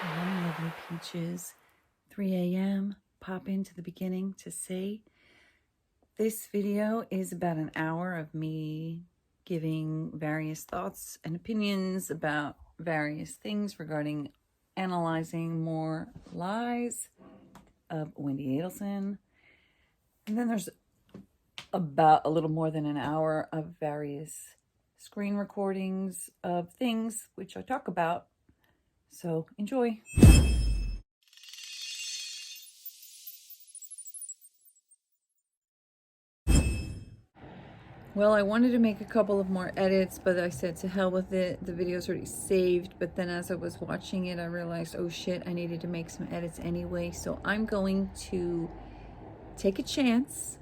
Hello, lovely peaches. 3 a.m. Pop into the beginning to say this video is about an hour of me giving various thoughts and opinions about various things regarding analyzing more lies of Wendy Adelson. And then there's about a little more than an hour of various screen recordings of things which I talk about. So enjoy. Well, I wanted to make a couple of more edits, but I said to hell with it. The video's already saved, but then as I was watching it, I realized, oh shit, I needed to make some edits anyway. So I'm going to take a chance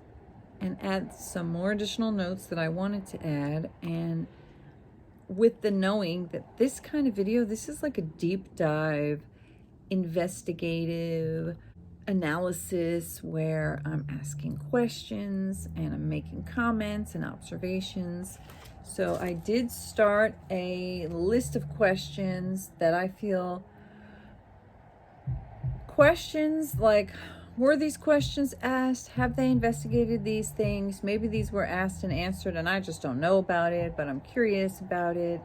and add some more additional notes that I wanted to add. And with the knowing that this kind of video, this is like a deep dive, investigative analysis where I'm asking questions and I'm making comments and observations. So I did start a list of questions that I feel questions like, were these questions asked? Have they investigated these things? Maybe these were asked and answered and I just don't know about it, but I'm curious about it.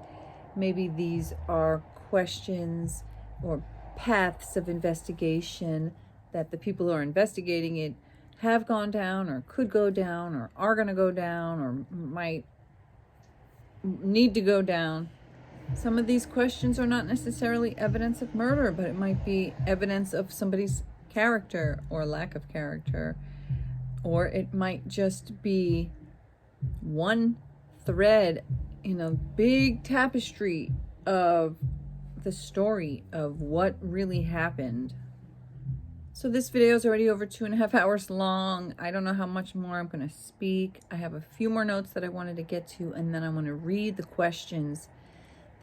Maybe these are questions or paths of investigation that the people who are investigating it have gone down or could go down or are going to go down or might need to go down. Some of these questions are not necessarily evidence of murder, but it might be evidence of somebody's character or lack of character, or it might just be one thread in a big tapestry of the story of what really happened. So this video is already over 2.5 hours long. I don't know how much more I'm going to speak. I have a few more notes that I wanted to get to, and then I want to read the questions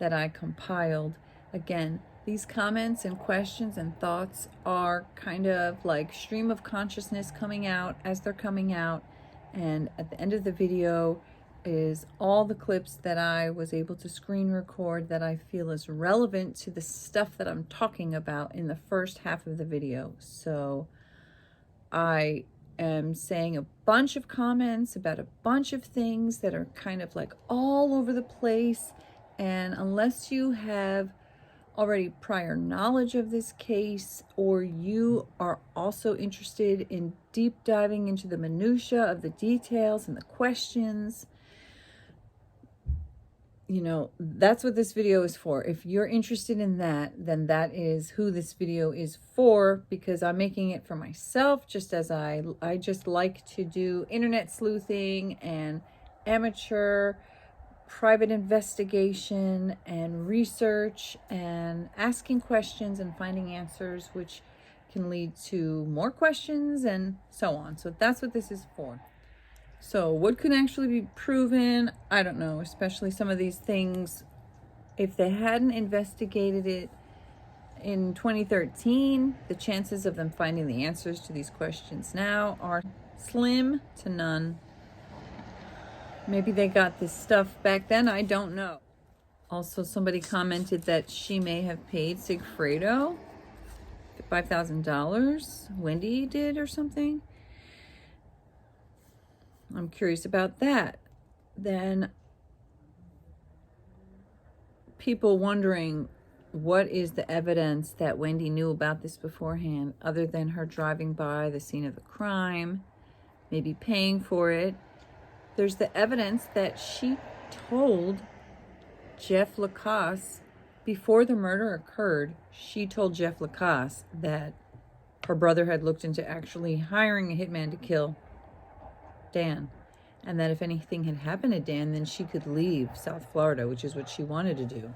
that I compiled. Again, these comments and questions and thoughts are kind of like stream of consciousness coming out as they're coming out. And at the end of the video is all the clips that I was able to screen record that I feel is relevant to the stuff that I'm talking about in the first half of the video. So I am saying a bunch of comments about a bunch of things that are kind of like all over the place. And unless you have already prior knowledge of this case, or you are also interested in deep diving into the minutia of the details and the questions, you know, that's what this video is for. If you're interested in that, then that is who this video is for, because I'm making it for myself, just as I just like to do internet sleuthing and amateur private investigation and research and asking questions and finding answers, which can lead to more questions and so on. So that's what this is for. So what can actually be proven? I don't know, especially some of these things. If they hadn't investigated it in 2013, the chances of them finding the answers to these questions now are slim to none. Maybe they got this stuff back then, I don't know. Also, somebody commented that she may have paid Sigfredo $5,000. Wendy did or something. I'm curious about that. Then people wondering, what is the evidence that Wendy knew about this beforehand, other than her driving by the scene of the crime, maybe paying for it? There's the evidence that she told Jeff Lacasse before the murder occurred. She told Jeff Lacasse that her brother had looked into actually hiring a hitman to kill Dan, and that if anything had happened to Dan, then she could leave South Florida, which is what she wanted to do.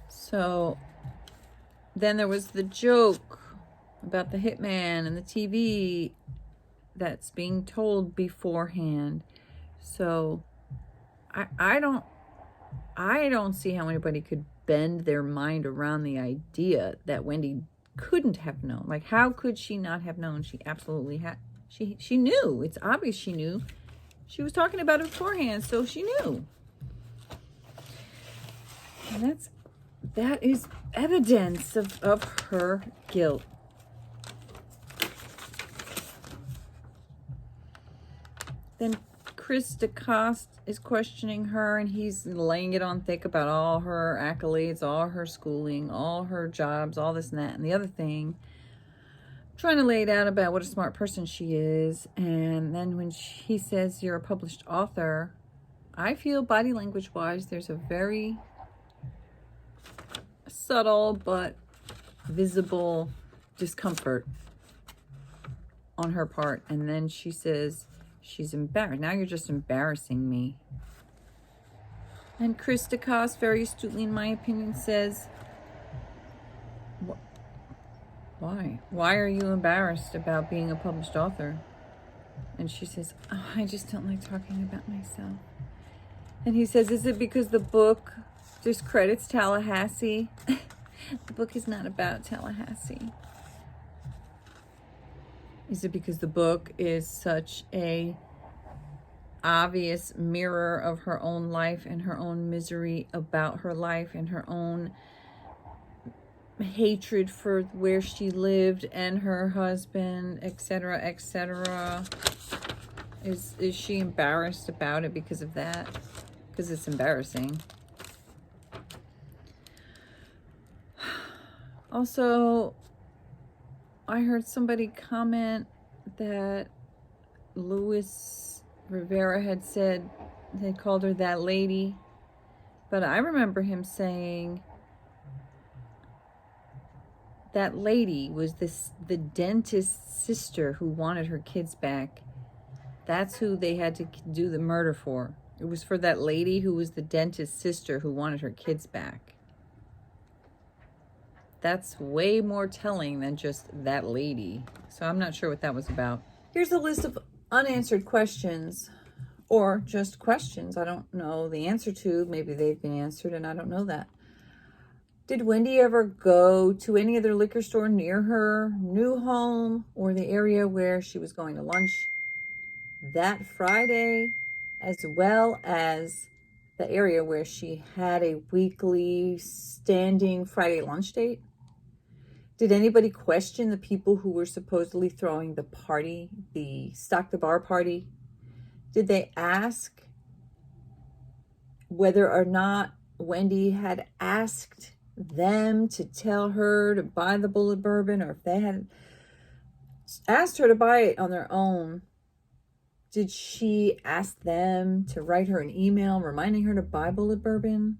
So then there was the joke about the hitman and the TV that's being told beforehand. So I don't see how anybody could bend their mind around the idea that Wendy couldn't have known. Like, how could she not have known? She absolutely had. She knew. It's obvious she knew. She was talking about it beforehand, so she knew. And that is evidence of her guilt. Then Chris DeCoste is questioning her, and he's laying it on thick about all her accolades, all her schooling, all her jobs, all this and that and the other thing. Trying to lay it out about what a smart person she is. And then when he says you're a published author, I feel body language wise there's a very subtle but visible discomfort on her part. And then she says she's embarrassed. Now you're just embarrassing me. And Chris DeCoste, very astutely in my opinion, says, why? Why are you embarrassed about being a published author? And she says, oh, I just don't like talking about myself. And he says, is it because the book discredits Tallahassee? The book is not about Tallahassee. Is it because the book is such a obvious mirror of her own life and her own misery about her life and her own hatred for where she lived and her husband, etc., etc.? Is she embarrassed about it because of that? Because it's embarrassing. Also, I heard somebody comment that Luis Rivera had said, they called her that lady. But I remember him saying that lady was the dentist's sister who wanted her kids back. That's who they had to do the murder for. It was for that lady who was the dentist's sister who wanted her kids back. That's way more telling than just that lady. So I'm not sure what that was about. Here's a list of unanswered questions, or just questions I don't know the answer to. Maybe they've been answered and I don't know that. Did Wendy ever go to any other liquor store near her new home or the area where she was going to lunch that Friday, as well as the area where she had a weekly standing Friday lunch date? Did anybody question the people who were supposedly throwing the party, the Stock the Bar party? Did they ask whether or not Wendy had asked them to tell her to buy the bullet bourbon, or if they had asked her to buy it on their own? Did she ask them to write her an email reminding her to buy bullet bourbon?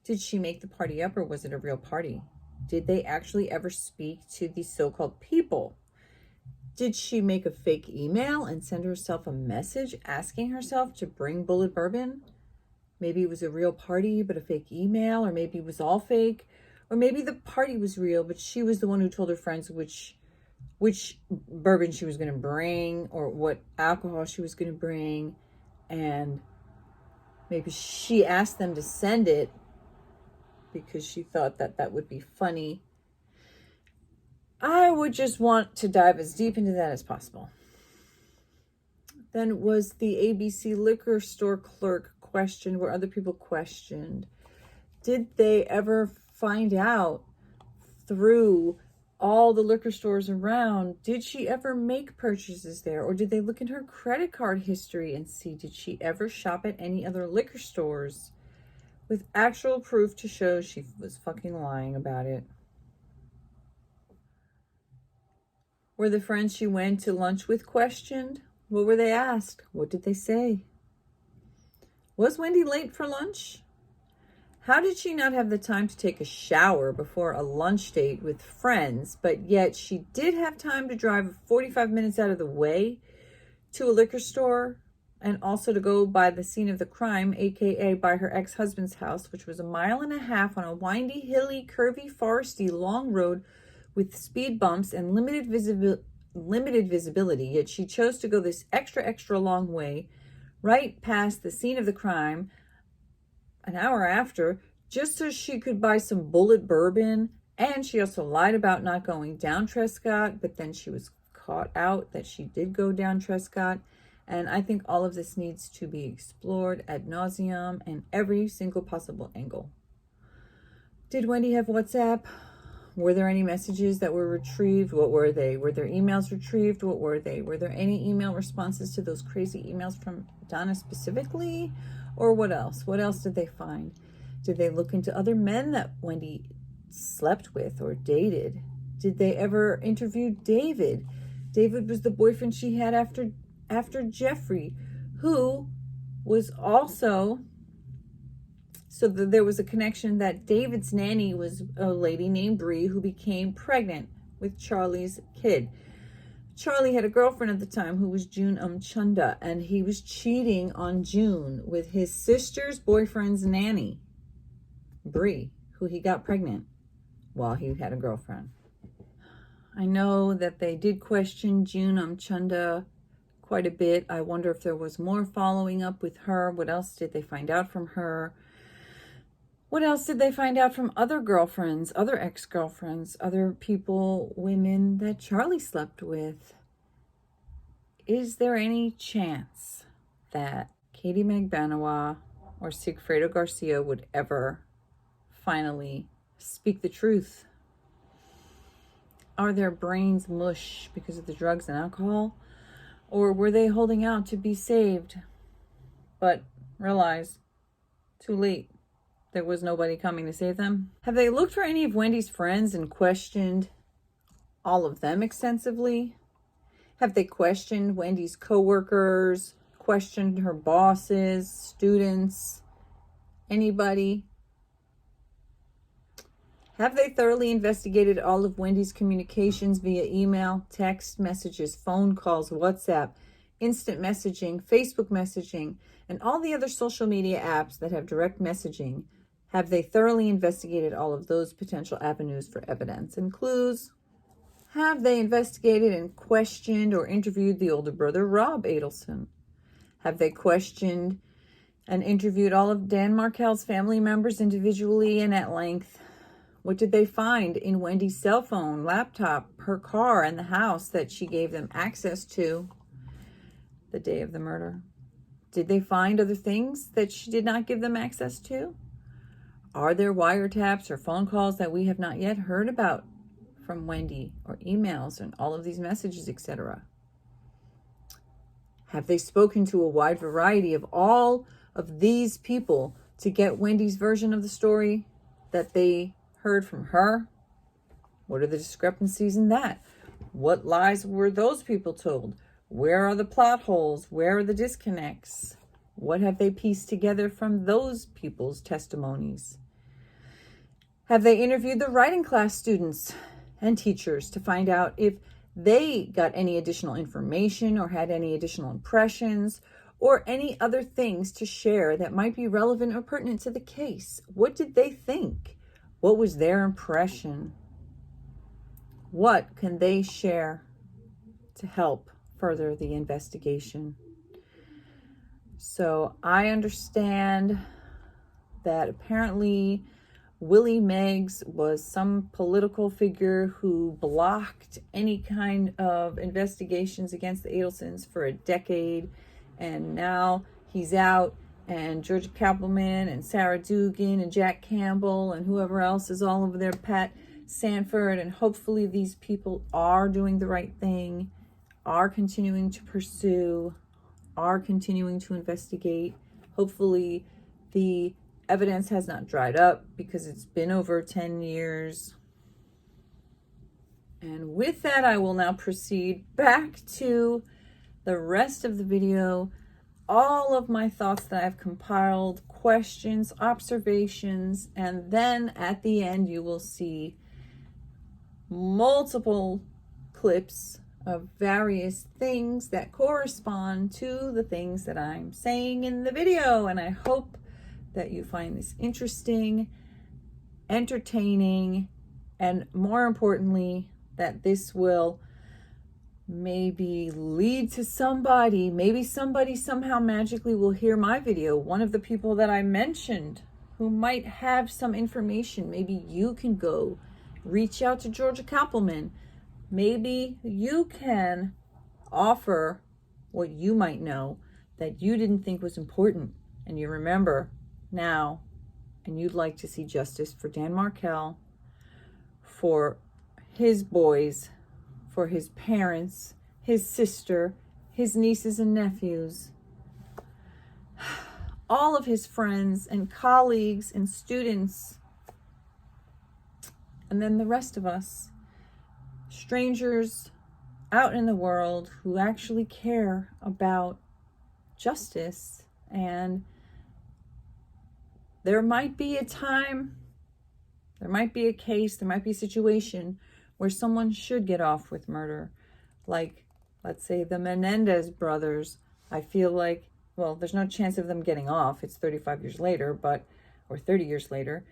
Did she make the party up, or was it a real party? Did they actually ever speak to the so-called people? Did she make a fake email and send herself a message asking herself to bring bullet bourbon? Maybe it was a real party, but a fake email, or maybe it was all fake, or maybe the party was real, but she was the one who told her friends which bourbon she was going to bring, or what alcohol she was going to bring, and maybe she asked them to send it because she thought that that would be funny. I would just want to dive as deep into that as possible. Then was the ABC liquor store clerk questioned where other people questioned? Did they ever find out through all the liquor stores around, did she ever make purchases there? Or did they look in her credit card history and see, did she ever shop at any other liquor stores with actual proof to show she was fucking lying about it? Were the friends she went to lunch with questioned? What were they asked? What did they say? Was Wendy late for lunch? How did she not have the time to take a shower before a lunch date with friends, but yet she did have time to drive 45 minutes out of the way to a liquor store and also to go by the scene of the crime, aka by her ex-husband's house, which was 1.5 miles on a windy, hilly, curvy, foresty, long road with speed bumps and limited visibility, yet she chose to go this extra long way right past the scene of the crime an hour after, just so she could buy some bullet bourbon. And she also lied about not going down Trescott, but then she was caught out that she did go down Trescott. And I think all of this needs to be explored ad nauseum and every single possible angle. Did Wendy have WhatsApp? Were there any messages that were retrieved? What were they? Were there emails retrieved? What were they? Were there any email responses to those crazy emails from Donna specifically? Or what else? What else did they find? Did they look into other men that Wendy slept with or dated? Did they ever interview David? David was the boyfriend she had after Jeffrey, who was also... So there was a connection that David's nanny was a lady named Bree who became pregnant with Charlie's kid. Charlie had a girlfriend at the time who was June Chunda, and he was cheating on June with his sister's boyfriend's nanny, Bree, who he got pregnant while he had a girlfriend. I know that they did question June Chunda quite a bit. I wonder if there was more following up with her. What else did they find out from her? What else did they find out from other girlfriends, other ex-girlfriends, other people, women that Charlie slept with? Is there any chance that Katie Magbanua or Sigfredo Garcia would ever finally speak the truth? Are their brains mush because of the drugs and alcohol? Or were they holding out to be saved, but realize too late? There was nobody coming to save them? Have they looked for any of Wendy's friends and questioned all of them extensively? Have they questioned Wendy's co-workers, questioned her bosses, students, anybody? Have they thoroughly investigated all of Wendy's communications via email, text messages, phone calls, WhatsApp, instant messaging, Facebook messaging, and all the other social media apps that have direct messaging? Have they thoroughly investigated all of those potential avenues for evidence and clues? Have they investigated and questioned or interviewed the older brother, Rob Adelson? Have they questioned and interviewed all of Dan Markel's family members individually and at length? What did they find in Wendy's cell phone, laptop, her car, and the house that she gave them access to the day of the murder? Did they find other things that she did not give them access to? Are there wiretaps or phone calls that we have not yet heard about from Wendy, or emails and all of these messages, etc.? Have they spoken to a wide variety of all of these people to get Wendy's version of the story that they heard from her? What are the discrepancies in that? What lies were those people told? Where are the plot holes? Where are the disconnects? What have they pieced together from those people's testimonies? Have they interviewed the writing class students and teachers to find out if they got any additional information or had any additional impressions or any other things to share that might be relevant or pertinent to the case? What did they think? What was their impression? What can they share to help further the investigation? So I understand that apparently Willie Meggs was some political figure who blocked any kind of investigations against the Adelsons for a decade, and now he's out, and Georgia Kappelman and Sarah Dugan and Jack Campbell and whoever else is all over there, Pat Sanford, and hopefully these people are doing the right thing, are continuing to pursue, are continuing to investigate. Hopefully the evidence has not dried up because it's been over 10 years. And with that, I will now proceed back to the rest of the video. All of my thoughts that I've compiled, questions, observations, and then at the end you will see multiple clips of various things that correspond to the things that I'm saying in the video. And I hope that you find this interesting, entertaining, and more importantly, that this will maybe lead to somebody, maybe somebody somehow magically will hear my video. One of the people that I mentioned who might have some information, maybe you can go reach out to Georgia Kappelman. Maybe you can offer what you might know that you didn't think was important, and you remember now and you'd like to see justice for Dan Markel, for his boys, for his parents, his sister, his nieces and nephews, all of his friends and colleagues and students, and then the rest of us, strangers out in the world who actually care about justice. And there might be a time, there might be a case, there might be a situation where someone should get off with murder. Like, let's say the Menendez brothers. I feel like, well, there's no chance of them getting off. It's 35 years later, or 30 years later.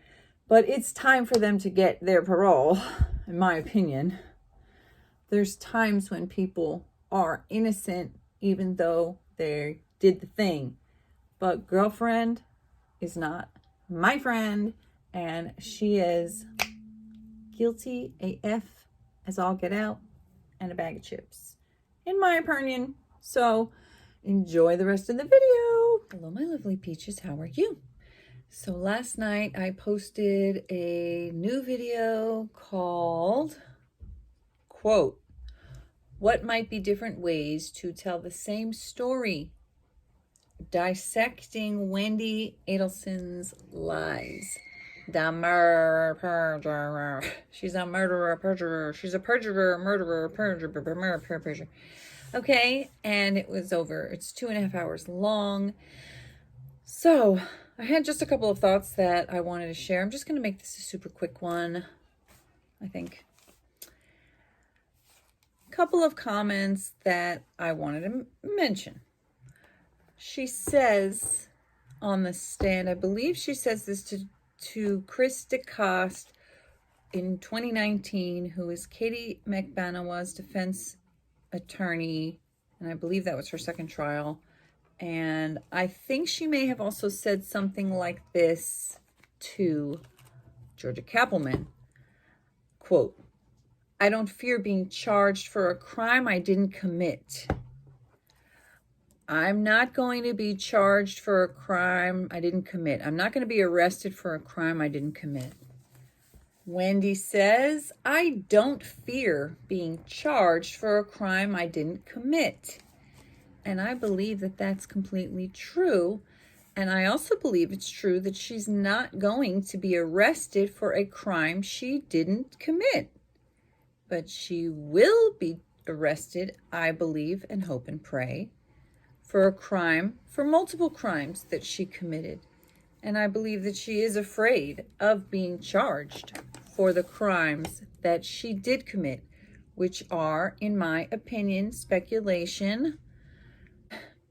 But it's time for them to get their parole, in my opinion. There's times when people are innocent even though they did the thing. But girlfriend is not my friend, and she is guilty AF as all get out, and a bag of chips, in my opinion. So enjoy the rest of the video. Hello, my lovely peaches. How are you? So last night I posted a new video called, quote, "What might be different ways to tell the same story? Dissecting Wendi Adelson's lies." Dan Markels. She's a murderer, perjurer. She's a perjurer, murderer, perjurer. Okay, and it was over. It's 2.5 hours long. So I had just a couple of thoughts that I wanted to share. I'm just going to make this a super quick one, I think. A couple of comments that I wanted to mention. She says on the stand, I believe she says this to Chris DeCoste in 2019, who is Katie McBanawa's defense attorney, and I believe that was her second trial. And I think she may have also said something like this to Georgia Kappelman. Quote, "I don't fear being charged for a crime I didn't commit. I'm not going to be charged for a crime I didn't commit. I'm not going to be arrested for a crime I didn't commit." Wendi says, "I don't fear being charged for a crime I didn't commit." And I believe that that's completely true. And I also believe it's true that she's not going to be arrested for a crime she didn't commit. But she will be arrested, I believe, and hope and pray, for a crime, for multiple crimes that she committed. And I believe that she is afraid of being charged for the crimes that she did commit, which are, in my opinion, speculation,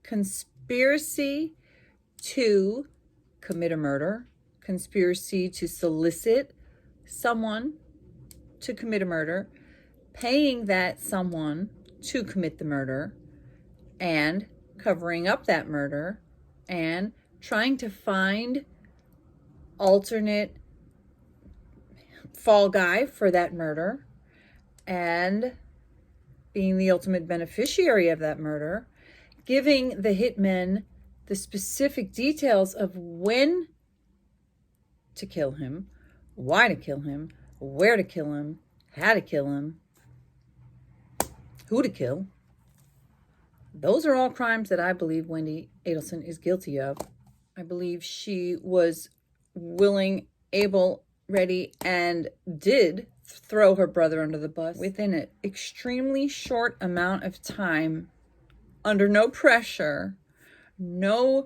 conspiracy to commit a murder, conspiracy to solicit someone to commit a murder, paying that someone to commit the murder, and covering up that murder, and trying to find alternate fall guy for that murder, and being the ultimate beneficiary of that murder, giving the hitmen the specific details of when to kill him, why to kill him, where to kill him, how to kill him, who to kill. Those are all crimes that I believe Wendi Adelson is guilty of. I believe she was willing, able, ready, and did throw her brother under the bus within an extremely short amount of time, under no pressure, no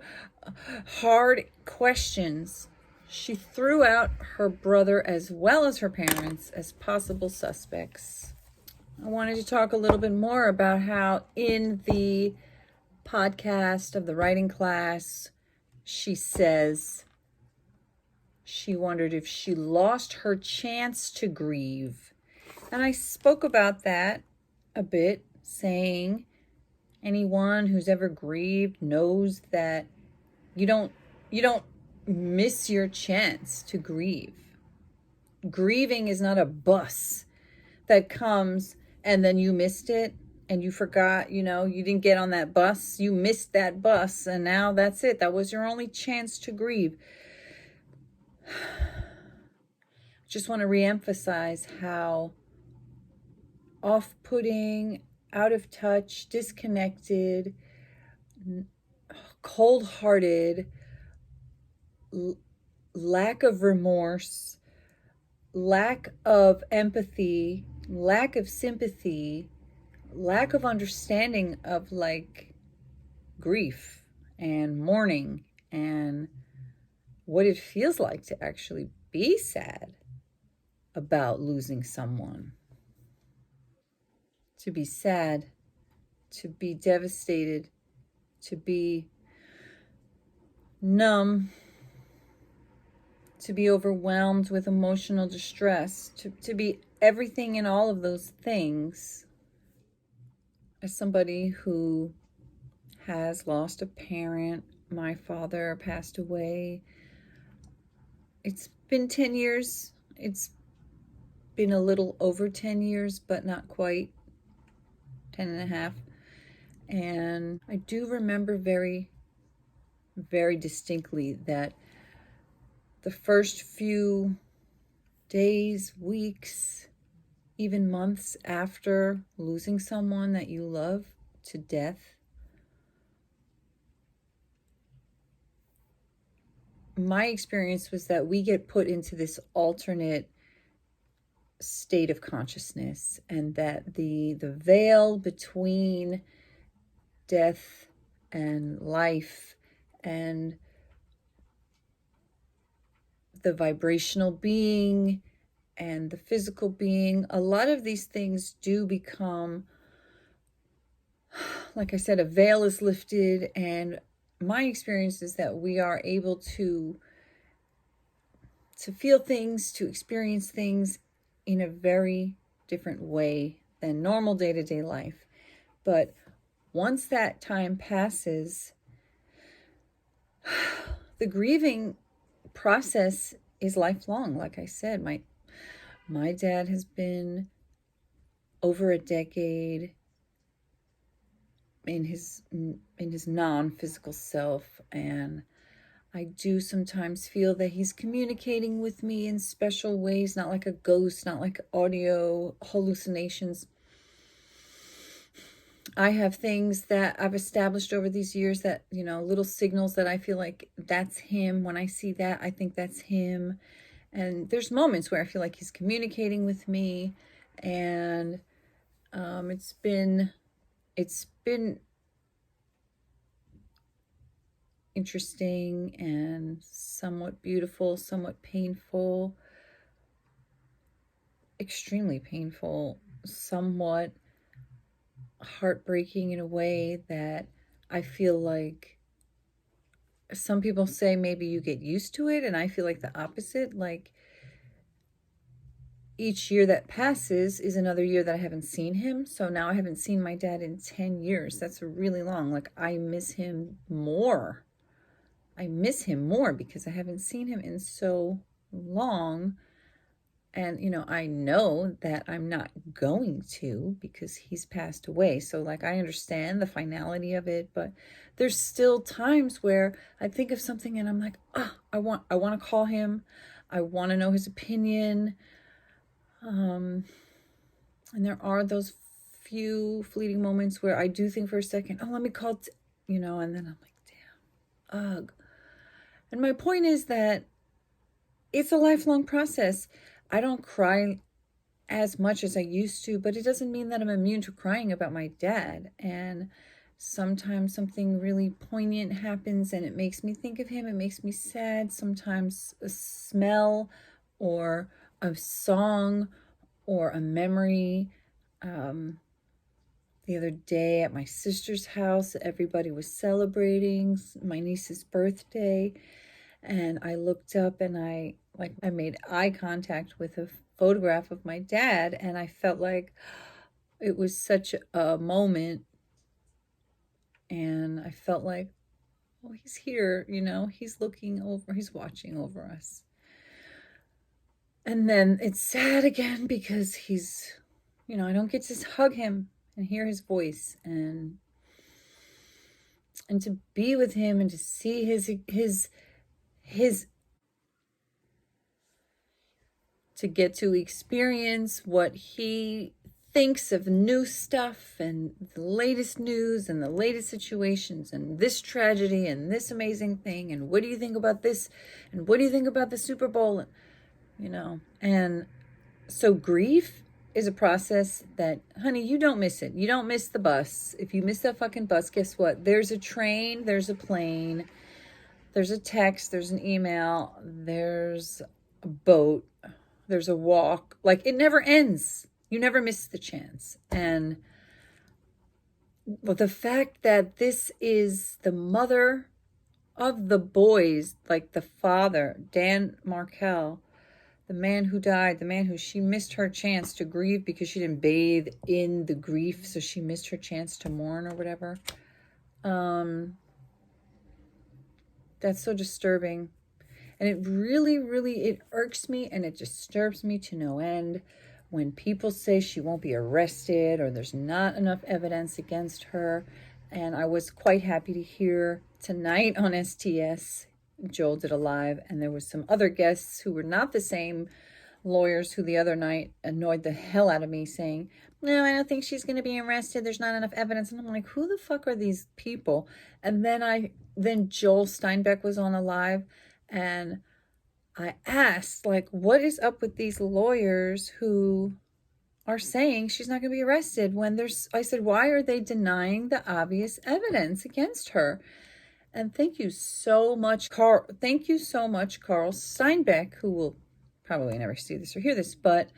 hard questions. She threw out her brother as well as her parents as possible suspects. I wanted to talk a little bit more about how in the podcast of the writing class, she says she wondered if she lost her chance to grieve. And I spoke about that a bit, saying anyone who's ever grieved knows that you don't miss your chance to grieve. Grieving is not a bus that comes and then you missed it and you forgot, you didn't get on that bus. You missed that bus and now that's it. That was your only chance to grieve. just want to reemphasize how off-putting, out of touch, disconnected, cold-hearted, lack of remorse, lack of empathy, lack of sympathy, lack of understanding of like grief and mourning and what it feels like to actually be sad about losing someone. To be sad, to be devastated, to be numb, to be overwhelmed with emotional distress, to be everything and all of those things. As somebody who has lost a parent, my father passed away. It's been 10 years. It's been a little over 10 years, but not quite 10 and a half. And I do remember very, very distinctly that the first few days, weeks, even months after losing someone that you love to death, my experience was that we get put into this alternate state of consciousness, and that the veil between death and life and the vibrational being and the physical being, a lot of these things do become, like I said, a veil is lifted, and my experience is that we are able to feel things, to experience things in a very different way than normal day-to-day life. But once that time passes, the grieving process is lifelong. Like I said, my dad has been over a decade in his non-physical self, and I do sometimes feel that he's communicating with me in special ways, not like a ghost, not like audio hallucinations. I have things that I've established over these years that, little signals that I feel like that's him. When I see that, I think that's him. And there's moments where I feel like he's communicating with me, and it's been interesting and somewhat beautiful, somewhat painful, extremely painful, somewhat heartbreaking in a way that I feel like some people say maybe you get used to it, and I feel like the opposite. Like, each year that passes is another year that I haven't seen him. So now I haven't seen my dad in 10 years. That's really long. Like, I miss him more. Because I haven't seen him in so long. And, I know that I'm not going to, because he's passed away. So, like, I understand the finality of it, but there's still times where I think of something and I'm like, I want to call him. I want to know his opinion. And there are those few fleeting moments where I do think for a second, let me call, and then I'm like, damn, ugh. And my point is that it's a lifelong process. I don't cry as much as I used to, but it doesn't mean that I'm immune to crying about my dad. And sometimes something really poignant happens and it makes me think of him. It makes me sad. Sometimes a smell or a song or a memory. The other day at my sister's house, everybody was celebrating my niece's birthday. And I looked up and I made eye contact with a photograph of my dad, and I felt like it was such a moment. And I felt like, he's here, he's looking over, he's watching over us. And then it's sad again because he's, I don't get to hug him and hear his voice and to be with him and to see his to get to experience what he thinks of new stuff and the latest news and the latest situations and this tragedy and this amazing thing. And what do you think about this? And what do you think about the Super Bowl? You know, and so grief is a process that, honey, you don't miss it. You don't miss the bus. If you miss that fucking bus, guess what? There's a train, there's a plane, there's a text, there's an email, there's a boat, there's a walk. Like, it never ends. You never miss the chance. And but the fact that this is the mother of the boys, like the father, Dan Markel, the man who died, the man who she missed her chance to grieve because she didn't bathe in the grief, so she missed her chance to mourn or whatever. That's so disturbing. And it really, really, it irks me and it disturbs me to no end when people say she won't be arrested or there's not enough evidence against her. And I was quite happy to hear tonight on STS, Joel did a live, and there was some other guests who were not the same lawyers who the other night annoyed the hell out of me saying, no, I don't think she's going to be arrested. There's not enough evidence. And I'm like, who the fuck are these people? And then Joel Steinbeck was on a live, and I asked, like, what is up with these lawyers who are saying she's not going to be arrested when I said, why are they denying the obvious evidence against her? And thank you so much, Carl. Thank you so much, Carl Steinbeck, who will probably never see this or hear this, but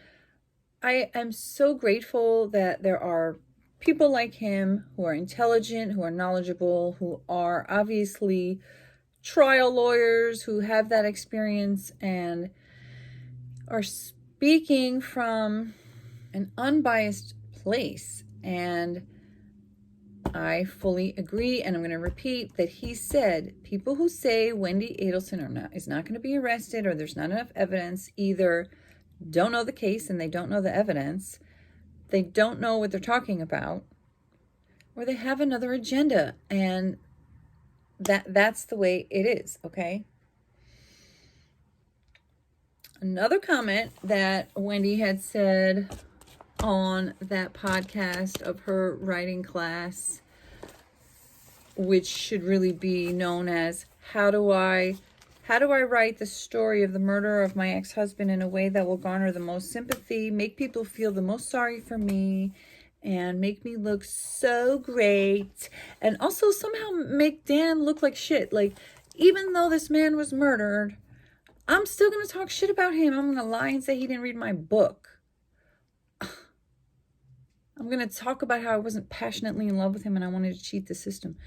I am so grateful that there are people like him who are intelligent, who are knowledgeable, who are obviously trial lawyers, who have that experience and are speaking from an unbiased place. And I fully agree, and I'm going to repeat that he said people who say Wendi Adelson is not going to be arrested or there's not enough evidence either don't know the case and they don't know the evidence, they don't know what they're talking about, or they have another agenda. And that's the way it is, okay? Another comment that Wendi had said on that podcast of her writing class, which should really be known as how do I write the story of the murder of my ex-husband in a way that will garner the most sympathy, make people feel the most sorry for me, and make me look so great, and also somehow make Dan look like shit. Like, even though this man was murdered, I'm still going to talk shit about him. I'm going to lie and say he didn't read my book. I'm going to talk about how I wasn't passionately in love with him and I wanted to cheat the system.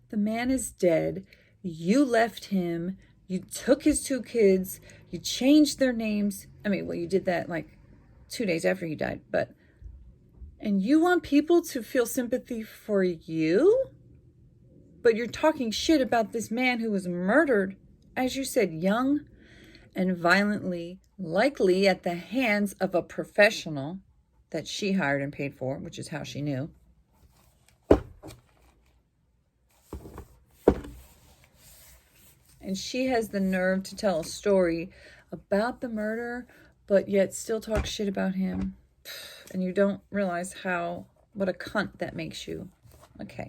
The man is dead. You left him. You took his 2 kids. You changed their names. I mean, well, you did that like 2 days after he died. And you want people to feel sympathy for you? But you're talking shit about this man who was murdered, as you said, young and violently, likely at the hands of a professional that she hired and paid for, which is how she knew. And she has the nerve to tell a story about the murder, but yet still talk shit about him. And you don't realize what a cunt that makes you. Okay.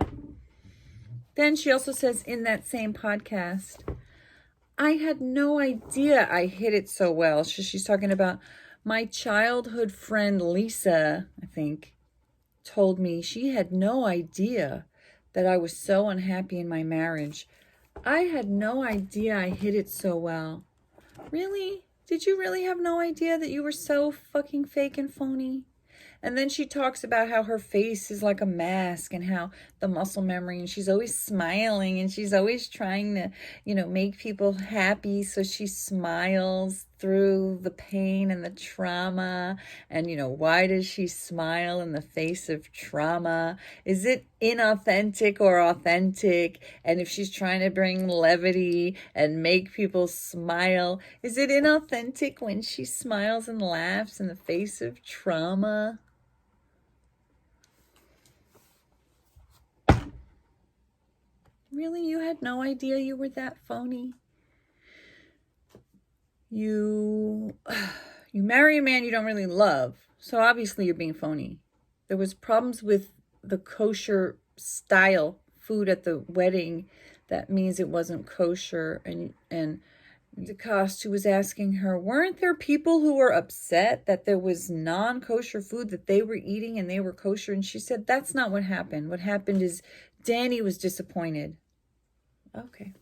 Then she also says in that same podcast, I had no idea I hit it so well. She's talking about my childhood friend Lisa, I think, told me she had no idea that I was so unhappy in my marriage. I had no idea I hit it so well. Really? Did you really have no idea that you were so fucking fake and phony? And then she talks about how her face is like a mask and how the muscle memory, and she's always smiling and she's always trying to, make people happy. So she smiles through the pain and the trauma. And, why does she smile in the face of trauma? Is it inauthentic or authentic? And if she's trying to bring levity and make people smile, is it inauthentic when she smiles and laughs in the face of trauma? Really? You had no idea you were that phony? You you marry a man you don't really love, so obviously you're being phony. There was problems with the kosher style food at the wedding. That means it wasn't kosher. And DeCoste was asking her, weren't there people who were upset that there was non-kosher food that they were eating and they were kosher? And she said, that's not what happened. What happened is Danny was disappointed. Okay.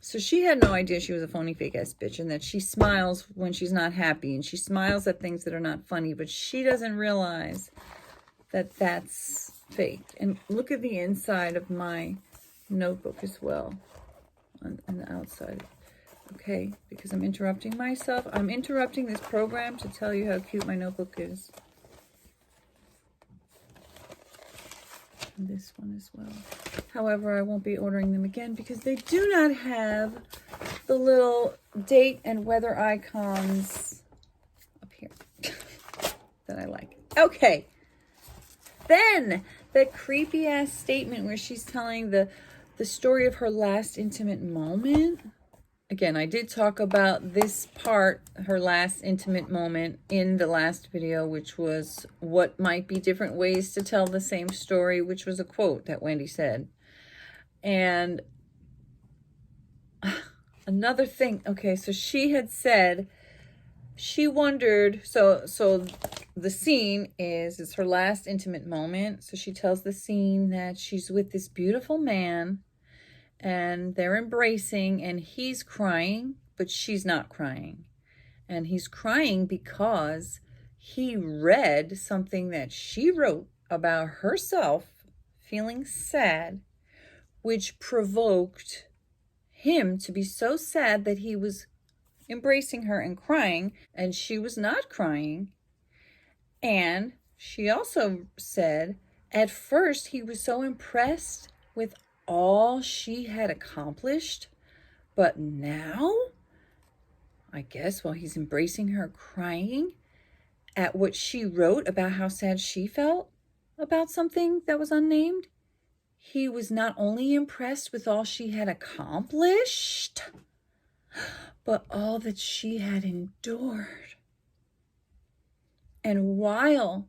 So she had no idea she was a phony fake ass bitch, and that she smiles when she's not happy, and she smiles at things that are not funny, but she doesn't realize that that's fake. And look at the inside of my notebook as well, on the outside. Okay, because I'm interrupting myself. I'm interrupting this program to tell you how cute my notebook is. And this one as well. However, I won't be ordering them again because they do not have the little date and weather icons up here that I like. Okay. Then the creepy ass statement where she's telling the story of her last intimate moment. Again, I did talk about this part, her last intimate moment, in the last video, which was what might be different ways to tell the same story, which was a quote that Wendy said. And another thing, okay, so she had said, she wondered, so the scene is her last intimate moment. So she tells the scene that she's with this beautiful man, and they're embracing, and he's crying, but she's not crying. And he's crying because he read something that she wrote about herself feeling sad, which provoked him to be so sad that he was embracing her and crying, and she was not crying. And she also said at first he was so impressed with all she had accomplished, but now, I guess while he's embracing her crying at what she wrote about how sad she felt about something that was unnamed, he was not only impressed with all she had accomplished, but all that she had endured. And while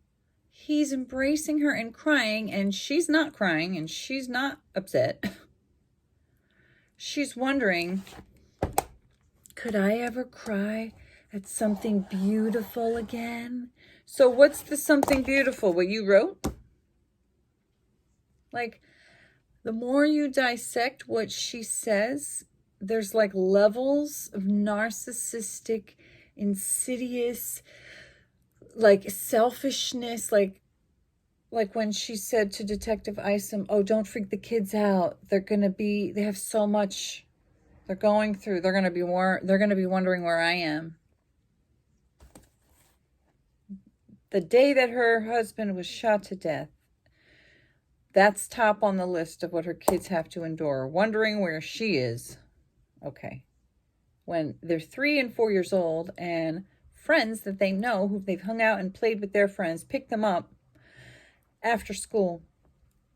he's embracing her and crying, and she's not crying, and she's not upset, she's wondering, could I ever cry at something beautiful again? So what's the something beautiful? What you wrote? Like, the more you dissect what she says, there's like levels of narcissistic, insidious, like selfishness, like when she said to Detective Isom, oh, don't freak the kids out. They have so much they're going through. They're going to be wondering where I am. The day that her husband was shot to death, that's top on the list of what her kids have to endure, wondering where she is. Okay. When they're 3 and 4 years old, and friends that they know, who they've hung out and played with their friends, pick them up after school,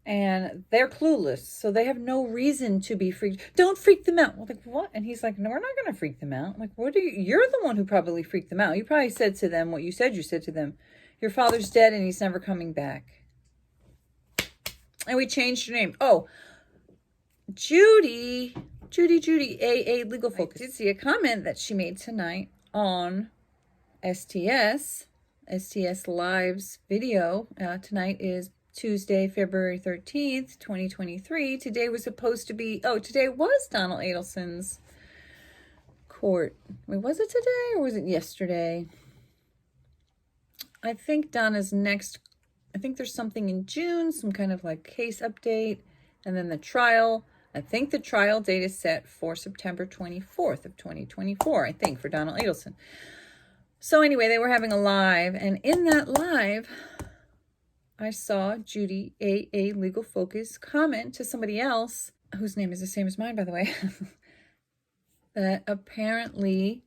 and they're clueless, so they have no reason to be freaked. Don't freak them out. Well, like, what? And he's like, no, we're not going to freak them out. I'm like, what are you? You're the one who probably freaked them out. You probably said to them what you said to them. Your father's dead and he's never coming back. And we changed her name. Oh, Judy, AA Legal Focus. I did see a comment that she made tonight on STS Live's video. Tonight is Tuesday, February 13th, 2023. Today was supposed to be, today was Donald Adelson's court. Wait, was it today or was it yesterday? I think Donna's next, I think there's something in June, some kind of like case update, and then the trial. I think the trial date is set for September 24th of 2024, I think, for Donald Adelson. So anyway, they were having a live, and in that live, I saw Judy, AA Legal Focus, comment to somebody else, whose name is the same as mine, by the way, that apparently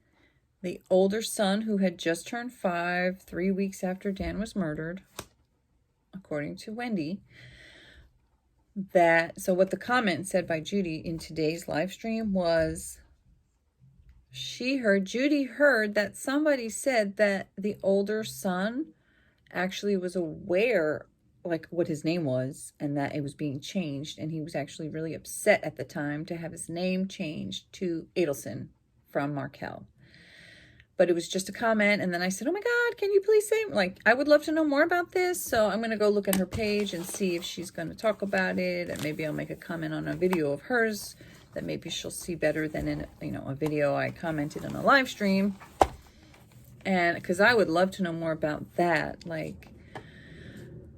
the older son, who had just turned 5, 3 weeks after Dan was murdered, according to Wendy, so what the comment said by Judy in today's live stream was, Judy heard that somebody said that the older son actually was aware, like, what his name was and that it was being changed. And he was actually really upset at the time to have his name changed to Adelson from Markel. But it was just a comment. And then I said, oh my God, can you please say, like, I would love to know more about this. So I'm going to go look at her page and see if she's going to talk about it. And maybe I'll make a comment on a video of hers that maybe she'll see better than in, a video I commented on a live stream. And because I would love to know more about that. Like,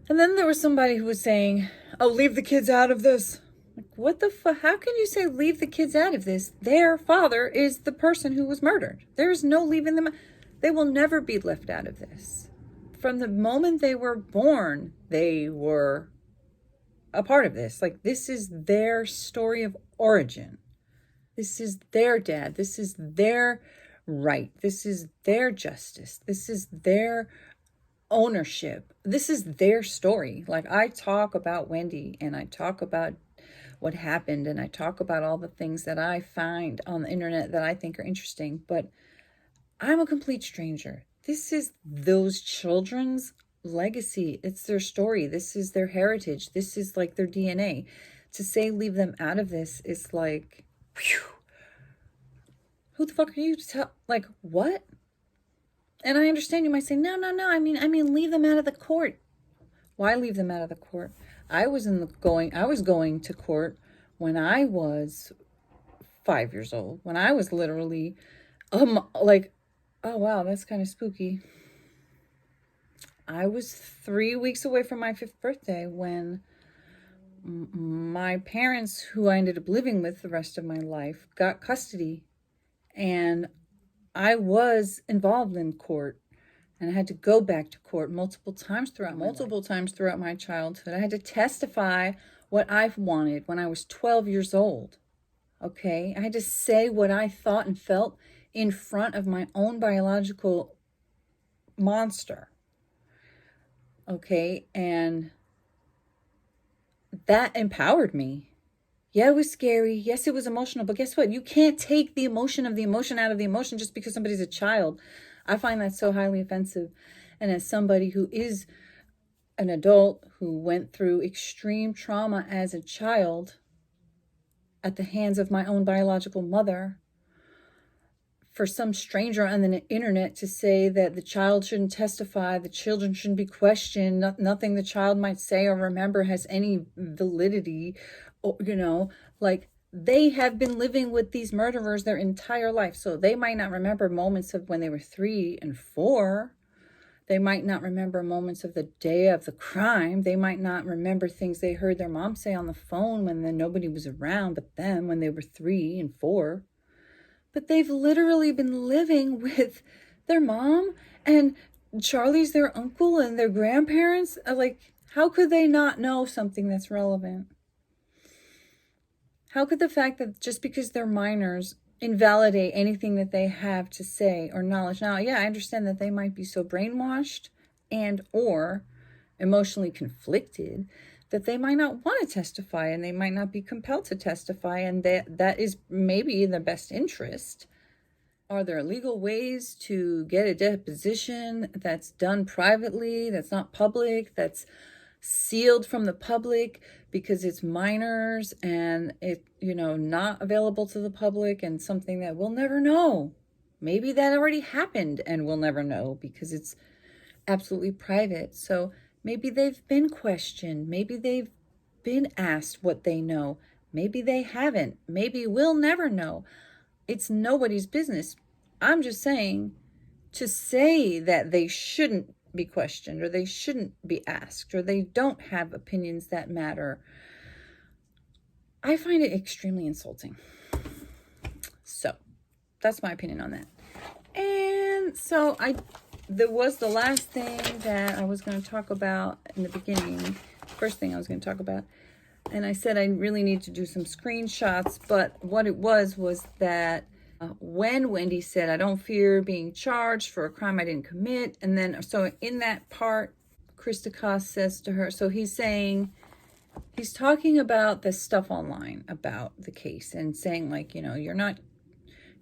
and then there was somebody who was saying, oh, leave the kids out of this. Like, what the fuck? How can you say leave the kids out of this? Their father is the person who was murdered. There's no leaving them. They will never be left out of this. From the moment they were born, they were a part of this. Like, this is their story of origin. This is their dad. This is their right. This is their justice. This is their ownership. This is their story. Like, I talk about Wendy and I talk about what happened and I talk about all the things that I find on the internet that I think are interesting, but I'm a complete stranger. This is those children's legacy. It's their story. This is their heritage. This is like their DNA. To say leave them out of this is like, whew, who the fuck are you to tell? Like, what? And I understand you might say, no. I mean, leave them out of the court. Why leave them out of the court? I was going to court when I was 5 years old. When I was literally, like, oh wow, that's kind of spooky. I was 3 weeks away from my 5th birthday when my parents, who I ended up living with the rest of my life, got custody. And I was involved in court. And I had to go back to court multiple times throughout my childhood. I had to testify what I wanted when I was 12 years old. Okay? I had to say what I thought and felt in front of my own biological monster. Okay? And that empowered me. Yeah, it was scary. Yes, it was emotional. But guess what? You can't take the emotion of the emotion out of the emotion just because somebody's a child. I find that so highly offensive. And as somebody who is an adult who went through extreme trauma as a child at the hands of my own biological mother, for some stranger on the internet to say that the child shouldn't testify, the children shouldn't be questioned, nothing the child might say or remember has any validity, or, like, they have been living with these murderers their entire life. So they might not remember moments of when they were 3 and 4. They might not remember moments of the day of the crime. They might not remember things they heard their mom say on the phone when then nobody was around but them when they were 3 and 4. But they've literally been living with their mom and Charlie's their uncle and their grandparents. Like, how could they not know something that's relevant? How could the fact that just because they're minors invalidate anything that they have to say or knowledge? Now, yeah, I understand that they might be so brainwashed and or emotionally conflicted that they might not want to testify and they might not be compelled to testify, and that is maybe in their best interest. Are there legal ways to get a deposition that's done privately, that's not public, that's sealed from the public because it's minors and it, not available to the public and something that we'll never know? Maybe that already happened and we'll never know because it's absolutely private. So maybe they've been questioned. Maybe they've been asked what they know. Maybe they haven't. Maybe we'll never know. It's nobody's business. I'm just saying, to say that they shouldn't be questioned or they shouldn't be asked or they don't have opinions that matter, I find it extremely insulting. So that's my opinion on that. And so there was the last thing that I was going to talk about in the beginning. First thing I was going to talk about. And I said I really need to do some screenshots. But what it was that when Wendy said, I don't fear being charged for a crime I didn't commit. And then, so in that part, Christakos says to her, so he's talking about the stuff online about the case and saying, like, you're not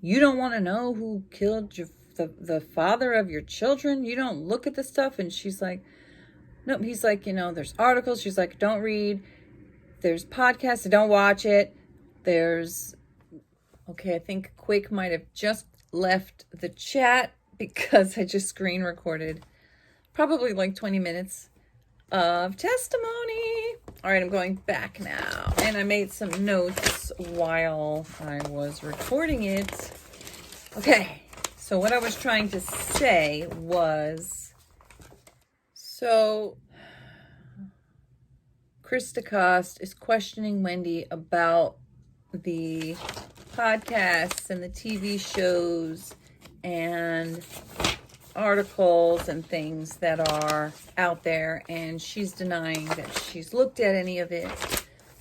You don't want to know who killed the father of your children? You don't look at the stuff? And she's like, no. He's like, there's articles. She's like, don't read. There's podcasts. Don't watch it. There's, okay, I think Quake might have just left the chat because I just screen recorded probably like 20 minutes of testimony. All right, I'm going back now. And I made some notes while I was recording it. Okay, so what I was trying to say was, so Chris DeCoste is questioning Wendy about the podcasts and the TV shows and articles and things that are out there, and she's denying that she's looked at any of it.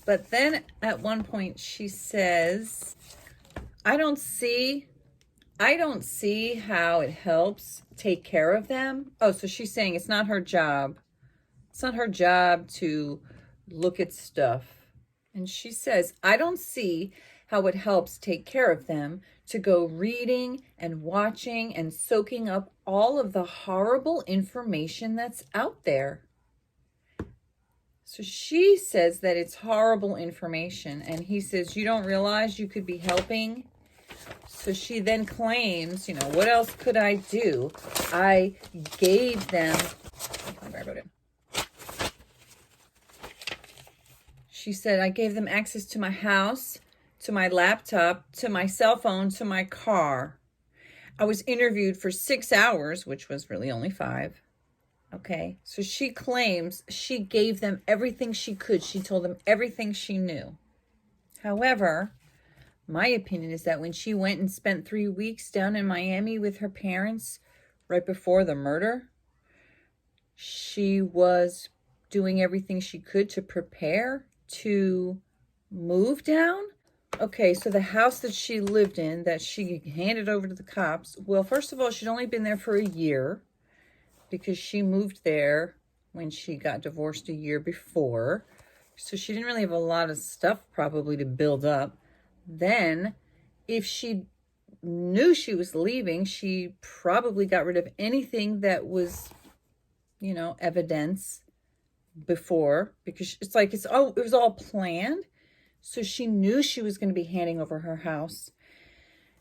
But then at one point she says, I don't see how it helps take care of them. Oh, so she's saying it's not her job. It's not her job to look at stuff. And she says, I don't see how it helps take care of them to go reading and watching and soaking up all of the horrible information that's out there. So she says that it's horrible information. And he says, you don't realize you could be helping? So she then claims, what else could I do? I gave them, I wrote it. She said, I gave them access to my house, to my laptop, to my cell phone, to my car. I was interviewed for 6 hours, which was really only 5. Okay, so she claims she gave them everything she could. She told them everything she knew. However, my opinion is that when she went and spent 3 weeks down in Miami with her parents right before the murder, she was doing everything she could to prepare to move down. Okay, so the house that she lived in, that she handed over to the cops, well, first of all, she'd only been there for a year because she moved there when she got divorced a year before. So she didn't really have a lot of stuff probably to build up. Then, if she knew she was leaving, she probably got rid of anything that was, evidence before, because it's like it was all planned. So she knew she was going to be handing over her house.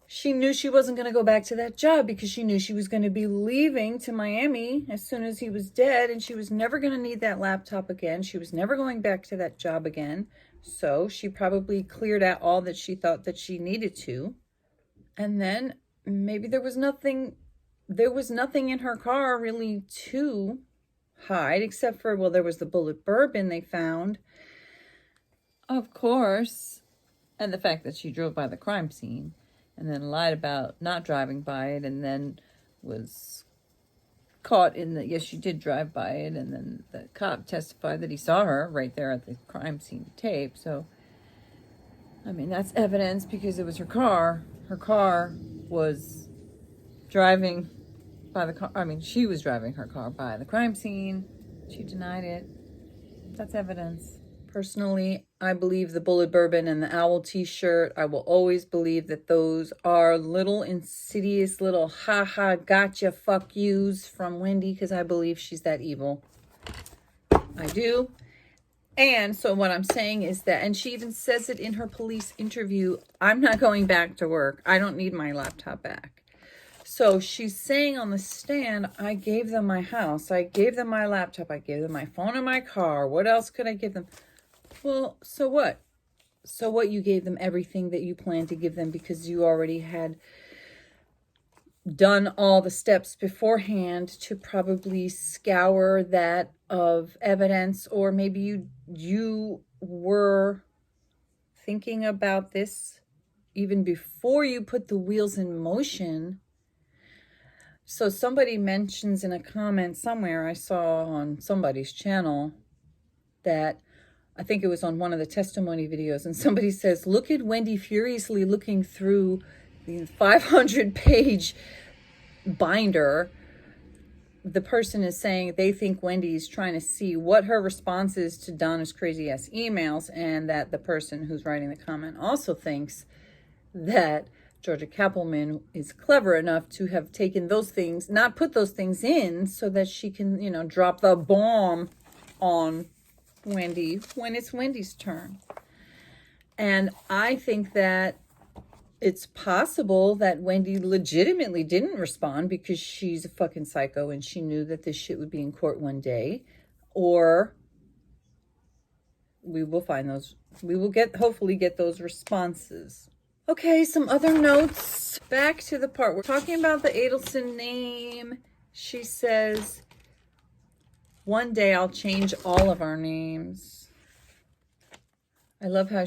She knew she wasn't going to go back to that job because she knew she was going to be leaving to Miami as soon as he was dead, and she was never going to need that laptop again. She was never going back to that job again. So she probably cleared out all that she thought that she needed to. And then maybe there was nothing in her car really to hide, except for, well, there was the bullet bourbon they found, of course, and the fact that she drove by the crime scene and then lied about not driving by it, and then was caught in the, yes, she did drive by it, and then the cop testified that he saw her right there at the crime scene tape. So, I mean, that's evidence because it was her car. Her car was driving by the car. I mean, she was driving her car by the crime scene. She denied it. That's evidence. Personally, I believe the bullet bourbon and the owl t-shirt. I will always believe that those are little insidious little ha-ha gotcha fuck yous from Wendy, because I believe she's that evil. I do. And so what I'm saying is that, and she even says it in her police interview, I'm not going back to work. I don't need my laptop back. So she's saying on the stand, I gave them my house. I gave them my laptop. I gave them my phone and my car. What else could I give them? Well, so what? So what? You gave them everything that you planned to give them because you already had done all the steps beforehand to probably scour that of evidence, or maybe you were thinking about this even before you put the wheels in motion. So somebody mentions in a comment somewhere I saw on somebody's channel that, I think it was on one of the testimony videos, and somebody says, look at Wendy furiously looking through the 500-page binder. The person is saying they think Wendy's trying to see what her response is to Donna's crazy-ass emails, and that the person who's writing the comment also thinks that Georgia Kappelman is clever enough to have taken those things, not put those things in so that she can, you know, drop the bomb on Wendy when it's Wendy's turn. And I think that it's possible that Wendy legitimately didn't respond because she's a fucking psycho and she knew that this shit would be in court one day. Or we will find those, we will hopefully get those responses. Okay, some other notes. Back to the part we're talking about the Adelson name. She says, one day I'll change all of our names. I love how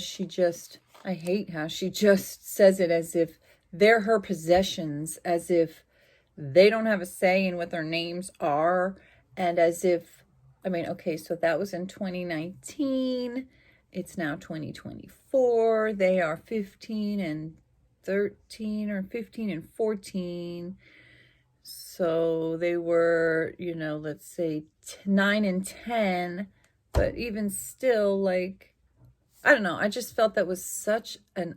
I hate how she just says it as if they're her possessions, as if they don't have a say in what their names are, and as if, I mean, okay, so that was in 2019. It's now 2024. They are 15 and 13 or 15 and 14. So they were, you know, let's say 9 and 10. But even still, like, I don't know. I just felt that was such an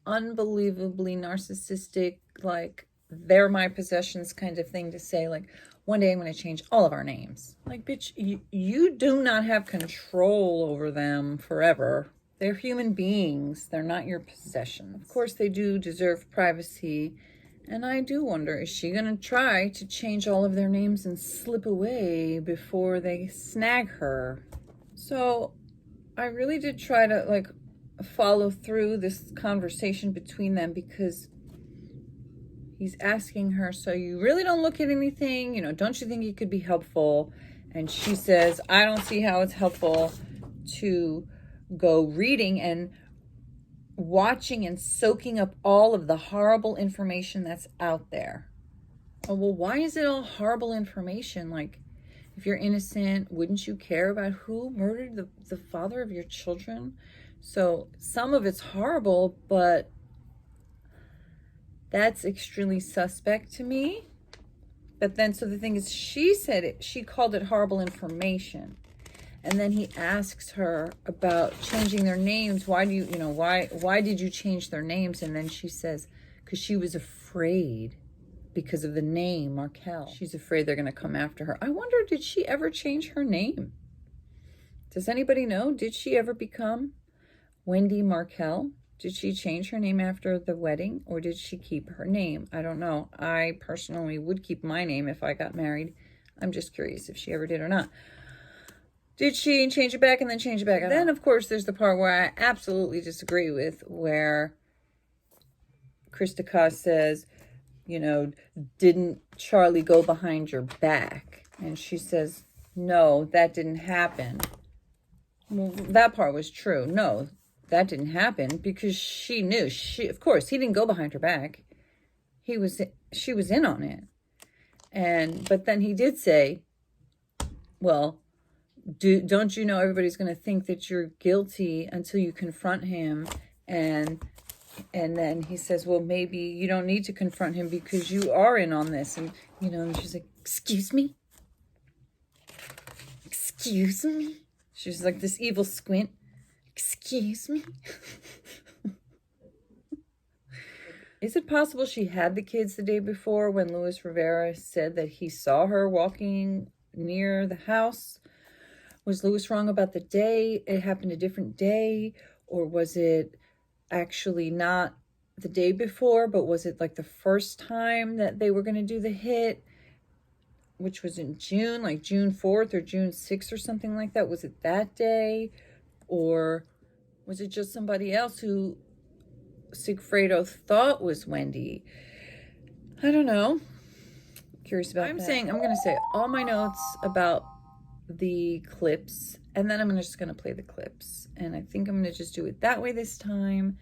unbelievably narcissistic, like, they're my possessions kind of thing to say, like, one day I'm going to change all of our names. Like, bitch, you do not have control over them forever. They're human beings. They're not your possessions. Of course, they do deserve privacy. And I do wonder, is she going to try to change all of their names and slip away before they snag her? So I really did try to, like, follow through this conversation between them because he's asking her, so you really don't look at anything, you know, don't you think it could be helpful? And she says, I don't see how it's helpful to go reading and watching and soaking up all of the horrible information that's out there. Oh, well, why is it all horrible information? Like, if you're innocent, wouldn't you care about who murdered the father of your children? So some of it's horrible, but that's extremely suspect to me. But then, so the thing is, she said it, she called it horrible information. And then he asks her about changing their names. Why do you, you know, why did you change their names? And then she says, because she was afraid because of the name Markel. She's afraid they're going to come after her. I wonder, did she ever change her name? Does anybody know? Did she ever become Wendy Markel? Did she change her name after the wedding, or did she keep her name? I don't know. I personally would keep my name if I got married. I'm just curious if she ever did or not. Did she change it back and then change it back? Then, of course, there's the part where I absolutely disagree with, where Christica says, you know, didn't Charlie go behind your back? And she says, no, that didn't happen. Well, that part was true. No, that didn't happen because she knew. Of course, he didn't go behind her back. She was in on it. But then he did say, well, don't you know everybody's going to think that you're guilty until you confront him? And then he says, well, maybe you don't need to confront him because you are in on this. And, you know, and she's like, excuse me? Excuse me? She's like this evil squint. Excuse me? Is it possible she had the kids the day before when Luis Rivera said that he saw her walking near the house? Was Luis wrong about the day? It happened a different day? Or was it actually not the day before, but was it like the first time that they were going to do the hit, which was in June, like June 4th or June 6th or something like that? Was it that day? Or was it just somebody else who Sigfredo thought was Wendy? I don't know. Curious about that. I'm going to say all my notes about the clips, and then I'm just going to play the clips. And I think I'm going to just do it that way this time,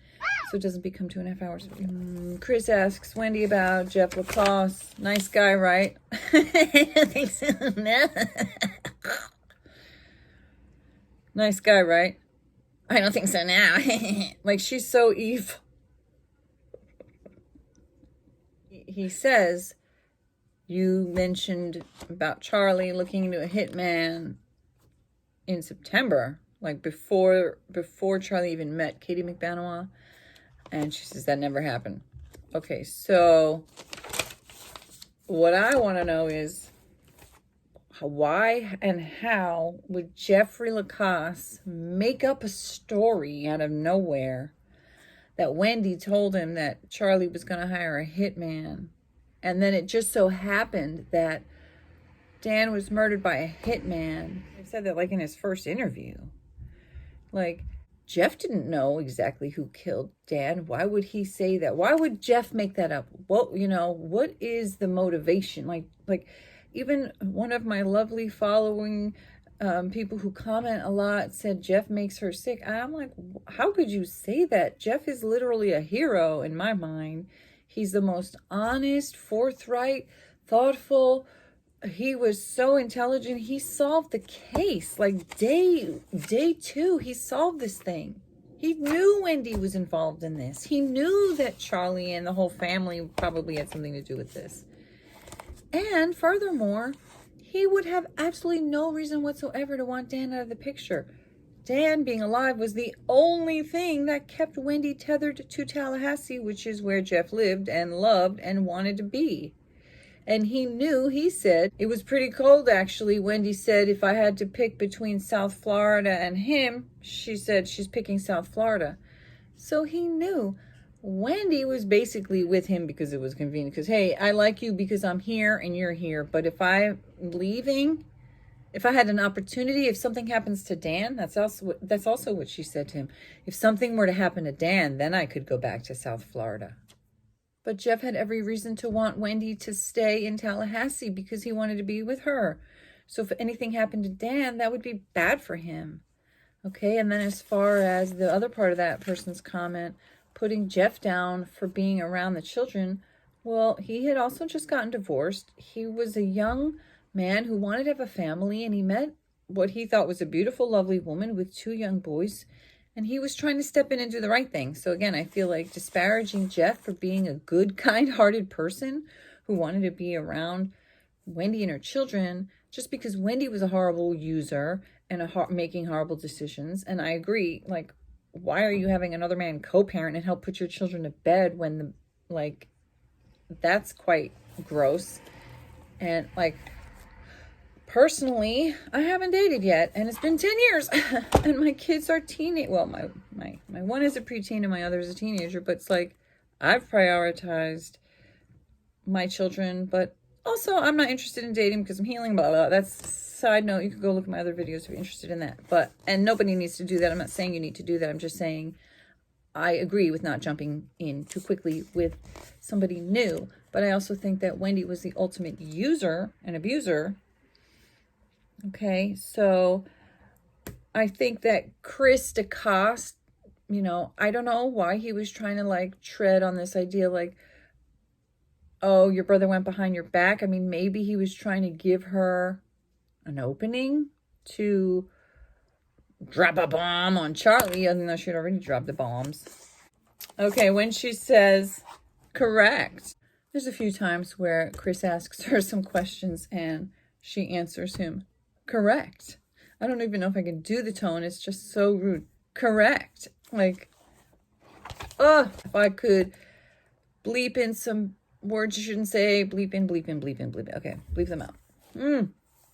so it doesn't become 2.5 hours video. Chris asks Wendy about Jeff Lacoste. Nice guy, right? I don't think so. No. Nice guy, right? I don't think so now. Like, she's so evil. He says, you mentioned about Charlie looking into a hitman in September, like before Charlie even met Katie McBanois. And she says that never happened. Okay, so what I want to know is why and how would Jeffrey Lacasse make up a story out of nowhere that Wendy told him that Charlie was going to hire a hitman, and then it just so happened that Dan was murdered by a hitman. He said that like in his first interview. Like, Jeff didn't know exactly who killed Dan. Why would he say that? Why would Jeff make that up? Well, you know, what is the motivation? Like even one of my lovely following people who comment a lot said Jeff makes her sick. I'm like, how could you say that? Jeff is literally a hero in my mind. He's the most honest, forthright, thoughtful. He was so intelligent. He solved the case. Like day two, he solved this thing. He knew Wendy was involved in this. He knew that Charlie and the whole family probably had something to do with this. And furthermore, he would have absolutely no reason whatsoever to want Dan out of the picture. Dan being alive was the only thing that kept Wendy tethered to Tallahassee, which is where Jeff lived and loved and wanted to be. And he knew, he said, it was pretty cold actually. Wendy said, if I had to pick between South Florida and him, she said she's picking South Florida. So he knew Wendy was basically with him because it was convenient. Because, hey, I like you because I'm here and you're here. But if I'm leaving, if I had an opportunity, if something happens to Dan, that's also what she said to him. If something were to happen to Dan, then I could go back to South Florida. But Jeff had every reason to want Wendy to stay in Tallahassee because he wanted to be with her. So if anything happened to Dan, that would be bad for him. Okay, and then as far as the other part of that person's comment, putting Jeff down for being around the children, well, he had also just gotten divorced. He was a young man who wanted to have a family, and he met what he thought was a beautiful, lovely woman with 2 young boys. And he was trying to step in and do the right thing. So again, I feel like disparaging Jeff for being a good, kind-hearted person who wanted to be around Wendy and her children just because Wendy was a horrible user and making horrible decisions. And I agree, like, why are you having another man co-parent and help put your children to bed when that's quite gross. And like, personally, I haven't dated yet, and it's been 10 years, and my kids are teenage. Well, my one is a preteen and my other is a teenager, but it's like I've prioritized my children, but also I'm not interested in dating because I'm healing, blah, blah. That's side note. You can go look at my other videos if you're interested in that. And nobody needs to do that. I'm not saying you need to do that. I'm just saying I agree with not jumping in too quickly with somebody new. But I also think that Wendy was the ultimate user and abuser. Okay, so I think that Chris DeCoste, I don't know why he was trying to like tread on this idea like, oh, your brother went behind your back. I mean, maybe he was trying to give her an opening to drop a bomb on Charlie, even though she had already dropped the bombs. Okay, when she says correct, there's a few times where Chris asks her some questions and she answers him correct. I don't even know if I can do the tone. It's just so rude. Correct. Like, if I could bleep in some words you shouldn't say, bleep in. Okay, bleep them out.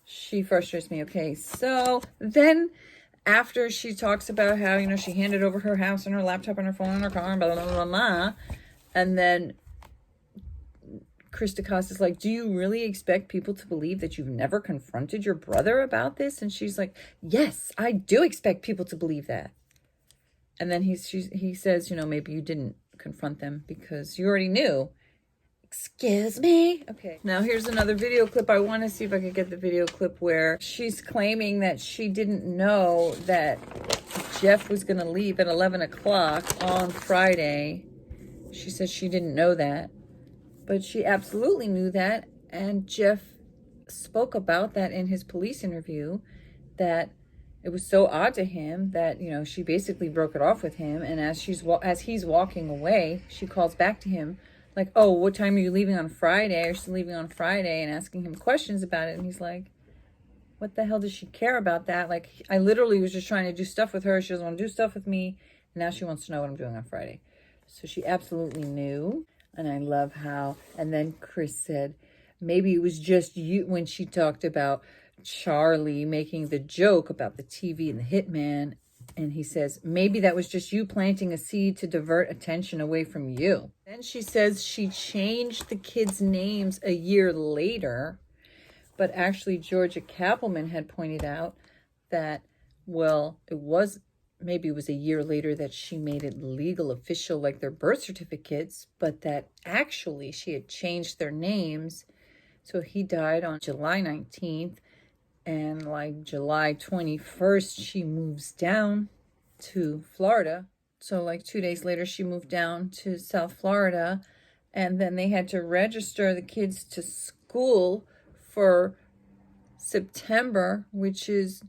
She frustrates me. Okay, so then after she talks about how, she handed over her house and her laptop and her phone and her car and blah, blah, blah, blah, and then Chris DeCoste is like, do you really expect people to believe that you've never confronted your brother about this? And she's like, yes, I do expect people to believe that. And then he says, maybe you didn't confront them because you already knew. Excuse me? Okay. Now here's another video clip. I want to see if I could get the video clip where she's claiming that she didn't know that Jeff was going to leave at 11 o'clock on Friday. She says she didn't know that. But she absolutely knew that, and Jeff spoke about that in his police interview, that it was so odd to him that, she basically broke it off with him, and as he's walking away, she calls back to him, like, oh, what time are you leaving on Friday? Or she's leaving on Friday, and asking him questions about it, and he's like, what the hell does she care about that? Like, I literally was just trying to do stuff with her. She doesn't want to do stuff with me, and now she wants to know what I'm doing on Friday. So she absolutely knew. And I love how, and then Chris said, maybe it was just you, when she talked about Charlie making the joke about the TV and the hitman. And he says, maybe that was just you planting a seed to divert attention away from you. Then she says she changed the kids' names a year later. But actually, Georgia Kappelman had pointed out that, well, maybe it was a year later that she made it legal, official, like their birth certificates, but that actually she had changed their names. So he died on July 19th, and like July 21st, she moves down to Florida. So like 2 days later, she moved down to South Florida, and then they had to register the kids to school for September, which is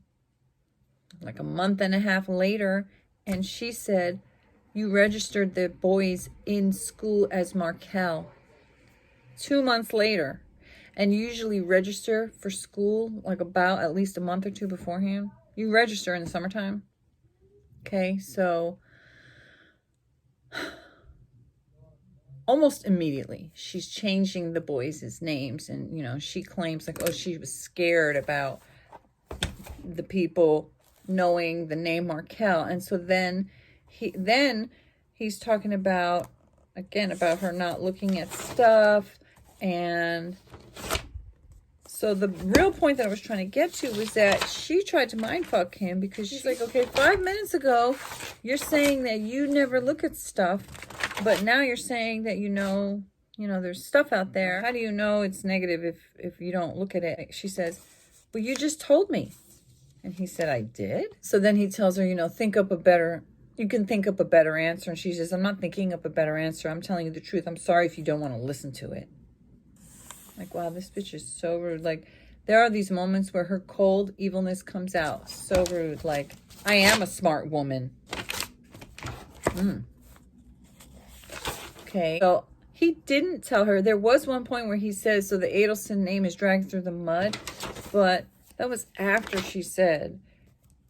like a month and a half later. And she said, you registered the boys in school as Markel 2 months later. And you usually register for school like about at least a month or two beforehand. You register in the summertime. Okay, so almost immediately she's changing the boys' names. And, you know, she claims like, oh, she was scared about the people knowing the name Markel. And so then he's talking about, again, about her not looking at stuff. And so the real point that I was trying to get to was that she tried to mindfuck him, because she's like, okay, 5 minutes ago, you're saying that you never look at stuff, but now you're saying that you know, there's stuff out there. How do you know it's negative if you don't look at it? She says, well, you just told me. And he said, I did? So then he tells her, you can think up a better answer. And she says, I'm not thinking up a better answer. I'm telling you the truth. I'm sorry if you don't want to listen to it. Like, wow, this bitch is so rude. Like, there are these moments where her cold evilness comes out. So rude. Like, I am a smart woman. Okay. So he didn't tell her. There was one point where he says, so the Adelson name is dragged through the mud. But that was after she said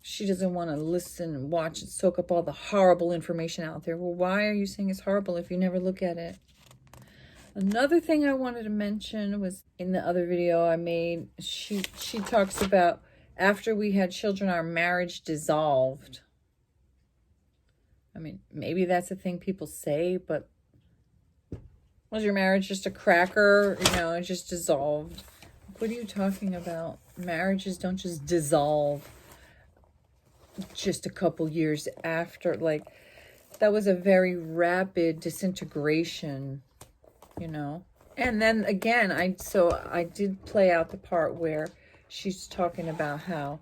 she doesn't want to listen and watch and soak up all the horrible information out there. Well, why are you saying it's horrible if you never look at it? Another thing I wanted to mention was in the other video I made, she talks about after we had children, our marriage dissolved. I mean, maybe that's a thing people say, but was your marriage just a cracker? It just dissolved. What are you talking about? Marriages don't just dissolve just a couple years after. Like, that was a very rapid disintegration. And then again, I did play out the part where she's talking about how,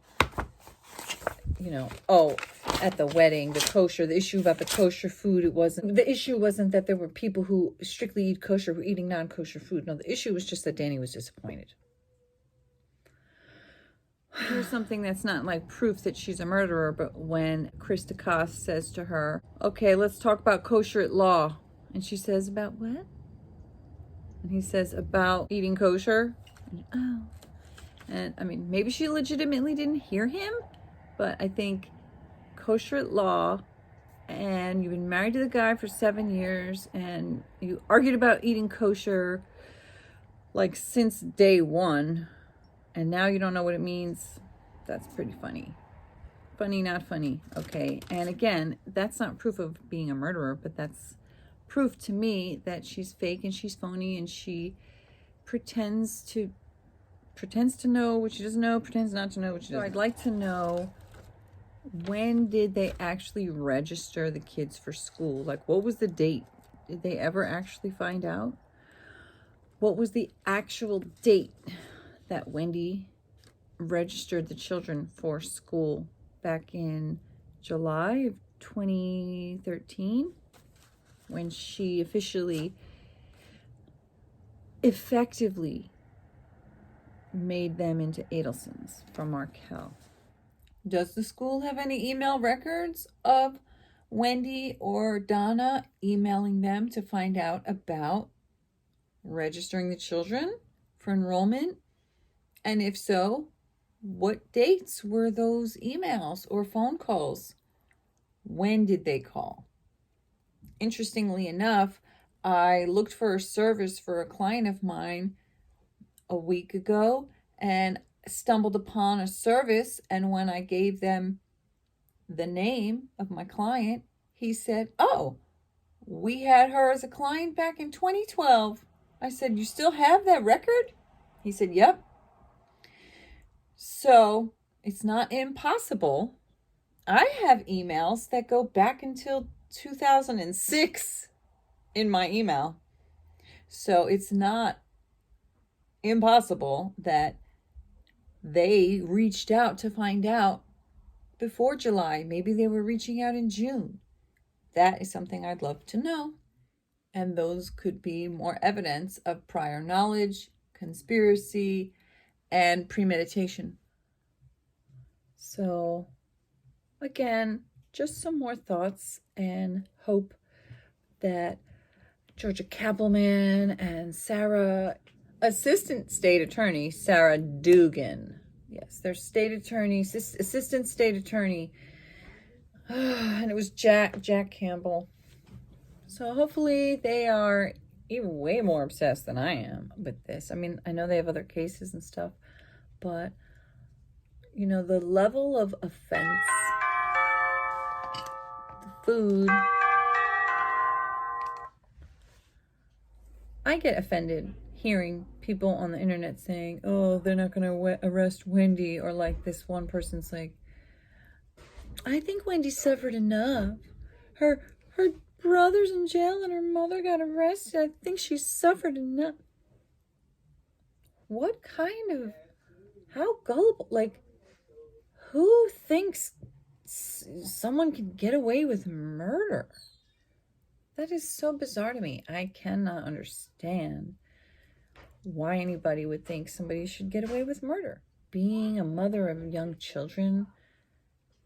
at the wedding, the issue about the kosher food, the issue wasn't that there were people who strictly eat kosher who were eating non-kosher food. No, the issue was just that Danny was disappointed. Here's something that's not like proof that she's a murderer, but when Chris DeCoste says to her, okay, let's talk about kosher at law. And she says, about what? And he says, about eating kosher. Oh. And I mean, maybe she legitimately didn't hear him, but I think kosher at law, and you've been married to the guy for 7 years, and you argued about eating kosher like since day one, and now you don't know what it means. That's pretty funny. Funny, not funny. Okay. And again, that's not proof of being a murderer, but that's proof to me that she's fake and she's phony, and she pretends to know what she doesn't know, pretends not to know what she doesn't know. I'd like to know, when did they actually register the kids for school? Like, what was the date? Did they ever actually find out? What was the actual date that Wendy registered the children for school back in July of 2013? When she effectively made them into Adelsons from Markel. Does the school have any email records of Wendy or Donna emailing them to find out about registering the children for enrollment? And if so, what dates were those emails or phone calls? When did they call? Interestingly enough, I looked for a service for a client of mine a week ago and stumbled upon a service. And when I gave them the name of my client, he said, "Oh, we had her as a client back in 2012. I said, "You still have that record?" He said, "Yep." So it's not impossible. I have emails that go back until 2006 in my email. So it's not impossible that they reached out to find out before July. Maybe they were reaching out in June. That is something I'd love to know. And those could be more evidence of prior knowledge, conspiracy, and premeditation. So, again, just some more thoughts and hope that Georgia Kappelman and Sarah, Assistant State Attorney Sarah Dugan, yes, their state attorney, assistant state attorney, and it was Jack Campbell. So hopefully they are even way more obsessed than I am with this. I mean, I know they have other cases and stuff, but you know, the level of offense, the food. I get offended hearing people on the internet saying, "Oh, they're not going to arrest Wendy," or like this one person's like, "I think Wendy suffered enough. Her brother's in jail and her mother got arrested. I think she suffered enough." What kind of, how gullible, like, who thinks someone can get away with murder? That is so bizarre to me. I cannot understand why anybody would think somebody should get away with murder. Being a mother of young children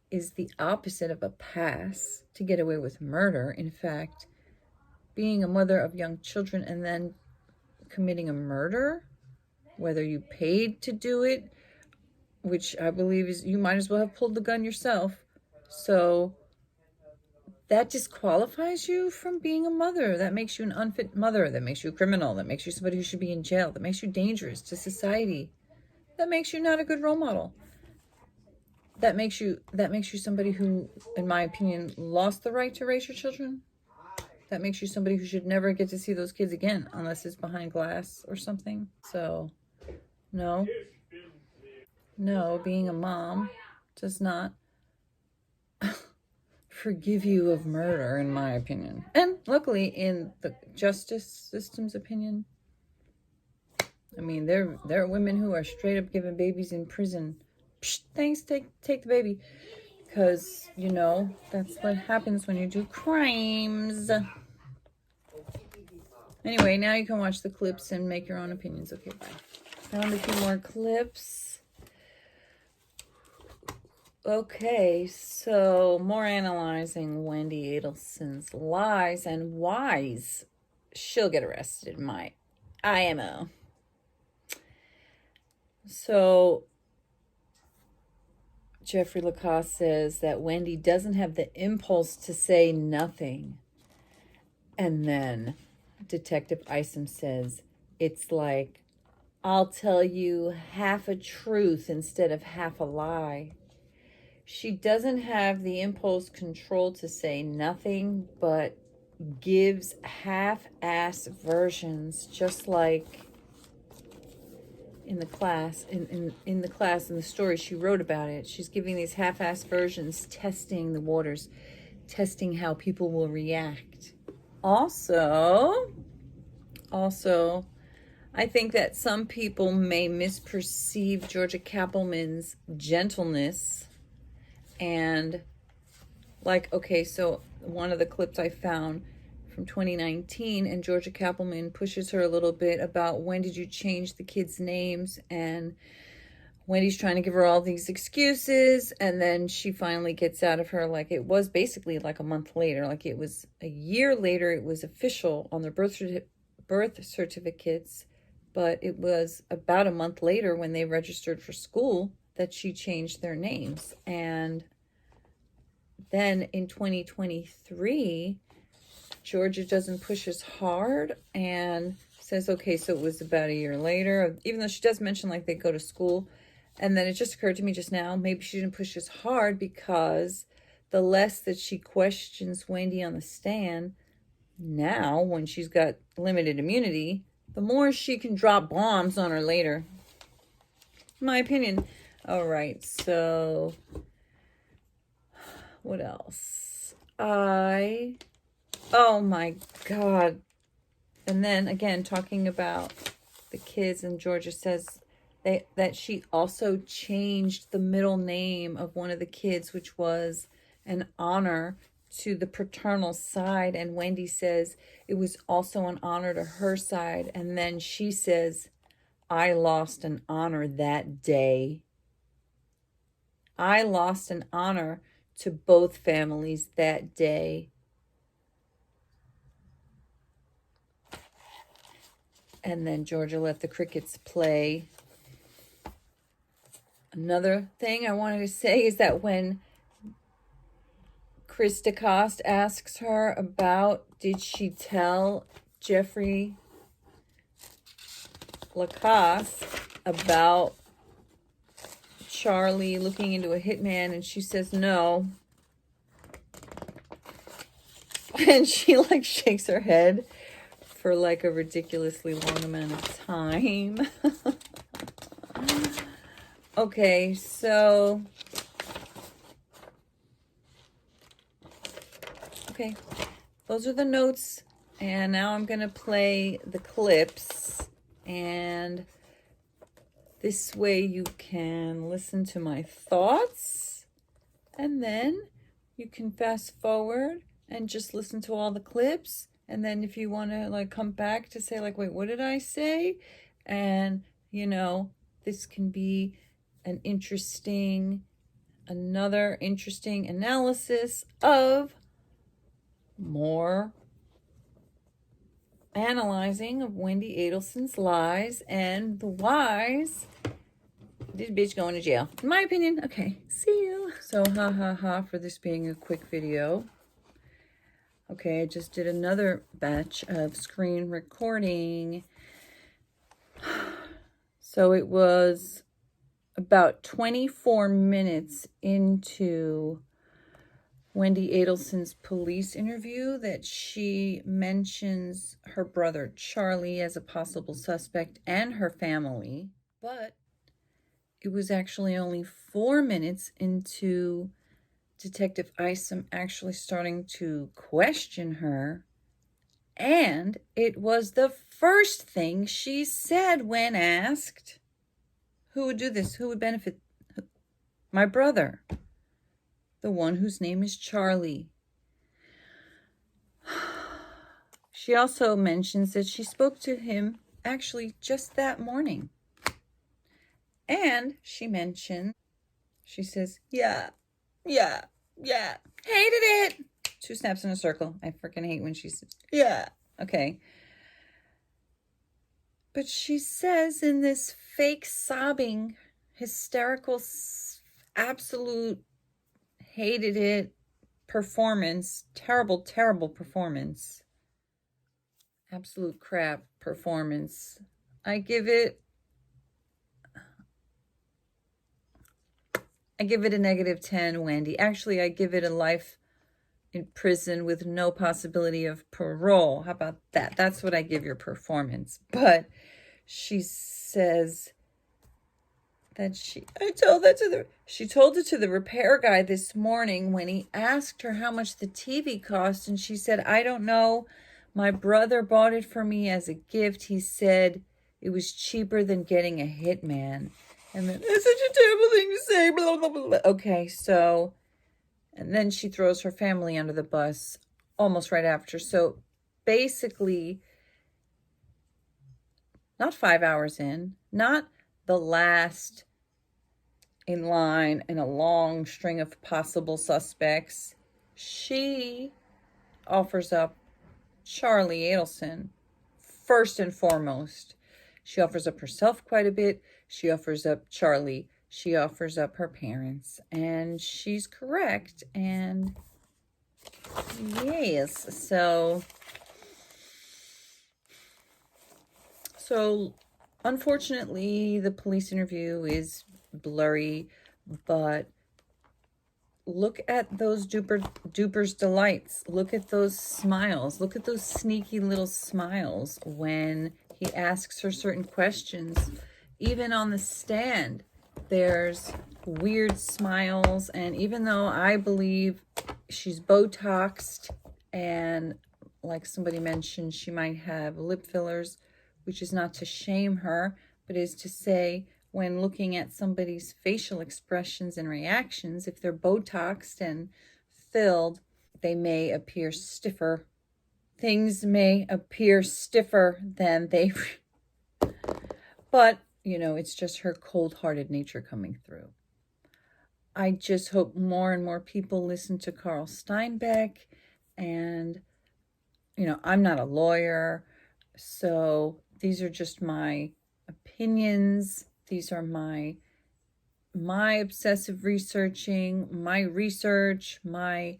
is the opposite of a pass to get away with murder. In fact, being a mother of young children and then committing a murder, whether you paid to do it, which I believe is, you might as well have pulled the gun yourself. So that disqualifies you from being a mother. That makes you an unfit mother. That makes you a criminal. That makes you somebody who should be in jail. That makes you dangerous to society. That makes you not a good role model. That makes you somebody who, in my opinion, lost the right to raise your children. That makes you somebody who should never get to see those kids again unless it's behind glass or something. So, no, being a mom does not forgive you of murder, in my opinion. And luckily, in the justice system's opinion, I mean, there are women who are straight up giving babies in prison. Psh, thanks, take the baby. Because, you know, that's what happens when you do crimes. Anyway, now you can watch the clips and make your own opinions. Okay, bye. Found a few more clips. Okay, so more analyzing Wendy Adelson's lies and whys she'll get arrested, my IMO. So Jeffrey Lacoste says that Wendy doesn't have the impulse to say nothing. And then Detective Isom says, it's like, I'll tell you half a truth instead of half a lie. She doesn't have the impulse control to say nothing, but gives half-ass versions, just like in the class, in the story she wrote about it. She's giving these half-ass versions, testing the waters, testing how people will react. Also, I think that some people may misperceive Georgia Kappelman's gentleness. And like, okay, so one of the clips I found from 2019, and Georgia Kappelman pushes her a little bit about when did you change the kids' names, and Wendy's trying to give her all these excuses, and then she finally gets out of her, like, it was basically like a month later, like it was a year later, it was official on their birth certificates, but it was about a month later when they registered for school that she changed their names. And then in 2023, Georgia doesn't push as hard and says, okay, so it was about a year later, even though she does mention like they go to school. And then it just occurred to me just now, maybe she didn't push as hard because the less that she questions Wendy on the stand, now when she's got limited immunity, the more she can drop bombs on her later. In my opinion. All right, so what else? Oh my God. And then again, talking about the kids, and Georgia says that she also changed the middle name of one of the kids, which was an honor to the paternal side. And Wendy says it was also an honor to her side. And then she says, I lost an honor that day. I lost an honor to both families that day. And then Georgia let the crickets play. Another thing I wanted to say is that when Chris DeCoste asks her about, did she tell Jeffrey Lacoste about Charlie looking into a hitman, and she says no. And she like shakes her head for like a ridiculously long amount of time. Okay, so okay, those are the notes, and now I'm gonna play the clips, and this way you can listen to my thoughts, and then you can fast forward and just listen to all the clips. And then if you want to like come back to say like, wait, what did I say? And you know, this can be another interesting analysis of more analyzing of Wendy Adelson's lies and the whys. This bitch going to jail, in my opinion. Okay, see you. So ha for this being a quick video. Okay, I just did another batch of screen recording. So it was about 24 minutes into Wendy Adelson's police interview that she mentions her brother Charlie as a possible suspect and her family. But it was actually only 4 minutes into Detective Isom actually starting to question her. And it was the first thing she said when asked, who would do this? Who would benefit? My brother. The one whose name is Charlie. She also mentions that she spoke to him actually just that morning. And she says, yeah. Hated it. 2 snaps in a circle. I freaking hate when she says, yeah. Okay. But she says in this fake sobbing, hysterical, absolute hated it performance, terrible performance, absolute crap performance. I give it a -10, Wendy. Actually, I give it a life in prison with no possibility of parole. How about that? That's what I give your performance. But she says that she told it to the repair guy this morning when he asked her how much the TV cost, and she said, I don't know. My brother bought it for me as a gift. He said it was cheaper than getting a hitman. And then, that's such a terrible thing to say, blah, blah, blah, blah. Okay, so, and then she throws her family under the bus almost right after. So basically, not 5 hours in, not the last in line in a long string of possible suspects, she offers up Charlie Adelson first and foremost. She offers up herself quite a bit. She offers up Charlie. She offers up her parents. And she's correct. And Yes, so unfortunately the police interview is blurry, but look at those duper's delights. Look at those smiles. Look at those sneaky little smiles when he asks her certain questions. Even on the stand, there's weird smiles. And even though I believe she's Botoxed and, like somebody mentioned, she might have lip fillers, which is not to shame her, but is to say, when looking at somebody's facial expressions and reactions, if they're Botoxed and filled, they may appear stiffer. Things may appear stiffer than they... But, you know, it's just her cold-hearted nature coming through. I just hope more and more people listen to Carl Steinbeck. And, you know, I'm not a lawyer, so these are just my opinions. These are my obsessive researching, my research, my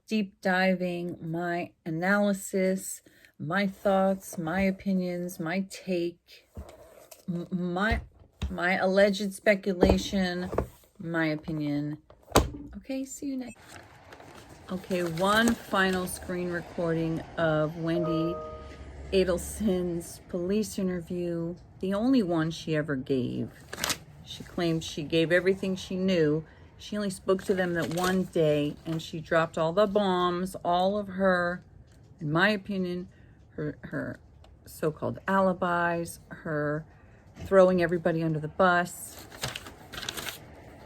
deep diving, my analysis, my thoughts, my opinions, my take, my alleged speculation, my opinion. Okay, see you next. Okay, one final screen recording of Wendy Adelson's police interview, the only one she ever gave. She claimed she gave everything she knew. She only spoke to them that one day, and she dropped all the bombs, all of her, in my opinion, her so-called alibis, her throwing everybody under the bus,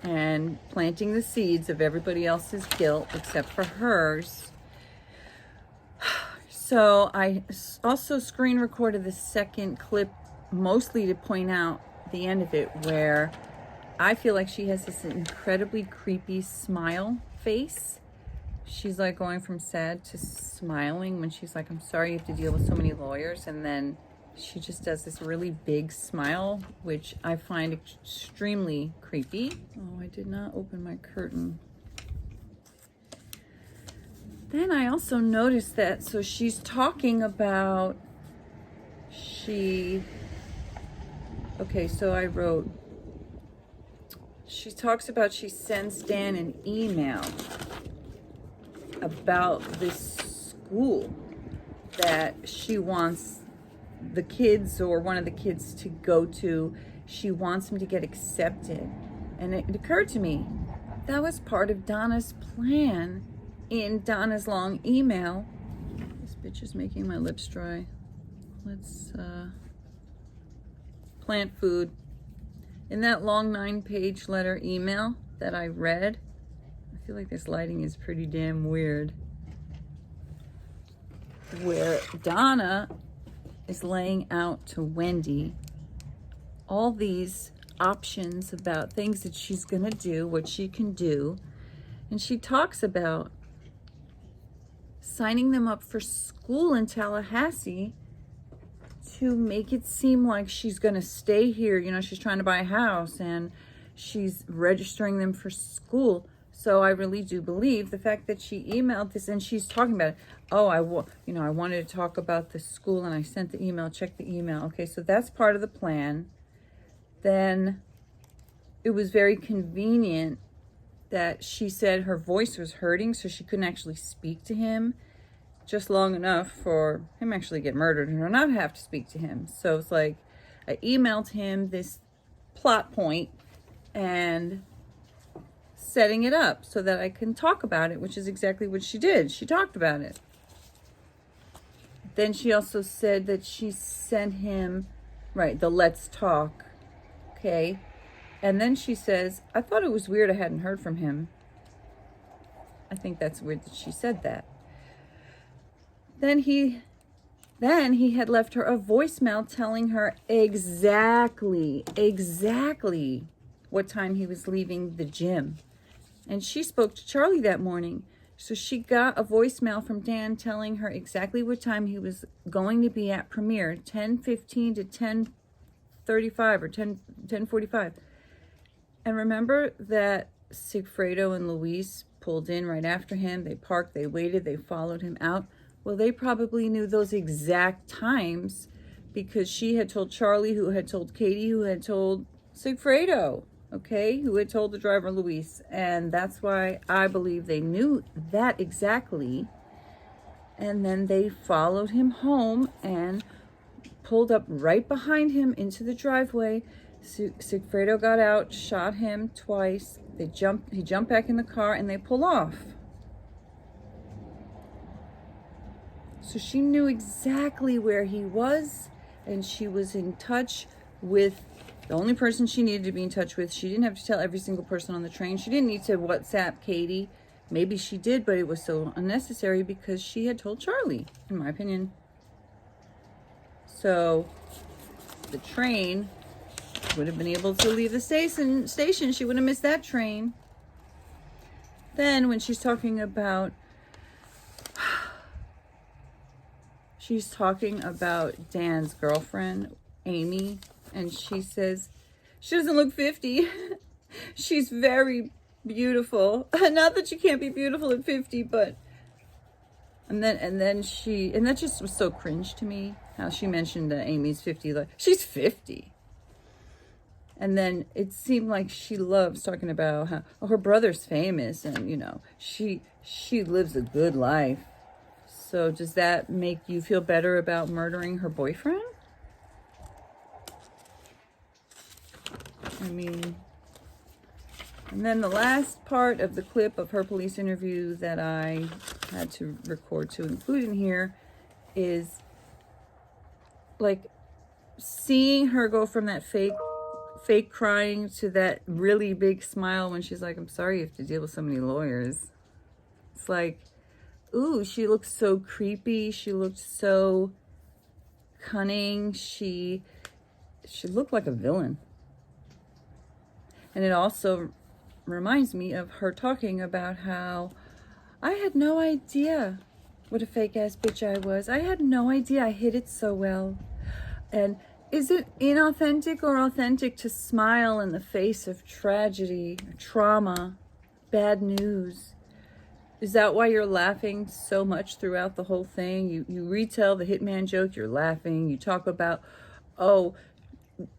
and planting the seeds of everybody else's guilt except for hers. So I also screen recorded the second clip, mostly to point out the end of it, where I feel like she has this incredibly creepy smile face. She's like going from sad to smiling when she's like, I'm sorry you have to deal with so many lawyers. And then she just does this really big smile, which I find extremely creepy. Oh, I did not open my curtain. Then I also noticed that, so she's talking about, okay, so I wrote, she talks about she sends Dan an email about this school that she wants the kids, or one of the kids, to go to. She wants him to get accepted. And it occurred to me, that was part of Donna's plan in Donna's long email. This bitch is making my lips dry. Let's plant food. In that long 9-page letter email that I read, I feel like this lighting is pretty damn weird, where Donna is laying out to Wendy all these options about things that she's gonna do, what she can do. And she talks about signing them up for school in Tallahassee to make it seem like she's going to stay here. You know, she's trying to buy a house and she's registering them for school. So I really do believe the fact that she emailed this, and she's talking about it. Oh, I wanted to talk about the school and I sent the email, check the email. Okay, so that's part of the plan. Then it was very convenient that she said her voice was hurting, so she couldn't actually speak to him just long enough for him actually get murdered and her not have to speak to him. So it's like, I emailed him this plot point and setting it up so that I can talk about it, which is exactly what she did. She talked about it. Then she also said that she sent him, right, the let's talk. Okay. And then she says, I thought it was weird I hadn't heard from him. I think that's weird that she said that. Then he had left her a voicemail telling her exactly what time he was leaving the gym. And she spoke to Charlie that morning. So she got a voicemail from Dan telling her exactly what time he was going to be at premiere, 10:15 to 10:35 or 10:45. And remember that Sigfredo and Luis pulled in right after him. They parked, they waited, they followed him out. Well, they probably knew those exact times because she had told Charlie, who had told Katie, who had told Sigfredo, okay, who had told the driver, Luis. And that's why I believe they knew that exactly. And then they followed him home and pulled up right behind him into the driveway. Sigfredo got out, shot him twice. He jumped back in the car and they pull off. So she knew exactly where he was, and she was in touch with the only person she needed to be in touch with. She didn't have to tell every single person on the train. She didn't need to WhatsApp Katie. Maybe she did, but it was so unnecessary because she had told Charlie, in my opinion. So the train would have been able to leave the station. She would have missed that train. Then when she's talking about Dan's girlfriend, Amy, and she says she doesn't look 50. She's very beautiful. Not that you can't be beautiful at 50, but and that just was so cringe to me, how she mentioned that Amy's 50, like she's 50. And then it seemed like she loves talking about how her brother's famous and, you know, she lives a good life. So does that make you feel better about murdering her boyfriend? I mean, and then the last part of the clip of her police interview that I had to record to include in here is like seeing her go from that fake crying to that really big smile when she's like, I'm sorry you have to deal with so many lawyers. It's like, ooh, she looked so creepy. She looked so cunning. She looked like a villain. And it also reminds me of her talking about how I had no idea what a fake ass bitch I was. I had no idea I hid it so well. And is it inauthentic or authentic to smile in the face of tragedy, trauma, bad news? Is that why you're laughing so much throughout the whole thing? You retell the hitman joke, you're laughing. You talk about, oh,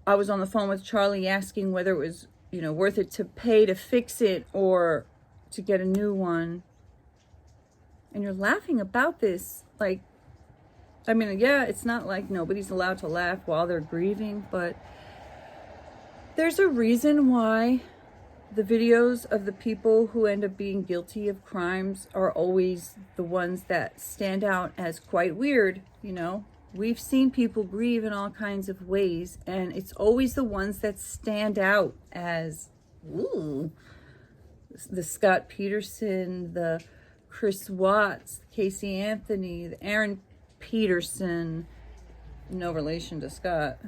I was on the phone with Charlie asking whether it was, you know, worth it to pay to fix it or to get a new one. And you're laughing about this. Like, I mean, yeah, it's not like nobody's allowed to laugh while they're grieving, but there's a reason why the videos of the people who end up being guilty of crimes are always the ones that stand out as quite weird, you know? We've seen people grieve in all kinds of ways, and it's always the ones that stand out as, ooh, the Scott Peterson, the Chris Watts, Casey Anthony, the Aaron Peterson, no relation to Scott,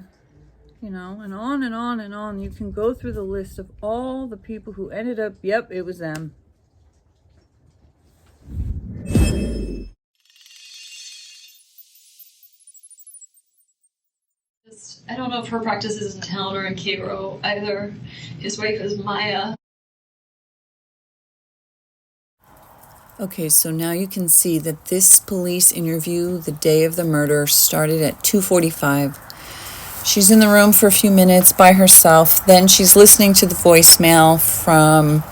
you know, and on and on and on. You can go through the list of all the people who ended up, yep, it was them. I don't know if her practice is in town or in Cairo either. His wife is Maya. Okay, so now you can see that this police interview the day of the murder started at 2:45. She's in the room for a few minutes by herself. Then she's listening to the voicemail from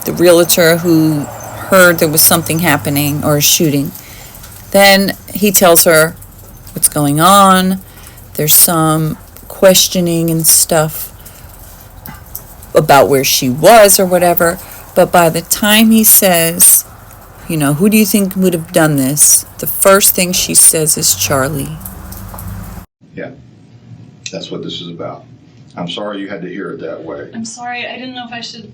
the realtor who heard there was something happening or a shooting. Then he tells her what's going on. There's some questioning and stuff about where she was or whatever. But by the time he says, you know, who do you think would have done this? The first thing she says is Charlie. Yeah, that's what this is about. I'm sorry you had to hear it that way. I'm sorry, I didn't know if I should...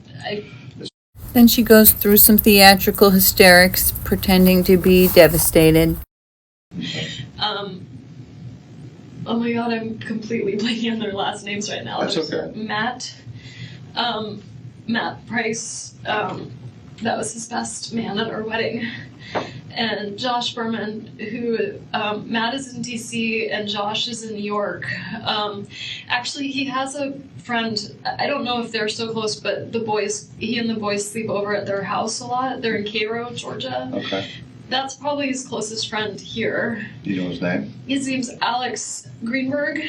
Then she goes through some theatrical hysterics, pretending to be devastated. Oh my god, I'm completely blanking on their last names right now. That's okay. Matt Price, that was his best man at our wedding. and Josh Berman, who Matt is in DC and Josh is in New York. Actually, he has a friend. I don't know if they're so close, but he and the boys sleep over at their house a lot. They're in Cairo, Georgia. Okay. That's probably his closest friend here. Do you know his name? His name's Alex Greenberg.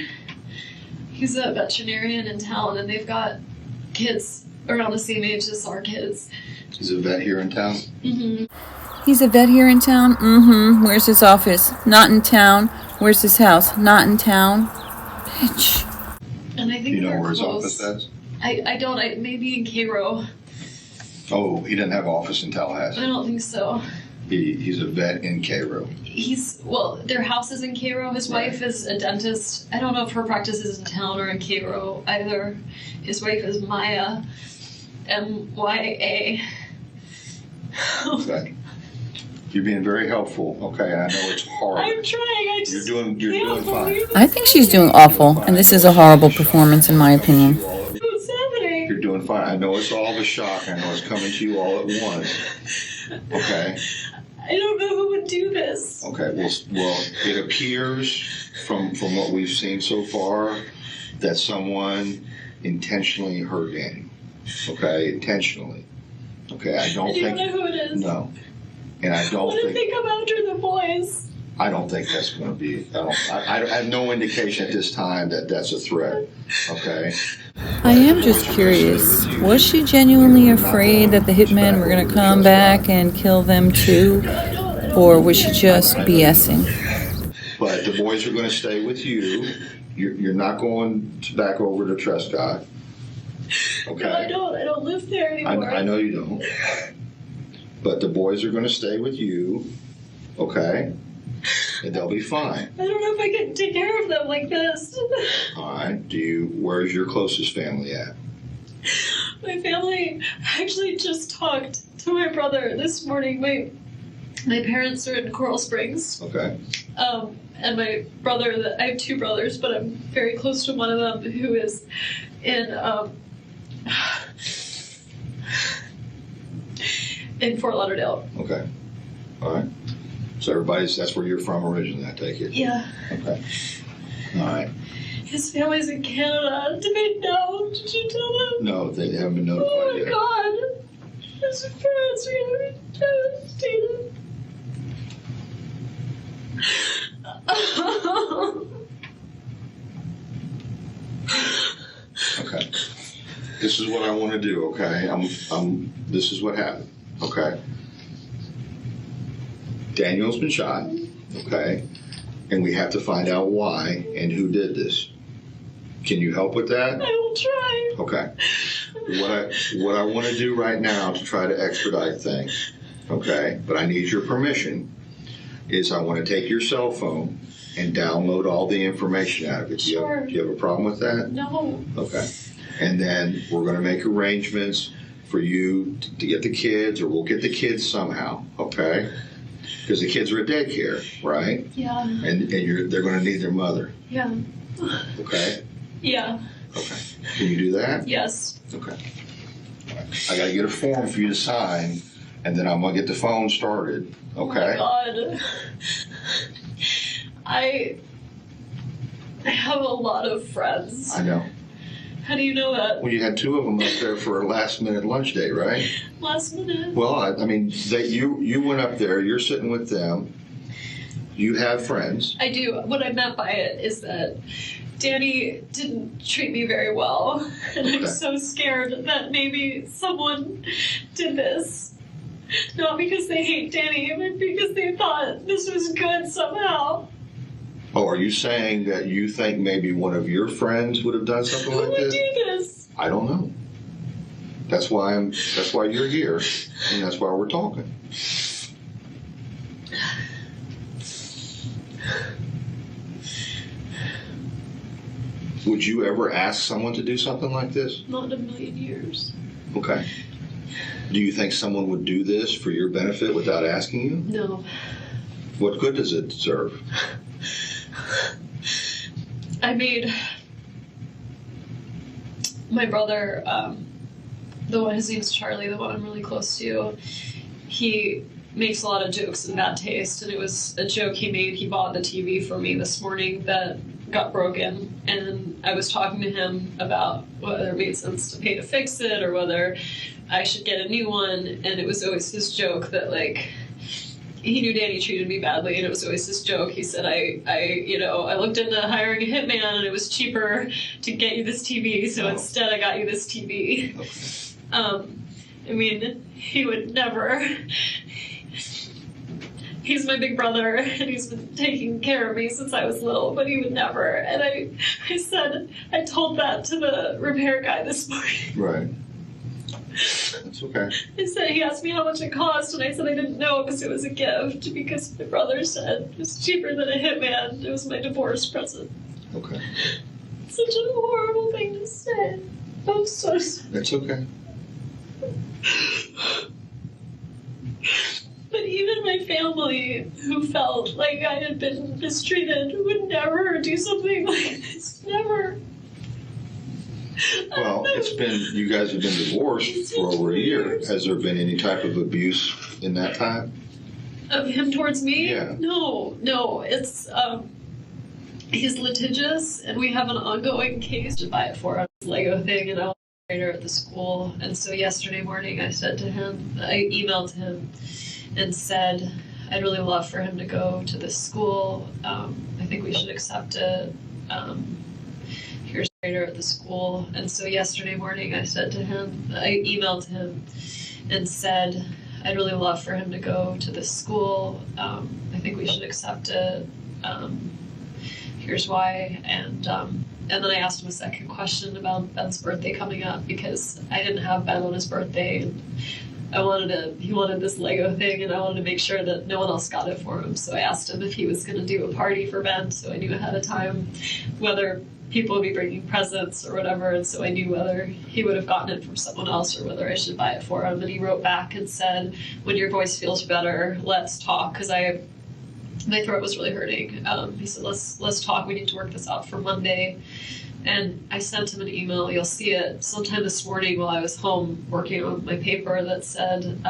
He's a veterinarian in town, and they've got kids around the same age as our kids. He's a vet here in town? Mm-hmm. He's a vet here in town? Mm-hmm. Where's his office? Not in town. Where's his house? Not in town. Bitch. And I think Do you know they're where his close. office is? I don't. Maybe in Cairo. Oh, he doesn't have an office in Tallahassee. I don't think so. He's a vet in Cairo. Their house is in Cairo. His wife is a dentist. I don't know if her practice is in town or in Cairo either. His wife is Maya, M-Y-A. Okay. You're being very helpful. Okay, I know it's hard. I'm trying. You're doing fine. I think she's doing awful, and this is a horrible performance in my opinion. What's happening? You're doing fine. I know it's all of a shock. I know it's coming to you all at once. Okay. I don't know who would do this. Okay. Well, it appears from what we've seen so far that someone intentionally hurt Danny. Okay, intentionally. Okay, I don't You think. don't know who it is. No, and I don't What if think. they come after the boys? I don't think that's going to be. I have no indication at this time that that's a threat. Okay. I am just curious. Was she genuinely afraid that the hitmen were going to come back and kill them too? Or was she just BSing? But the boys are going to stay with you. You're not going back over to Trescott. Okay. No, I don't live there anymore. I know you don't. But the boys are going to stay with you. Okay. And they'll be fine. I don't know if I can take care of them like this. All right. Where's your closest family at? My family actually just talked to my brother this morning. My parents are in Coral Springs. Okay. And my brother, I have two brothers, but I'm very close to one of them who is in Fort Lauderdale. Okay. All right. So that's where you're from originally, I take it? Yeah. Okay. All right. His family's in Canada. Did they know? Did you tell them? No, they haven't been notified Oh my yet. God. His parents are going to be devastated. Okay. This is what I want to do, okay? This is what happened, okay? Daniel's been shot, okay? And we have to find out why and who did this. Can you help with that? I will try. Okay. What I want to do right now to try to expedite things, okay, but I need your permission, is I want to take your cell phone and download all the information out of it. Sure. Do you have a problem with that? No. Okay. And then we're going to make arrangements for you to get the kids, or we'll get the kids somehow, okay? Because the kids are at daycare, right? Yeah. And they're going to need their mother, Yeah. okay? Yeah. Okay. Can you do that? Yes. Okay. All right. I got to get a form for you to sign, and then I'm going to get the phone started, okay? Oh my God. I have a lot of friends. I know. How do you know that? Well, you had two of them up there for a last-minute lunch date, right? Last minute. Well, I mean, you went up there. You're sitting with them. You have friends. I do. What I meant by it is that Danny didn't treat me very well, and I'm Okay. so scared that maybe someone did this. Not because they hate Danny, but because they thought this was good somehow. Oh, are you saying that you think maybe one of your friends would have done something Who like would this? do this? I don't know. That's why you're here, and that's why we're talking. Would you ever ask someone to do something like this? Not in a million years. Okay. Do you think someone would do this for your benefit without asking you? No. What good does it serve? I made my brother, his name's Charlie, the one I'm really close to, he makes a lot of jokes in bad taste, and it was a joke he made. He bought the TV for me this morning that got broken, and I was talking to him about whether it made sense to pay to fix it or whether I should get a new one, and it was always his joke that, like, he knew Danny treated me badly, and it was always his joke. He said, I looked into hiring a hitman, and it was cheaper to get you this TV, so instead I got you this TV. I mean, he would never. He's my big brother, and he's been taking care of me since I was little, but he would never. And I told that to the repair guy this morning. Right. That's okay. I said, he asked me how much it cost, and I said I didn't know because it was a gift, because my brother said it was cheaper than a hitman. It was my divorce present. Okay. Such a horrible thing to say. I'm so sorry. That's okay. But even my family, who felt like I had been mistreated, would never do something like this. Never. Well, you guys have been divorced for over a year. Has there been any type of abuse in that time? Of him towards me? Yeah. No. It's, he's litigious, and we have an ongoing case to buy it for a Lego thing, and I was a trainer at the school. And so yesterday morning I emailed him and said, I'd really love for him to go to this school. I think we should accept it. Here's a trainer at the school. And so yesterday morning I emailed him and said, I'd really love for him to go to this school. I think we should accept it. Here's why. And then I asked him a second question about Ben's birthday coming up, because I didn't have Ben on his birthday. And he wanted this Lego thing, and I wanted to make sure that no one else got it for him. So I asked him if he was going to do a party for Ben, so I knew ahead of time whether people would be bringing presents or whatever, and so I knew whether he would have gotten it from someone else or whether I should buy it for him. And he wrote back and said, when your voice feels better, let's talk, because my throat was really hurting. He said, let's talk, we need to work this out for Monday. And I sent him an email, you'll see it sometime this morning while I was home working on my paper, that said,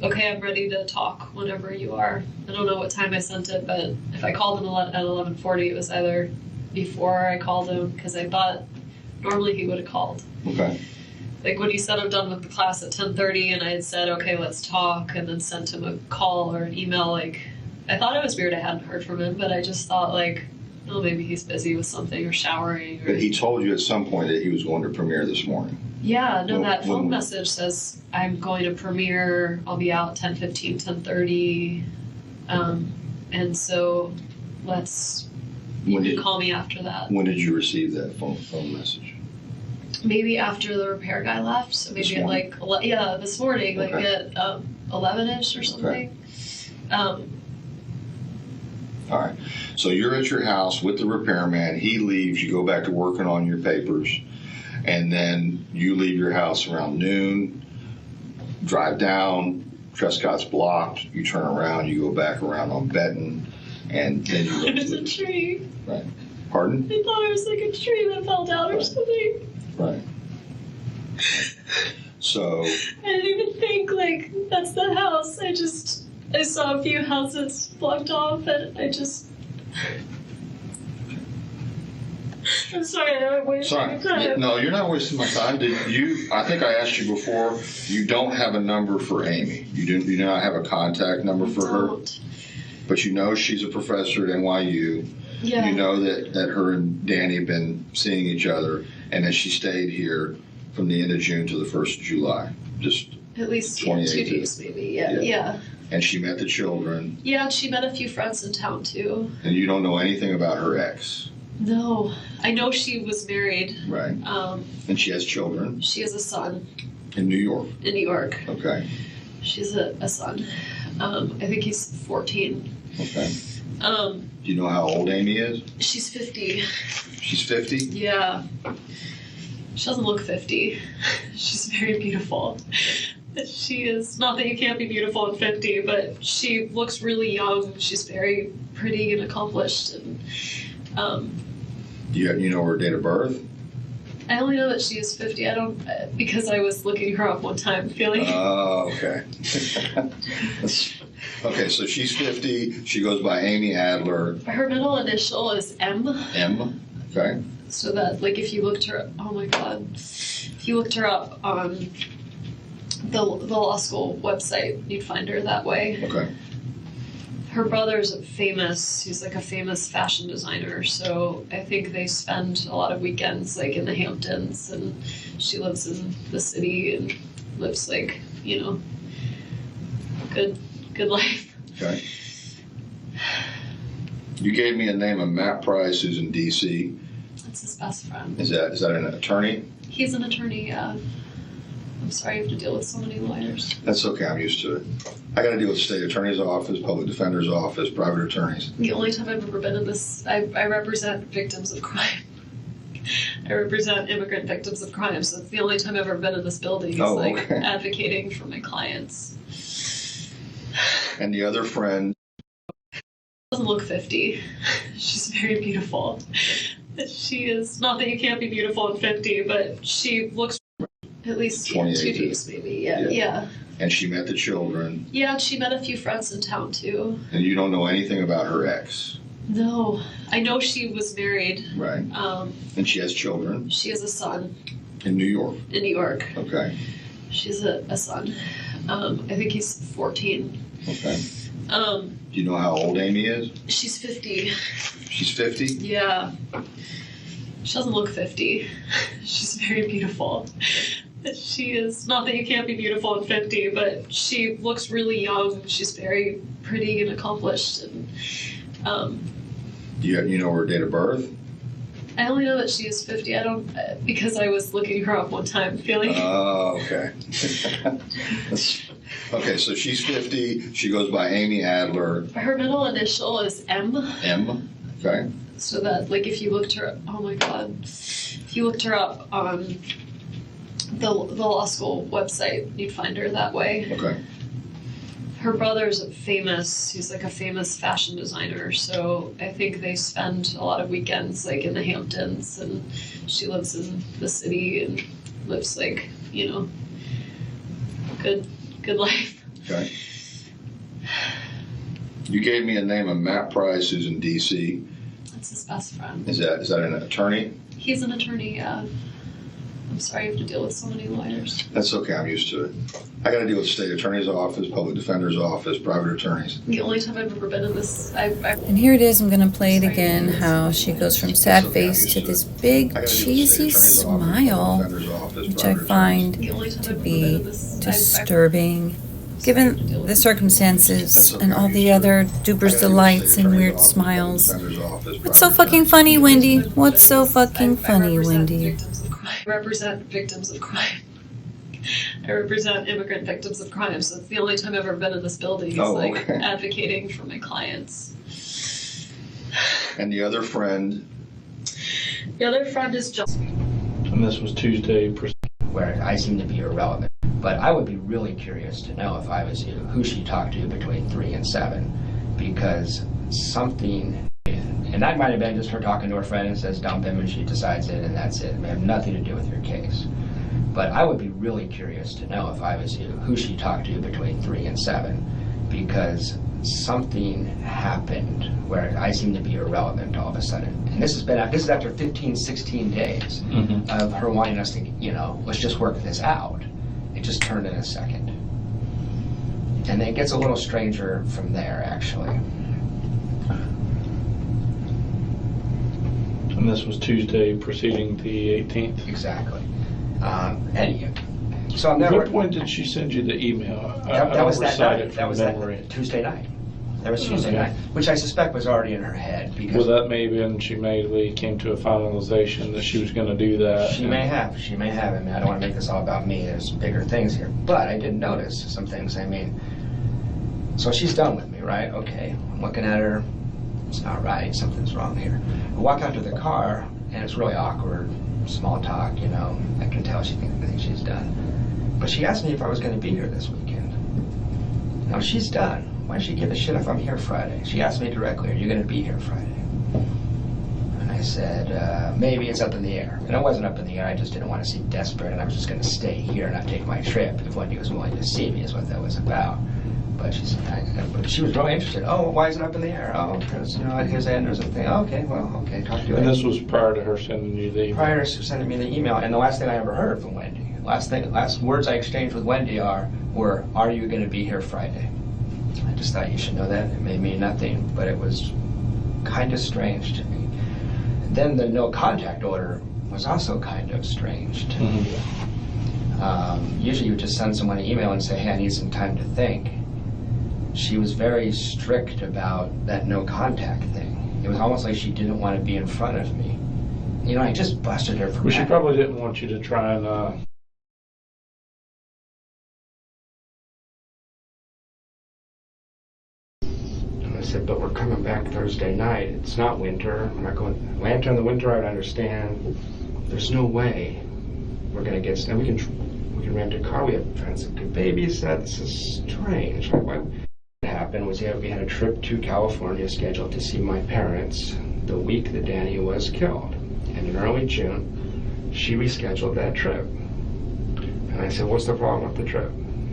okay, I'm ready to talk whenever you are. I don't know what time I sent it, but if I called him at 11:40, it was either before I called him, because I thought normally he would have called. Okay. Like when he said I'm done with the class at 10:30, and I had said, okay, let's talk, and then sent him a call or an email, like, I thought it was weird I hadn't heard from him, but I just thought, like, oh, maybe he's busy with something or showering. But he told you at some point that he was going to premiere this morning. Yeah, no, that phone message says, I'm going to premiere, I'll be out 10:15, 10:30, and so you can call me after that. When did you receive that phone message? Maybe after the repair guy left, so maybe at like, this morning, okay. Like at 11-ish or something. Okay. All right. So you're at your house with the repairman. He leaves. You go back to working on your papers. And then you leave your house around noon, drive down. Trescott's blocked. You turn around. You go back around on Benton. And then you go There's a tree. Right. Pardon? I thought it was like a tree that fell down or something. Right. So. I didn't even think, like, that's the house. I saw a few houses blocked off, and I'm sorry, I'm wasting your time. No, you're not wasting my time. I think I asked you before, you don't have a number for Amy. You do not have a contact number for her. But you know she's a professor at NYU. Yeah. You know that her and Danny have been seeing each other, and that she stayed here from the end of June to the 1st of July. Just at least 2 days, maybe. Yeah. And she met the children. Yeah, she met a few friends in town, too. And you don't know anything about her ex? No. I know she was married. Right. And she has children? She has a son. In New York? In New York. Okay. She's a son. I think he's 14. Okay. Do you know how old Amy is? She's 50. She's 50? Yeah. She doesn't look 50. She's very beautiful. She is, not that you can't be beautiful at 50, but she looks really young. She's very pretty and accomplished. And you know her date of birth? I only know that she is 50. I don't, because I was looking her up one time, feeling. Oh, okay. Okay, so she's 50. She goes by Amy Adler. Her middle initial is M. M. Okay. So that, like, if you looked her, oh my God, if you looked her up on the law school website, you'd find her that way. Okay. Her brother's famous. He's like a famous fashion designer. So I think they spend a lot of weekends like in the Hamptons, and she lives in the city and lives like, you know, good life. Okay. You gave me a name of Matt Price, who's in D.C. That's his best friend. Is that an attorney? He's an attorney, yeah. I'm sorry you have to deal with so many lawyers. That's okay. I'm used to it. I got to deal with state attorney's office, public defender's office, private attorneys. The only time I've ever been in this, I represent victims of crime. I represent immigrant victims of crime, so it's the only time I've ever been in this building. Oh, like okay. advocating for my clients. And the other friend? Doesn't look 50. She's very beautiful. She is, not that you can't be beautiful at 50, but she looks at least 28. 2 days maybe. Yeah. And she met the children. Yeah, she met a few friends in town too. And you don't know anything about her ex? No. I know she was married. Right. And she has children? She has a son. In New York? In New York. Okay. She's a son. I think he's 14. Okay. Do you know how old Amy is? She's 50. She's 50? Yeah. She doesn't look 50. She's very beautiful. She is, not that you can't be beautiful at 50, but she looks really young. She's very pretty and accomplished. And You know her date of birth? I only know that she is 50. I don't, because I was looking her up one time, feeling. Oh, okay. Okay, so she's 50. She goes by Amy Adler. Her middle initial is M. M. Okay. So that, like, if you looked her, oh my God, if you looked her up on the law school website, you'd find her that way. Okay. Her brother's famous. He's like a famous fashion designer. So I think they spend a lot of weekends like in the Hamptons, and she lives in the city and lives like, you know, good life. Okay. You gave me a name of Matt Price, who's in D.C. That's his best friend. Is that an attorney? He's an attorney, yeah. I'm sorry you have to deal with so many lawyers. That's okay. I'm used to it. I got to deal with state attorney's office, public defender's office, private attorneys. The only time I've ever been in this, And here it is. I'm going to play it again, how she goes from sad face to this big cheesy smile, which I find to be disturbing, given the circumstances and all the other duper's delights and weird smiles. What's so fucking funny, Wendy? What's so fucking funny, Wendy? I represent victims of crime. I represent immigrant victims of crime, so it's the only time I've ever been in this building. Oh, like okay. advocating for my clients. And the other friend? The other friend is just. And this was Tuesday. Where I seem to be irrelevant. But I would be really curious to know, if I was you, who she talked to between 3 and 7, because something, and that might have been just her talking to her friend and says dump him and she decides it and that's it. It may have nothing to do with your case. But I would be really curious to know, if I was you, who she talked to between 3 and 7, because something happened where I seem to be irrelevant all of a sudden. And this is after 15, 16 days of her wanting us to, you know, let's just work this out. It just turned in a second. And then it gets a little stranger from there, actually. And this was Tuesday preceding the 18th. Exactly. So I'm At never. what point did she send you the email? That was that recite night. it That from was memory. that Tuesday night. That was Tuesday Okay. night, which I suspect was already in her head because. Well, that may have been, she immediately came to a finalization that she was going to do that. She may have. I mean, I don't want to make this all about me. There's bigger things here. But I did notice some things. I mean, so she's done with me, right? Okay. I'm looking at her. It's not right. Something's wrong here. I walk out to the car, and it's really awkward. Small talk, you know. I can tell she thinks she's done. But she asked me if I was going to be here this weekend. Now, she's done. Why does she give a shit if I'm here Friday? She asked me directly, are you going to be here Friday? And I said, maybe it's up in the air. And it wasn't up in the air, I just didn't want to seem desperate, and I was just going to stay here and not take my trip if Wendy was willing to see me, is what that was about. But she was really interested. Oh, why is it up in the air? Oh, because, his end or something. Oh, okay, well, okay, talk to you later. And this was prior to her sending you the email? Prior to sending me the email, and the last thing I ever heard from Wendy, last words I exchanged with Wendy were, are you going to be here Friday? I just thought you should know that. It may mean nothing, but it was kind of strange to me. And then the no contact order was also kind of strange to me. Usually you would just send someone an email and say, hey, I need some time to think. She was very strict about that no contact thing. It was almost like she didn't want to be in front of me. I just busted her for Well, she that. probably didn't want you to try and I said, but we're coming back Thursday night. It's not winter. We're not going. Lantern in the winter, I'd understand. There's no way we're going to get. And we can rent a car. We have friends that could babysit. This is strange. What happened was we had a trip to California scheduled to see my parents the week that Danny was killed. And in early June, she rescheduled that trip. And I said, what's the problem with the trip?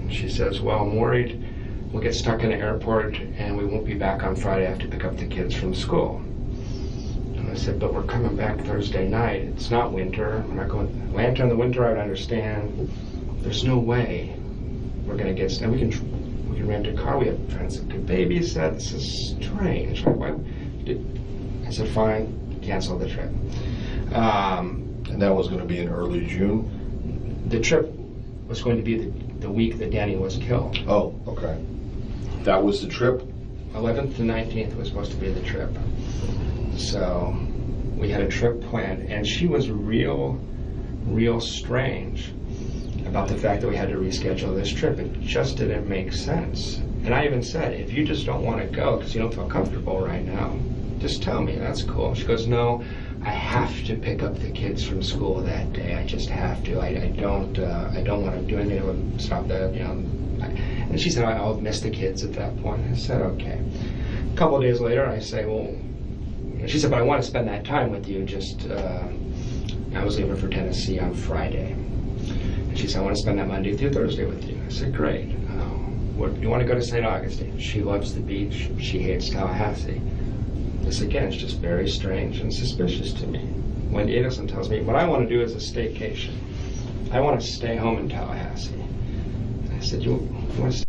She says, well, I'm worried we'll get stuck in the airport and we won't be back on Friday. I have to pick up the kids from school. And I said, but we're coming back Thursday night. It's not winter. We're not going. Lantern in the winter, I'd understand. There's no way we're going to get. And we can rent a car. We have friends that could babysit. This is strange. I said, fine. Cancel the trip. And that was going to be in early June? The trip was going to be the week that Danny was killed. Oh, okay. That was the trip? 11th to 19th was supposed to be the trip. So we had a trip planned, and she was real strange about the fact that we had to reschedule this trip. It just didn't make sense. And I even said, if you just don't want to go because you don't feel comfortable right now, just tell me, that's cool. She goes, no, I have to pick up the kids from school that day. I just have to. I don't want to do anything to stop that. And she said, I'll miss the kids at that point. I said, okay. A couple of days later, I say, well, she said, but I want to spend that time with you. I was leaving for Tennessee on Friday. And she said, I want to spend that Monday through Thursday with you. I said, great. You want to go to St. Augustine? She loves the beach. She hates Tallahassee. This again is just very strange and suspicious to me. When Adelson tells me, what I want to do is a staycation. I want to stay home in Tallahassee. And I said, you want to stay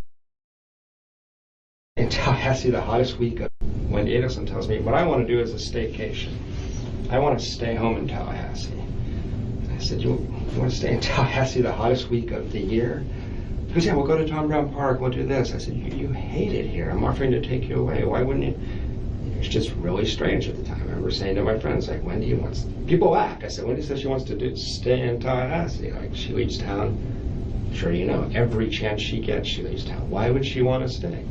in Tallahassee the hottest week of... When Adelson tells me, what I want to do is a staycation. I want to stay home in Tallahassee. And I said, you want to stay in Tallahassee the hottest week of the year? He goes, yeah, we'll go to Tom Brown Park, we'll do this. I said, you hate it here. I'm offering to take you away. Why wouldn't you? It was just really strange at the time. I remember saying to my friends, like, Wendy wants... People laughed. I said, Wendy says she wants to stay in Tallahassee. Like, she leaves town. Sure, every chance she gets, she leaves town. Why would she want to stay?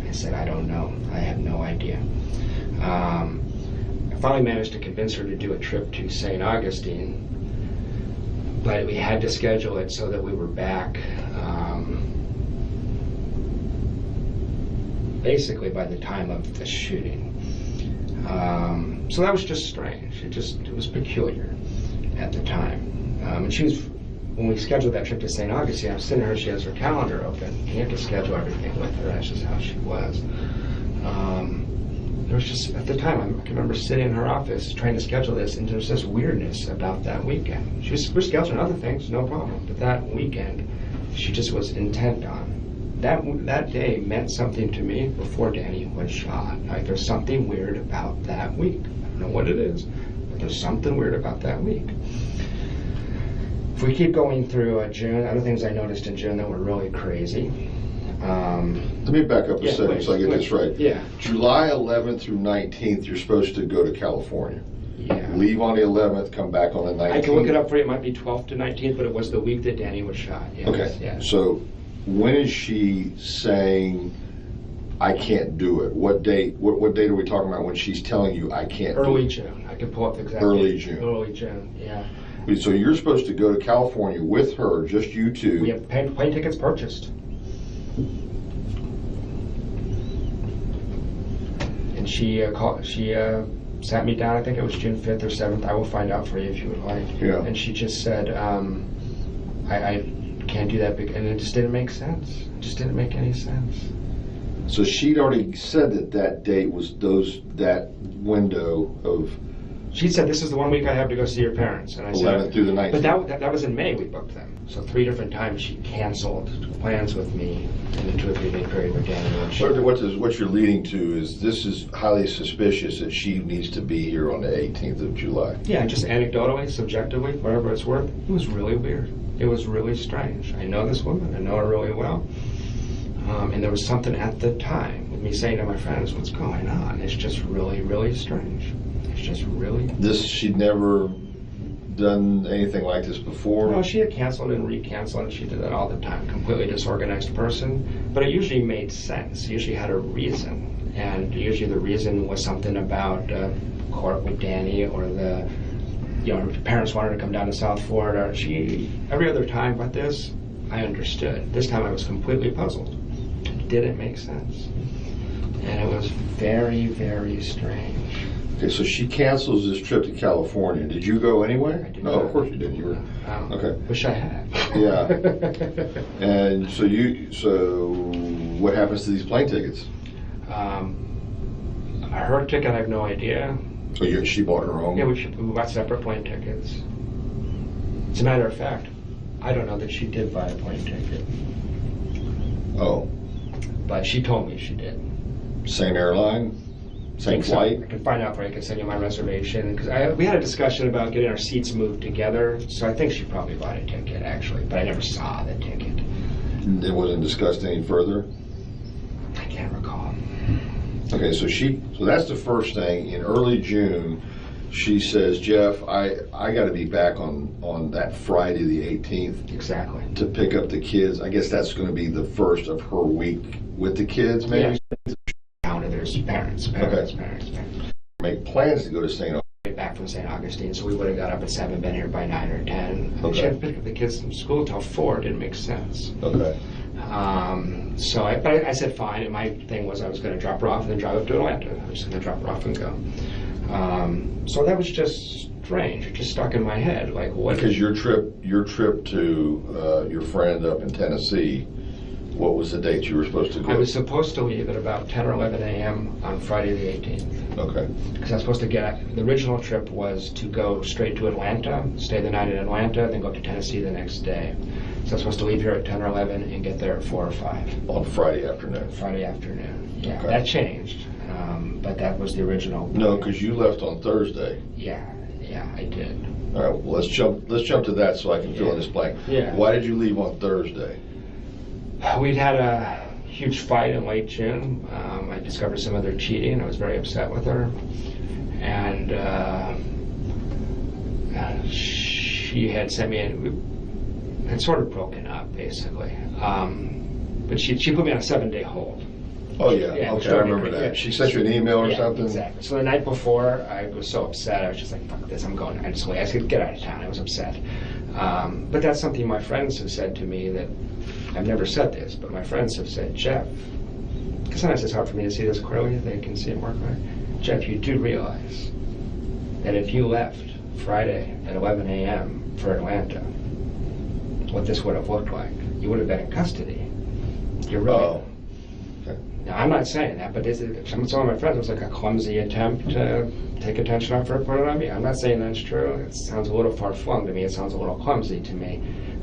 I said, I don't know. I have no idea. I finally managed to convince her to do a trip to St. Augustine, but we had to schedule it so that we were back basically by the time of the shooting. So that was just strange. It was peculiar at the time. And she was, when we scheduled that trip to St. Augustine, I'm sitting her, she has her calendar open. You have to schedule everything with her. That's just how she was. There was just, at the time, I can remember sitting in her office trying to schedule this, and there was this weirdness about that weekend. We're scheduling other things, no problem, but that weekend, she just was intent on. That day meant something to me before Danny was shot. Like, there's something weird about that week. I don't know what it is, but there's something weird about that week. If we keep going through June, other things I noticed in June that were really crazy. Let me back up a second so I get this right. Yeah. July 11th through 19th, you're supposed to go to California. Yeah. Leave on the 11th, come back on the 19th. I can look it up for you. It might be 12th to 19th, but it was the week that Danny was shot. Yes. Okay. Yes. So when is she saying, I can't do it? What date? What date are we talking about when she's telling you I can't do it? Early June. I can pull up exactly. Early June. Early June, yeah. So you're supposed to go to California with her, just you two. We have plane tickets purchased. And she sat me down. I think it was June 5th or 7th. I will find out for you if you would like. Yeah. And she just said, I can't do that, and it just didn't make sense. It just didn't make any sense. So she'd already said that that date was that window of She said, this is the 1 week I have to go see your parents. And I 11th said, through the 19th. but that was in May we booked them. So 3 different times she canceled plans with me in the 2 or 3 day period with Danny. What you're leading to is this is highly suspicious that she needs to be here on the 18th of July. Yeah, just anecdotally, subjectively, whatever it's worth, it was really weird. It was really strange. I know this woman. I know her really well. And there was something at the time with me saying to my friends, what's going on? It's just really, really strange. It's just really... She'd never done anything like this before? No, she had canceled and recanceled, and she did that all the time. Completely disorganized person. But it usually made sense. It usually had a reason. And usually the reason was something about court with Danny, or the parents wanted to come down to South Florida. Every other time but this, I understood. This time I was completely puzzled. It didn't make sense. And it was very, very strange. Okay, so she cancels this trip to California. Did you go anyway? I did No, not. of course you didn't. You were okay. Wish I had. Yeah. And so what happens to these plane tickets? Her ticket, I have no idea. So she bought her own? Yeah, we bought separate plane tickets. As a matter of fact, I don't know that she did buy a plane ticket. Oh. But she told me she did. Same airline? Same flight? I can find out for you. I can send you my reservation. Because we had a discussion about getting our seats moved together, so I think she probably bought a ticket, actually. But I never saw the ticket. It wasn't discussed any further? I can't recall. Okay, so that's the first thing. In early June, she says, Jeff, I got to be back on that Friday the 18th. Exactly. To pick up the kids. I guess that's going to be the first of her week with the kids, maybe? Yeah. There's parents. Make plans to go to St. Augustine. Back from St. Augustine, so we would have got up at 7, been here by 9 or 10. Okay. She had to pick up the kids from school till 4. It didn't make sense. Okay. So I said fine, and my thing was I was going to drop her off and then drive up to Atlanta. I was going to drop her off and go. So that was just strange. It just stuck in my head. Like, what? Because your trip to your friend up in Tennessee, what was the date you were supposed to go? I was supposed to leave at about 10 or 11 a.m. on Friday the 18th. Okay. Because I was supposed to the original trip was to go straight to Atlanta, stay the night in Atlanta, then go up to Tennessee the next day. So I was supposed to leave here at 10 or 11 and get there at 4 or 5. On Friday afternoon? Friday afternoon. Yeah, Okay. that changed. But that was the original. No, because you left on Thursday. Yeah, I did. All right, well, let's jump to that so I can fill in this blank. Yeah. Why did you leave on Thursday? We'd had a huge fight in late June. I discovered some other cheating. I was very upset with her. And she had sent me we had sort of broken up, basically. But she put me on a 7-day hold. Oh, yeah. Yeah, Okay, I remember that. yeah. She sent you an email or something? Exactly. So the night before, I was so upset. I was just like, fuck this, I'm going. I said, get out of town. I was upset. But that's something my friends have said to me that I've never said this, but my friends have said, Jeff, because sometimes it's hard for me to see this clearly, they can see it more clearly. Jeff, you do realize that if you left Friday at 11 a.m. for Atlanta, what this would have looked like, you would have been in custody. You're really... Oh. Okay. Now, I'm not saying that, but some of my friends, it was like a clumsy attempt to take attention off her and put it on me. I'm not saying that's true. It sounds a little far-flung to me. It sounds a little clumsy to me.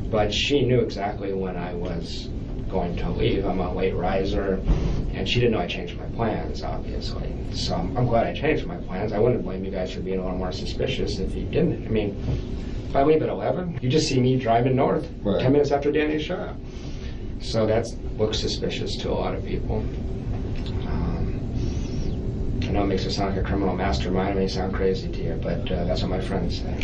But she knew exactly when I was going to leave. I'm a late riser, and she didn't know I changed my plans, obviously. So I'm glad I changed my plans. I wouldn't blame you guys for being a little more suspicious if you didn't. I mean, if I leave at 11, you just see me driving north 10 minutes after Danny showed up. So that looks suspicious to a lot of people. I know it makes it sound like a criminal mastermind. It may sound crazy to you, but that's what my friends say.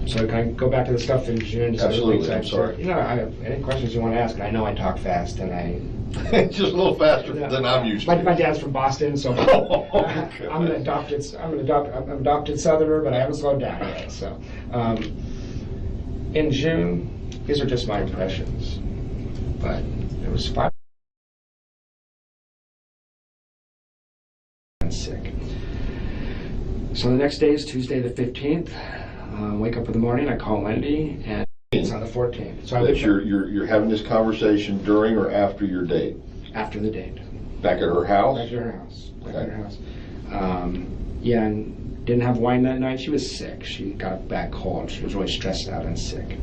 So can I go back to the stuff in June? Absolutely, I'm sorry. No, any questions you want to ask? And I know I talk fast, and Just a little faster than I'm used to. My dad's from Boston, so Okay. I'm an adopted Southerner, but I haven't slowed down yet. So, in June, these are just my impressions, but it was 5 and sick. So the next day is Tuesday the 15th. Wake up in the morning, I call Wendy, and it's on the 14th. So That you're having this conversation during or after your date? after the date. Back at her house? Back to her house. Back Okay. to her house. Yeah, and didn't have wine that night. She was sick. She got a bad cold. She was really stressed out and sick.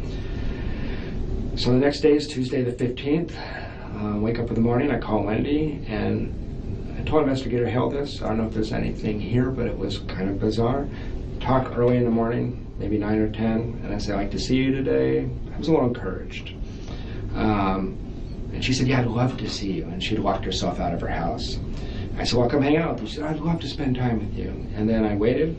So the next day is Tuesday the 15th. Wake up in the morning, I call Wendy, and I told Investigator Hill this. I don't know if there's anything here, but it was kind of bizarre. Talk early in the morning, maybe 9 or 10, and I said, I'd like to see you today. I was a little encouraged. And she said, yeah, I'd love to see you. And she'd walked herself out of her house. I said, well, come hang out with you. She said, I'd love to spend time with you. And then I waited.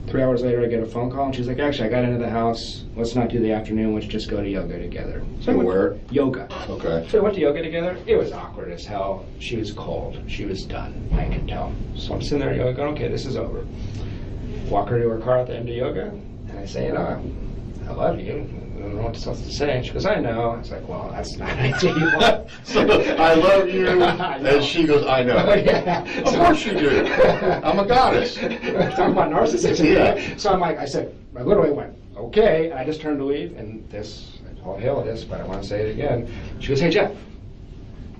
3 hours later, I get a phone call, and she's like, actually, I got into the house. Let's not do the afternoon. Let's just go to yoga together. So I went Where? yoga. Okay. So I went to yoga together. It was awkward as hell. She was cold. She was done. I could tell. So I'm sitting there yoga going, okay, this is over. Walk her to her car at the end of yoga, and I say, I love you. I don't know what else to say. And she goes, I know. I was like, well, that's not ideal. So, I love you, I know. and she goes, I know. Yeah. Of course you do. I'm a goddess. Talking about narcissism. Yeah. So I said, I literally went, okay. And I just turned to leave, and I told Hale this, but I want to say it again. She goes, hey, Jeff,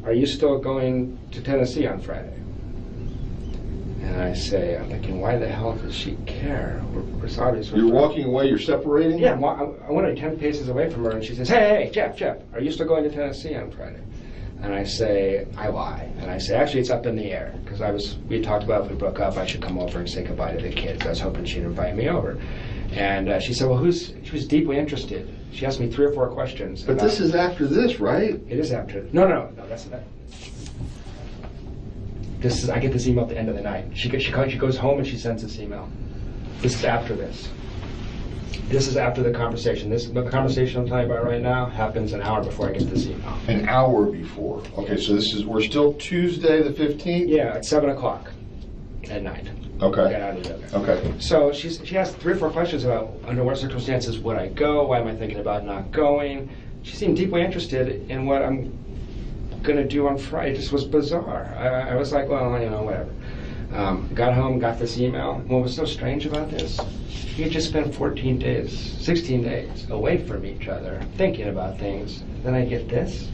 are you still going to Tennessee on Friday? And I say, I'm thinking, why the hell does she care? We're obviously You're walking away, you're separating? Yeah, I wanted 10 paces away from her, and she says, hey, Jeff, are you still going to Tennessee on Friday? And I say, I lie. And I say, actually, it's up in the air. Because we talked about if we broke up, I should come over and say goodbye to the kids. I was hoping she'd invite me over. And she said, well, she was deeply interested. She asked me 3 or 4 questions. But this is after this, right? It is after. No, that's not. I get this email at the end of the night. She goes home and she sends this email. This is after this. This is after the conversation. The conversation I'm telling you about right now happens an hour before I get this email. An hour before. Okay, so we're still Tuesday the 15th? Yeah, at 7 o'clock at night. Okay. Get out of yoga. Okay. So she asked 3 or 4 questions about under what circumstances would I go? Why am I thinking about not going? She seemed deeply interested in what I'm going to do on Friday. It just was bizarre. I was like, well, whatever. Got home, got this email. What was so strange about this? We had just spent 16 days away from each other, thinking about things. Then I get this.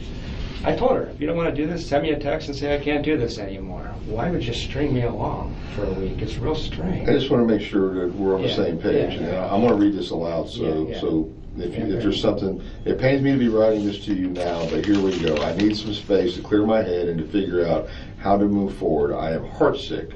I told her, if you don't want to do this, send me a text and say I can't do this anymore. Why would you string me along for a week? It's real strange. I just want to make sure that we're on the same page. Yeah. I'm going to read this aloud, so if there's something, it pains me to be writing this to you now, but here we go. I need some space to clear my head and to figure out how to move forward. I am heartsick,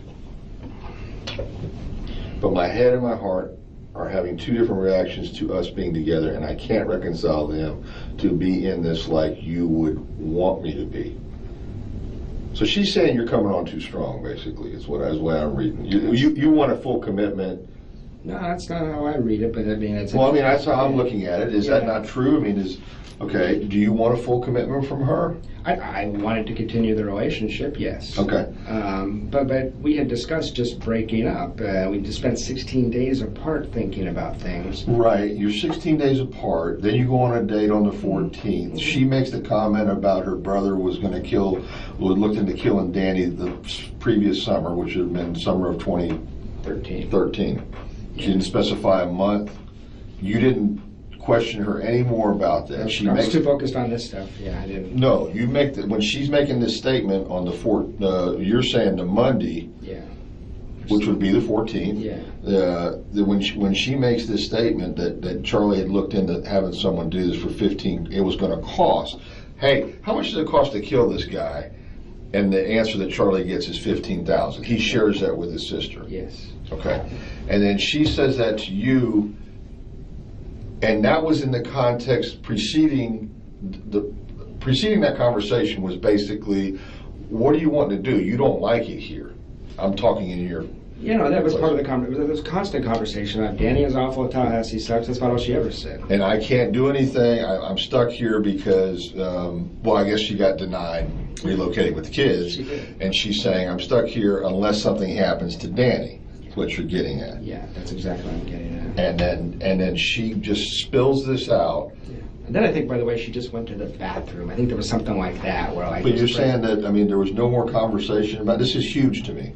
but my head and my heart are having 2 different reactions to us being together, and I can't reconcile them to be in this like you would want me to be. So she's saying you're coming on too strong, basically, is what I'm reading. You want a full commitment. No, that's not how I read it, but I mean, it's... Well, I mean, that's how I'm looking at it. Is that not true? I mean, okay, do you want a full commitment from her? I wanted to continue the relationship, yes. Okay. But we had discussed just breaking up. We just spent 16 days apart thinking about things. Right. You're 16 days apart. Then you go on a date on the 14th. She makes the comment about her brother looked into killing Danny the previous summer, which would have been summer of 2013. She didn't specify a month. You didn't question her any more about that. I was too focused on this stuff. Yeah, I didn't. No, when she's making this statement on you're saying the Monday, which would be the 14th. Yeah. When she makes this statement that Charlie had looked into having someone do this for 15, it was going to cost. Hey, how much does it cost to kill this guy? And the answer that Charlie gets is $15,000. He shares that with his sister. Yes. Okay. And then she says that to you, and that was in the context preceding that conversation was basically, what do you want to do? You don't like it here. I'm talking in your... that was part of the conversation. There was constant conversation about Danny is awful, Tallahassee sucks. That's about all she ever said. And I can't do anything. I'm stuck here because, I guess she got denied relocating with the kids. She did. And she's saying, I'm stuck here unless something happens to Danny. That's what you're getting at. Yeah, that's exactly what I'm getting at. And then she just spills this out. Yeah. And then I think, by the way, she just went to the bathroom. I think there was something like that where But you're saying that, there was no more conversation about this. Is huge to me.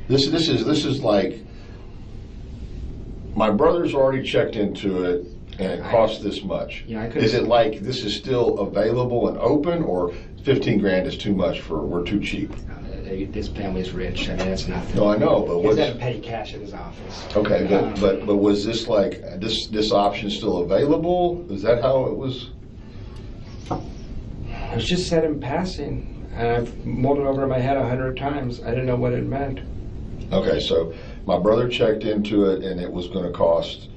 This is like my brother's already checked into it, and it costs this much. Yeah, I could. Is it like this is still available and open, or 15 grand is too much we're too cheap? This family's rich. I mean, that's nothing. No, I know, but He's what's got a petty cash in his office. okay? But was this like this option still available? Is that how it was? It was just said in passing, and I've mulled it over in my head 100 times. I didn't know what it meant. Okay, so my brother checked into it, and it was going to cost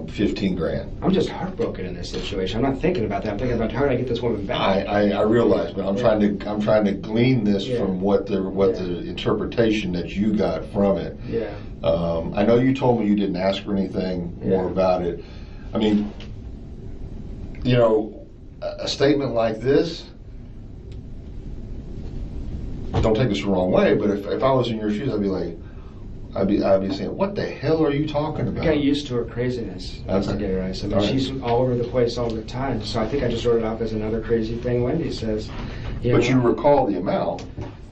15 grand. I'm just heartbroken in this situation. I'm not thinking about that. I'm thinking about how do I get this woman back. I realize, but I'm trying to glean this Yeah. from what the interpretation that you got from it. Yeah. I know you told me you didn't ask her anything more about it. I mean, you know, a statement like this, don't take this the wrong way, but if I was in your shoes, I'd be like, I'd be saying, what the hell are you talking about? I got used to her craziness. Investigator, I said, All right. she's all over the place all the time. So I think I just wrote it off as another crazy thing Wendy says. But you recall the amount.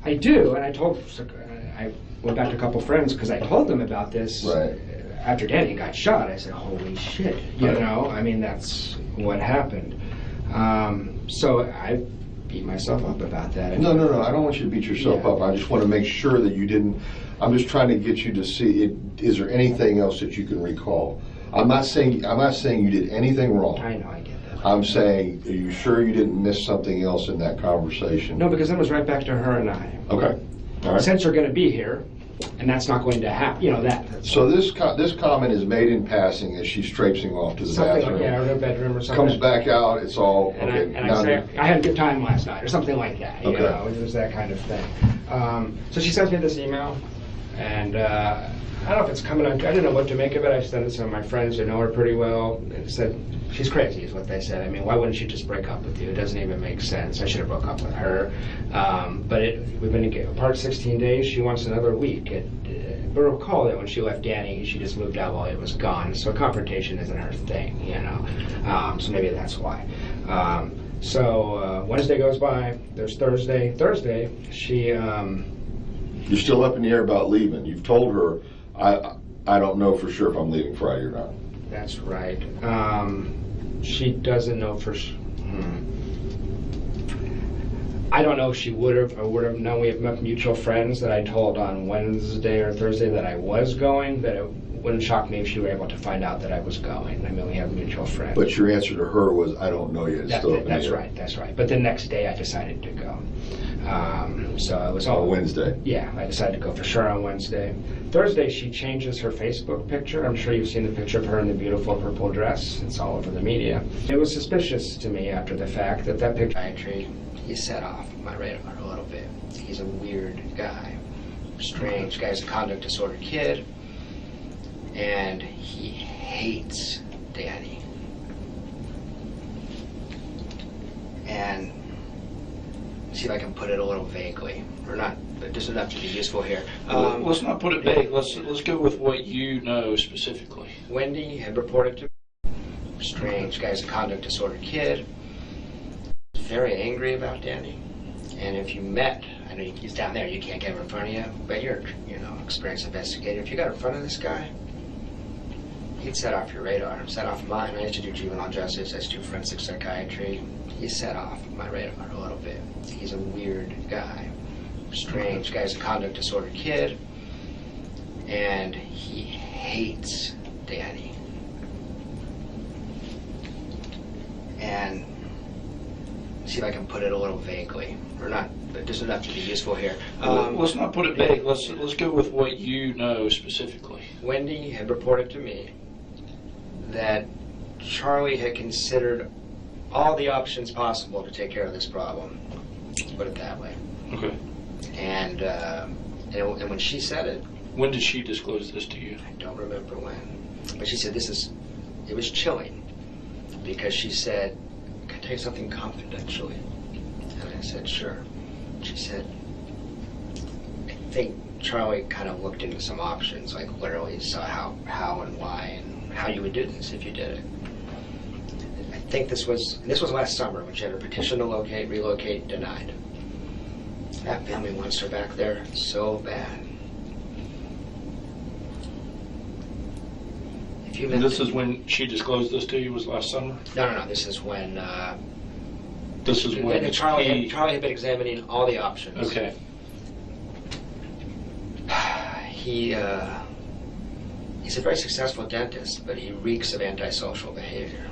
I do, and I went back to a couple friends because I told them about this. Right. After Danny got shot, I said, holy shit, you Right. know, I mean, that's what happened. So I beat myself up about that. No, I don't want you to beat yourself up. I just want to make sure that you didn't. I'm just trying to get you to see it. Is there anything else that you can recall? I'm not saying you did anything wrong. I know, I get that. I'm saying, are you sure you didn't miss something else in that conversation? No, because it was right back to her and I. Okay. All right. Since you're going to be here, and that's not going to happen, you know, that's So this comment is made in passing as she's traipsing off to the something bathroom. like, or her bedroom or something. Comes back out, it's all, And, okay. I say, I had a good time last night, or something like that. You Okay. know, it was that kind of thing. So she sends me this email, and I don't know if it's coming on. I didn't know what to make of it. I sent it to some of my friends who know her pretty well, and said, she's crazy, is what they said. I mean, why wouldn't she just break up with you? It doesn't even make sense. I should have broke up with her. But we've been apart 16 days. She wants another week. But recall that when she left Danny, she just moved out while he was gone. So confrontation isn't her thing, you know. So maybe that's why. So Wednesday goes by. There's Thursday. Thursday, she... You're still up in the air about leaving. You've told her, I don't know for sure if I'm leaving Friday or not. That's right. She doesn't know for sure. I don't know if she would have or would have known. We have mutual friends that I told on Wednesday or Thursday that I was going, that it wouldn't shock me if she were able to find out that I was going. I mean, we have mutual friends. But your answer to her was, I don't know yet. It's still up in the air. That's right. But the next day I decided to go. So it was all On Wednesday. Yeah, I decided to go for sure on Wednesday. Thursday, she changes her Facebook picture. I'm sure you've seen the picture of her in the beautiful purple dress. It's all over the media. It was suspicious to me after the fact that picture... Psychiatry, he set off my radar a little bit. He's a weird guy. Strange guy. He's a conduct disorder kid. And he hates Danny. And see if I can put it a little vaguely, or not, but just enough to be useful here. Let's not put it vague. Let's go with what you know specifically. Wendy had reported to me. Strange guy, he's a conduct disorder kid. Very angry about Danny. And if you met, I know he's down there, you can't get him in front of you, but you're, experienced investigator. If you got in front of this guy, he'd set off your radar, set off mine. I used to do juvenile justice, I used to do forensic psychiatry. He set off my radar a little bit. He's a weird guy. Strange guy, he's a conduct disorder kid. And he hates Danny. And see if I can put it a little vaguely, or not, but just enough to be useful here. Let's not put it vague. Let's go with what you know specifically. Wendy had reported to me that Charlie had considered all the options possible to take care of this problem. Let's put it that way. Okay. And when she said it, When did she disclose this to you? I don't remember when, but she said it was chilling, because she said, "Can I tell you something confidentially?" And I said, "Sure." She said, "I think Charlie kind of looked into some options, like literally saw how and why and how you would do this if you did it." I think this was last summer when she had her petition to relocate denied. That family wants her back there so bad. If you And met this is when she disclosed this to you, was last summer? No. This is when This is when Charlie had been examining all the options. Okay. He's a very successful dentist, but he reeks of antisocial behavior.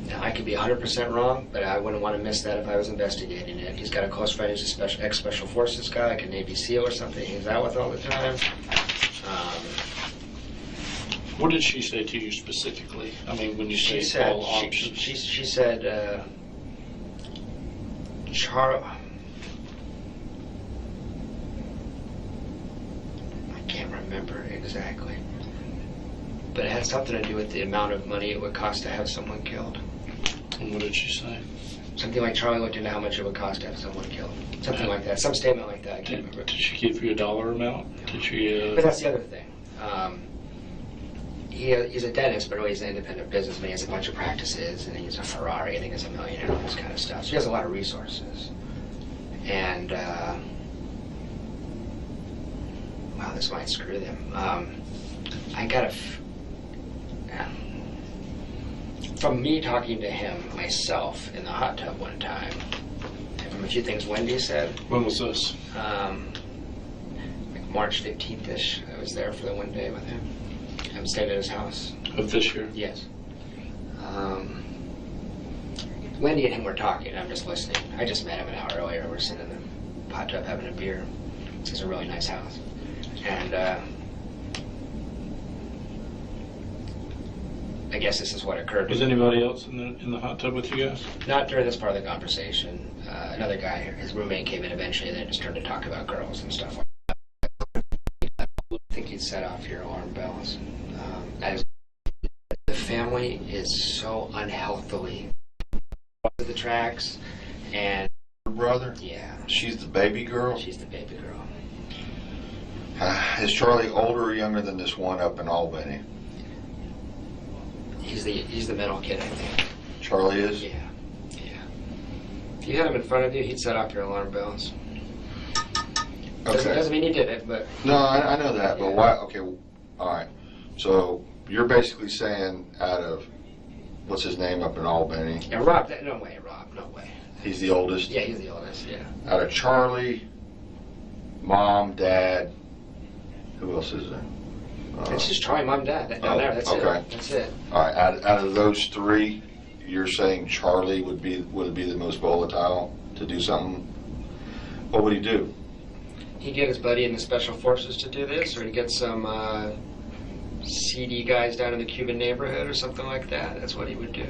Now, I could be 100% wrong, but I wouldn't want to miss that if I was investigating it. He's got a close friend who's a ex-Special Forces guy, like a Navy SEAL or something he hangs out with all the time. What did she say to you specifically? I mean, when you say all options. She said, I can't remember exactly, but it had something to do with the amount of money it would cost to have someone killed. And what did she say? Something like Charlie looked into how much it would cost to have someone killed. Something like that. Some statement like that. I can't remember. Did she give you a dollar amount? Did she? But that's the other thing. He's a dentist, but he's an independent businessman. He has a bunch of practices, and he's a Ferrari. I think he's a millionaire, all this kind of stuff. So he has a lot of resources. And wow, this might screw them. I got from me talking to him myself in the hot tub one time, and from a few things Wendy said. When was this? Like March 15th-ish. I was there for the one day with him. I stayed at his house. Of this year? Yes. Wendy and him were talking. I'm just listening. I just met him an hour earlier. We're sitting in the hot tub having a beer. It's a really nice house. And I guess this is what occurred. Was anybody else in the hot tub with you guys? Not during this part of the conversation. Another guy, his roommate, came in eventually. They just started to talk about girls and stuff like that. I think he'd set off your alarm bells. The family is so unhealthily the tracks, and Her brother? yeah, She's the baby girl? she's the baby girl. Is Charlie older or younger than this one up in Albany? He's the middle kid, I think. Charlie is? Yeah. If you had him in front of you, he'd set off your alarm bells. Doesn't mean he did it, but No, I know that, but why? Okay, all right. So you're basically saying out of, what's his name up in Albany? yeah, Rob. No way. He's the oldest? Yeah, he's the oldest. Yeah. Out of Charlie, mom, dad, who else is there? It's just Charlie, mom, dad. Down there. That's okay. it. That's it. All right, out of those three, you're saying Charlie would be the most volatile to do something? What would he do? He'd get his buddy in the Special Forces to do this, or he'd get some seedy guys down in the Cuban neighborhood or something like that. That's what he would do.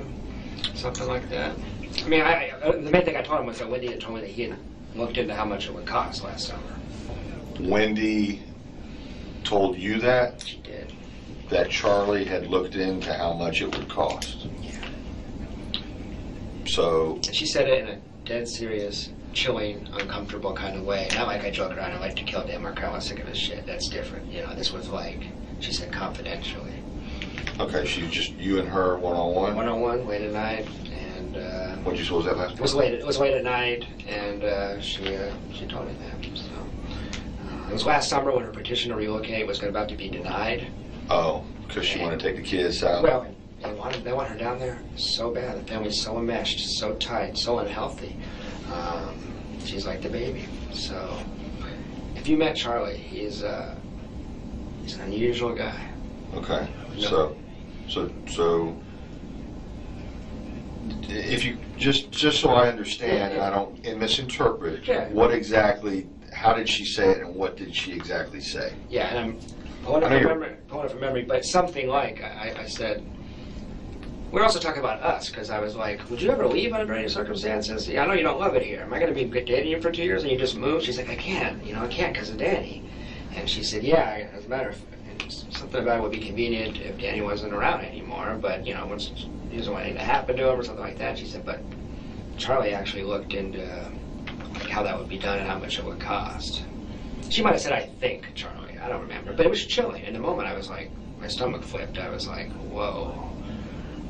Something like that. I mean, the main thing I told him was that Wendy had told me that he had looked into how much it would cost last summer. Wendy told you that? She did. That Charlie had looked into how much it would cost? Yeah. So... She said it in a dead serious, chilling, uncomfortable kind of way. Not like I joke around, I like to kill Dan Markel, I'm sick of his shit. That's different. You know, this was like, she said confidentially. Okay, she just, you and her one-on-one? One-on-one, late at night, and What was that last it was late at night, and she told me that. So it was last summer when her petition to relocate was about to be denied. Oh, because she wanted to take the kids out? Well, they want her down there so bad. The family's so enmeshed, so tight, so unhealthy. She's like the baby. So if you met Charlie, he's an unusual guy. Okay, No. so if you just so I understand and I don't misinterpret, Yeah. what exactly? How did she say it, and what did she exactly say? Yeah, and I'm pulling it from memory, but something like I said. We're also talking about us, because I was like, would you ever leave under any circumstances? Yeah, I know you don't love it here. Am I going to be dating you for 2 years and you just move? She's like, I can't because of Danny. And she said, yeah, as a matter of fact, something about it would be convenient if Danny wasn't around anymore, but, once he doesn't want anything to happen to him or something like that. She said, but Charlie actually looked into how that would be done and how much it would cost. She might have said, I think, Charlie. I don't remember. But it was chilling. In the moment, I was like, my stomach flipped. I was like, whoa.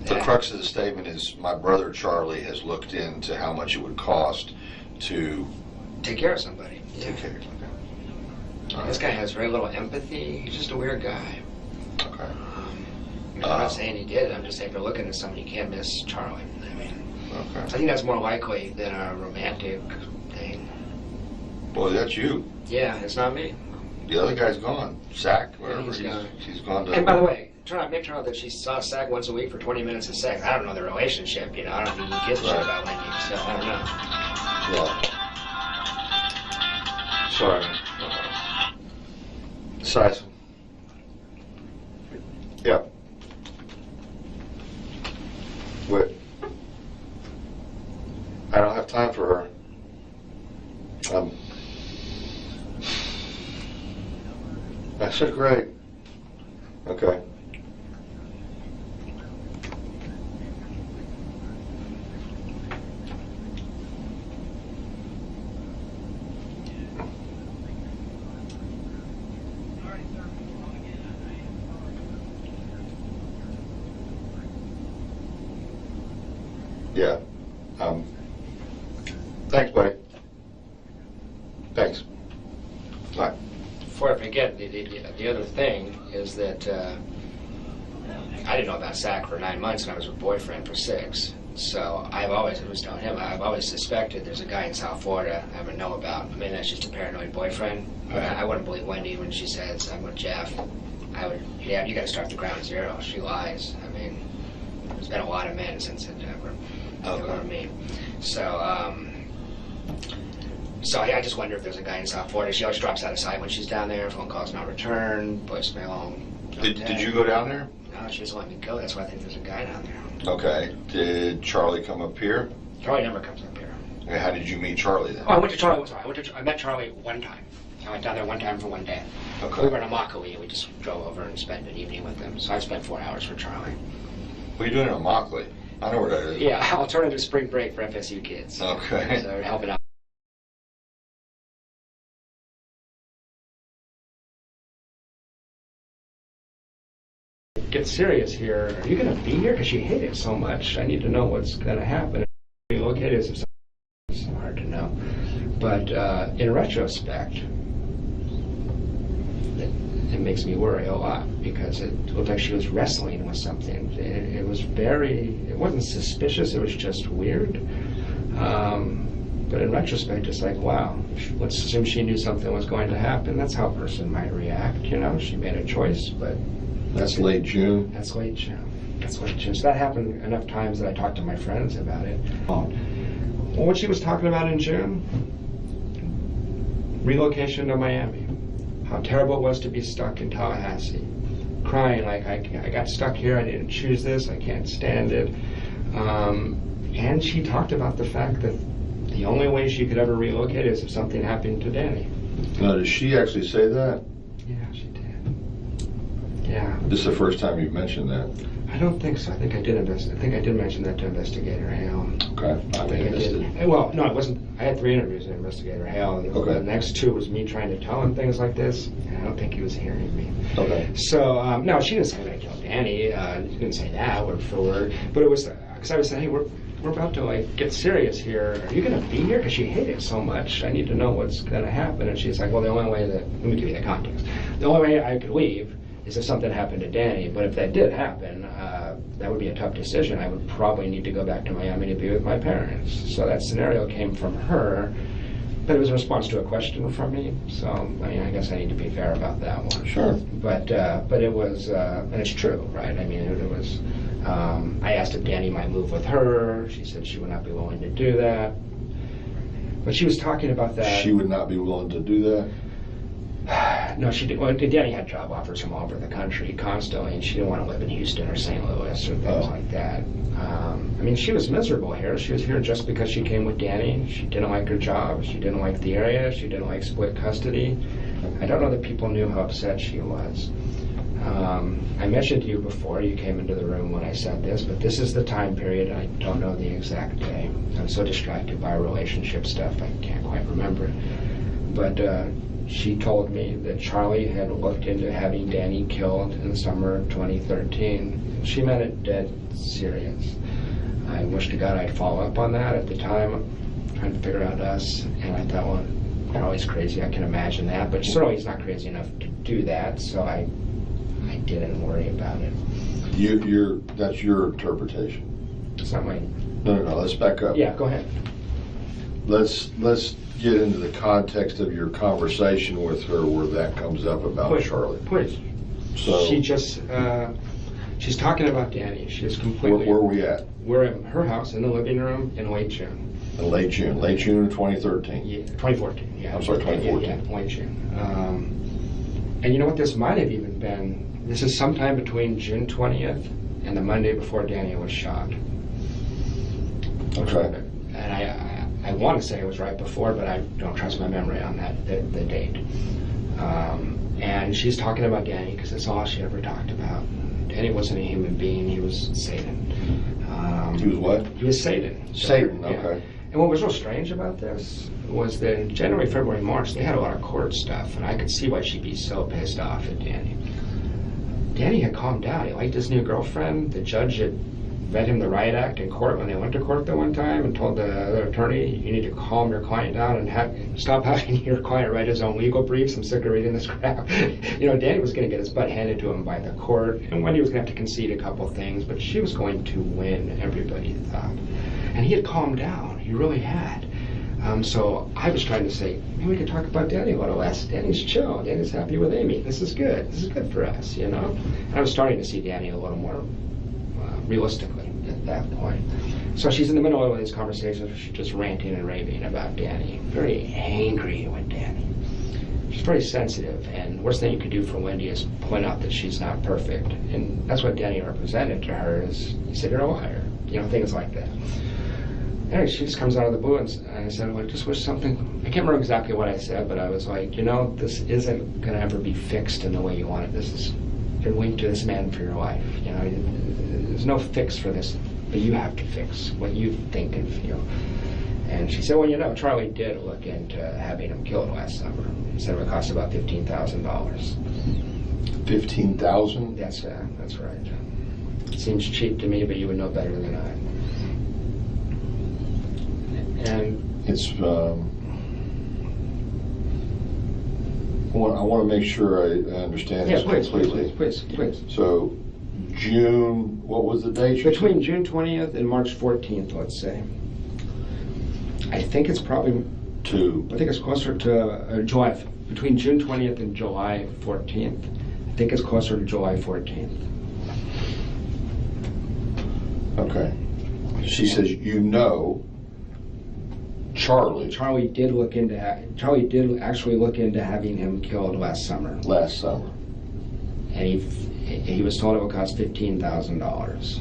The crux of the statement is my brother Charlie has looked into how much it would cost to take care of somebody. take care of. This guy has very little empathy. He's just a weird guy. Okay. I'm not saying he did. I'm just saying, if you're looking at somebody, you can't miss Charlie. I mean, Okay. I think that's more likely than a romantic thing. Well, that's you. Yeah, it's not me. The other guy's gone. Zach, wherever He's gone. He's gone to. And by the way, make sure that she saw Zach once a week for 20 minutes of sex. I don't know the relationship, you know. I don't think he gives a shit about Wendy, so I don't know. Yeah. Sorry, man. Size. Yeah. What? I don't have time for her. I said great. Okay. Yeah. Thanks, buddy. Thanks. Bye. Before I forget, the other thing is that I didn't know about Zach for 9 months, and I was with boyfriend for 6. So I was telling him, I've always suspected there's a guy in South Florida I haven't know about. Maybe that's just a paranoid boyfriend. But I wouldn't believe Wendy when she says, I'm with Jeff. Yeah, you got to start the ground zero. She lies. I mean, there's been a lot of men since it were me. So I just wonder if there's a guy in South Florida. She always drops out of sight when she's down there. Phone calls not returned. Voicemail. Did you go down there? No, she doesn't let me go. That's why I think there's a guy down there. Okay. Did Charlie come up here? Charlie never comes up here. And how did you meet Charlie then? Oh, I went to Charlie. Sorry, I met Charlie one time. I went down there one time for one day. Okay. We were in a Markel. We just drove over and spent an evening with him. So I spent 4 hours with Charlie. What are you doing in Markel? I know where that is. Yeah, alternative spring break for FSU kids. Okay. So we're helping out. Get serious here. Are you going to be here? Because you hate it so much. I need to know what's going to happen. Relocate is if it's hard to know. But in retrospect, it makes me worry a lot because it looked like she was wrestling with something. It wasn't suspicious, it was just weird. But in retrospect, it's like, wow, let's assume she knew something was going to happen. That's how a person might react, you know? She made a choice, but... That's late June. That's late June. That's late June. So that happened enough times that I talked to my friends about it. Well, what she was talking about in June, relocation to Miami. How terrible it was to be stuck in Tallahassee. Crying like, I got stuck here, I didn't choose this, I can't stand it. And she talked about the fact that the only way she could ever relocate is if something happened to Danny. Now, does she actually say that? Yeah, she did. Yeah. This is the first time you've mentioned that. I don't think so. I think I did mention that to Investigator Hale. Okay. I think I did. Well, no, it wasn't. I had 3 interviews with Investigator Hale. Okay. The next 2 was me trying to tell him things like this, and I don't think he was hearing me. Okay. So, no, she didn't say that I killed Danny. She didn't say that word for word. But it was, because I was saying, hey, we're about to, like, get serious here. Are you going to be here? Because she hated it so much. I need to know what's going to happen. And she's like, well, the only way let me give you the context. The only way I could leave is if something happened to Danny. But if that did happen, that would be a tough decision. I would probably need to go back to Miami to be with my parents. So that scenario came from her, but it was a response to a question from me. So, I mean, I guess I need to be fair about that one. Sure. But it was, and it's true, right? I mean, it was, I asked if Danny might move with her. She said she would not be willing to do that. But she was talking about that. She would not be willing to do that? No, she didn't. Well, Danny had job offers from all over the country constantly, and she didn't want to live in Houston or St. Louis or things like that. I mean, she was miserable here. She was here just because she came with Danny. She didn't like her job. She didn't like the area. She didn't like split custody. I don't know that people knew how upset she was. I mentioned to you before you came into the room when I said this, but this is the time period. I don't know the exact day. I'm so distracted by relationship stuff, I can't quite remember it. But she told me that Charlie had looked into having Danny killed in the summer of 2013. She meant it dead serious. I wish to God I'd follow up on that. At the time, trying to figure out us, and I thought, well, Charlie's crazy, I can imagine that, but certainly he's not crazy enough to do that, so I didn't worry about it. That's your interpretation. It's not my... No, let's back up. Yeah, go ahead. Let's get into the context of your conversation with her where that comes up about Charlotte. Please. So She just, she's talking about Danny. She's completely... where are we at? We're at her house in the living room in late June. In late June of 2013. Yeah, 2014, yeah. I'm sorry, 2014. Yeah, late June. And you know what, this might have even been, this is sometime between June 20th and the Monday before Danny was shot. Okay. And I want to say it was right before, but I don't trust my memory on that, the date. And she's talking about Danny because that's all she ever talked about. Danny wasn't a human being, he was Satan. He was what? He was Satan. Satan, Yeah. okay. And what was real strange about this was that in January, February, March, they had a lot of court stuff, and I could see why she'd be so pissed off at Danny. Danny had calmed down. He liked his new girlfriend. The judge had read him the riot act in court when they went to court the one time and told the attorney, you need to calm your client down and stop having your client write his own legal briefs. I'm sick of reading this crap. Danny was going to get his butt handed to him by the court, and Wendy was going to have to concede a couple things, but she was going to win, everybody thought. And he had calmed down. He really had. So I was trying to say, maybe we could talk about Danny a little less. Danny's chill. Danny's happy with Amy. This is good. This is good for us, And I was starting to see Danny a little more realistically at that point. So she's in the middle of these conversations. She's just ranting and raving about Danny. Very angry with Danny. She's very sensitive, and the worst thing you could do for Wendy is point out that she's not perfect. And that's what Danny represented to her is, he said, you're a liar. Things like that. Anyway, she just comes out of the blue and I said, well, I just wish something, I can't remember exactly what I said, but I was like, this isn't going to ever be fixed in the way you want it. You're linked to this man for your life. There's no fix for this, but you have to fix what you think and feel. And she said, well, Charlie did look into having him killed last summer. He said it would cost about $15,000. $15,000? That's right. Seems cheap to me, but you would know better than I. And it's I want to make sure I understand this completely. Please. So June, what was the date? Between June 20th and March 14th, let's say. I think it's probably I think it's closer to July, between June 20th and July 14th. I think it's closer to July 14th. Okay. She says, Charlie did actually look into having him killed last summer. And he was told it would cost $15,000.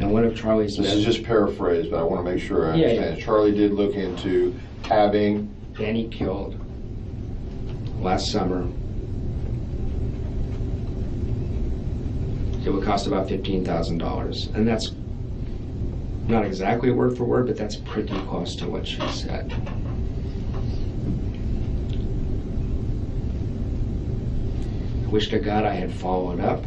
And one of Charlie's... This is just paraphrased, but I want to make sure I understand. Yeah. Charlie did look into having... Danny killed last summer. It would cost about $15,000. And that's not exactly word for word, but that's pretty close to what she said. I wish to God I had followed up.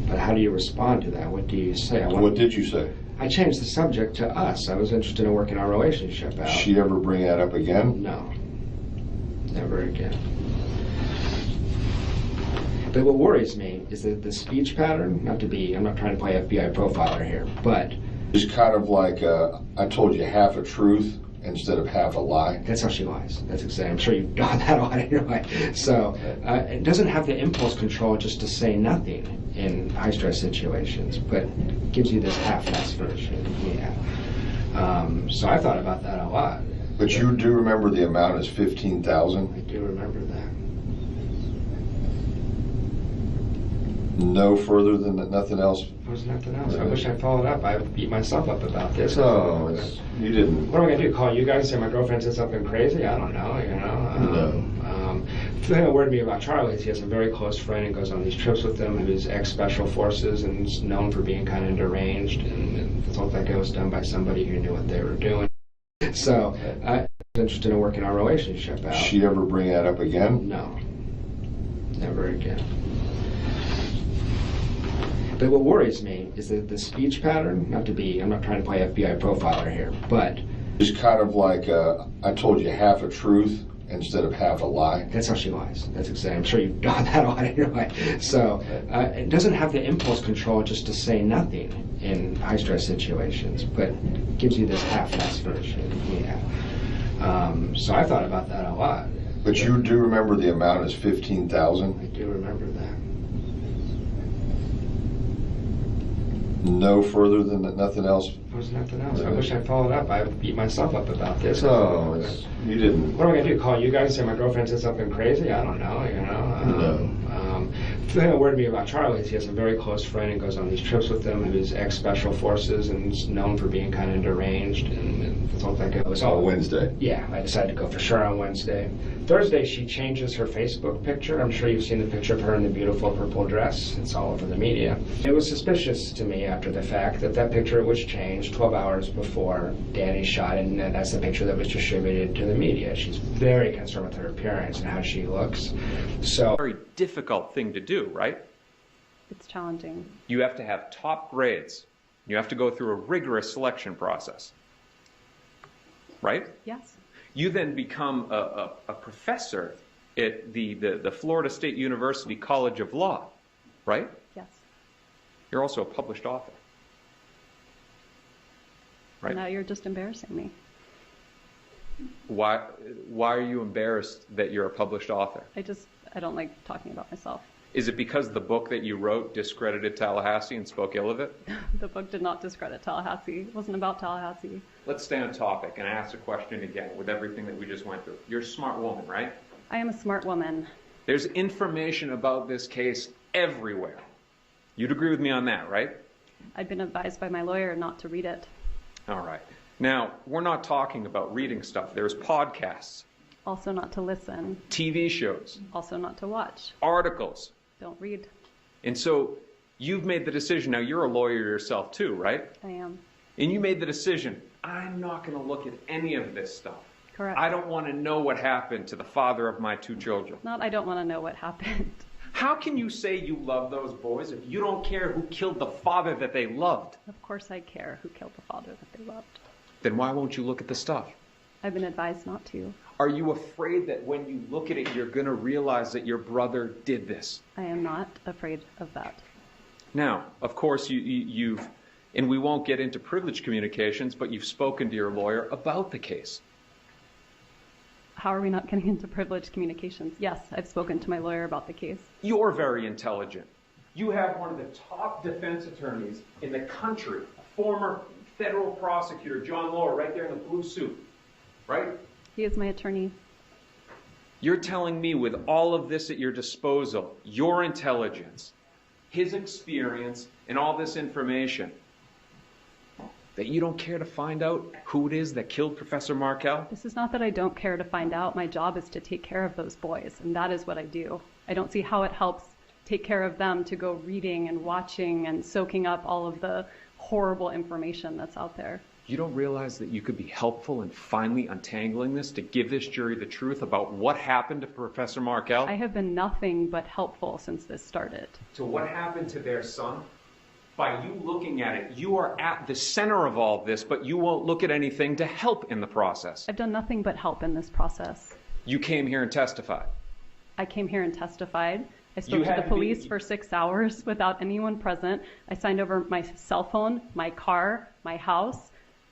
But how do you respond to that? What do you say? What did you say? I changed the subject to us. I was interested in working our relationship out. Did she ever bring that up again? No. Never again. But what worries me is that the speech pattern, I'm not trying to play FBI profiler here, but... It's kind of like, I told you half a truth instead of half a lie. That's how she lies. That's exactly. I'm sure you've done that a lot in your life. So it doesn't have the impulse control just to say nothing in high-stress situations, but gives you this half-assed version. Yeah. So I thought about that a lot. But you do remember the amount is $15,000? I do remember that. No further than that, nothing else? There was nothing else. I wish I followed up. I beat myself up about this. No, you didn't. What am I going to do? Call you guys and say my girlfriend said something crazy? I don't know, The thing that worried me about Charlie is he has a very close friend and goes on these trips with him who's ex-special forces and is known for being kind of deranged, and it looked like it was done by somebody who knew what they were doing. So I was interested in working our relationship out. Did she ever bring that up again? No. Never again. But what worries me is that the speech pattern, I'm not trying to play FBI profiler here, but It's kind of like I told you half a truth instead of half a lie. that's how she lies. That's exactly. I'm sure you've done that on anyway. So it doesn't have the impulse control just to say nothing in high stress situations, but gives you this half-assed version. Yeah. So I thought about that a lot. But you do remember the amount is 15,000? I do remember that. No further than that, nothing else? There was nothing else. I wish I followed up. I beat myself up about this. No, you didn't. What am I going to do? Call you guys and say my girlfriend said something crazy? I don't know, The thing that worried me about Charlie is he has a very close friend and goes on these trips with him who's ex-special forces and is known for being kind of deranged. And it's all like it was all Wednesday. Yeah, I decided to go for sure on Wednesday. Thursday, she changes her Facebook picture. I'm sure you've seen the picture of her in the beautiful purple dress. It's all over the media. It was suspicious to me after the fact that that picture was changed 12 hours before Danny shot, and that's the picture that was distributed to the media. She's very concerned with her appearance and how she looks. So, Very difficult thing to do, right? It's challenging. You have to have top grades. You have to go through a rigorous selection process, right? Yes. You then become a professor at the Florida State University College of Law, right? Yes. You're also a published author, right? Now you're just embarrassing me. Why are you embarrassed that you're a published author? I don't like talking about myself. Is it because the book that you wrote discredited Tallahassee and spoke ill of it? The book did not discredit Tallahassee. It wasn't about Tallahassee. Let's stay on topic and ask the question again with everything that we just went through. You're a smart woman, right? I am a smart woman. There's information about this case everywhere. You'd agree with me on that, right? I'd been advised by my lawyer not to read it. All right. Now, we're not talking about reading stuff. There's podcasts, Also not to listen. TV shows, Also not to watch. articles. Don't read. And so you've made the decision. Now, you're a lawyer yourself too, right? I am. And you made the decision, I'm not going to look at any of this stuff. Correct. I don't want to know what happened to the father of my 2 children. Not I don't want to know what happened. How can you say you love those boys if you don't care who killed the father that they loved? Of course I care who killed the father that they loved. Then why won't you look at the stuff? I've been advised not to. Are you afraid that when you look at it, you're going to realize that your brother did this? I am not afraid of that. Now, of course, you've, and we won't get into privileged communications, but you've spoken to your lawyer about the case. How are we not getting into privileged communications? Yes, I've spoken to my lawyer about the case. You're very intelligent. You have one of the top defense attorneys in the country, a former federal prosecutor, John Lohr, right there in the blue suit, right? He is my attorney. You're telling me with all of this at your disposal, your intelligence, his experience, and all this information, that you don't care to find out who it is that killed Professor Markel? This is not that I don't care to find out. My job is to take care of those boys, and that is what I do. I don't see how it helps take care of them to go reading and watching and soaking up all of the horrible information that's out there. You don't realize that you could be helpful in finally untangling this to give this jury the truth about what happened to Professor Markel? I have been nothing but helpful since this started. To what happened to their son? By you looking at it, you are at the center of all this, but you won't look at anything to help in the process. I've done nothing but help in this process. You came here and testified. I came here and testified. I spoke to the police for 6 hours without anyone present. I signed over my cell phone, my car, my house,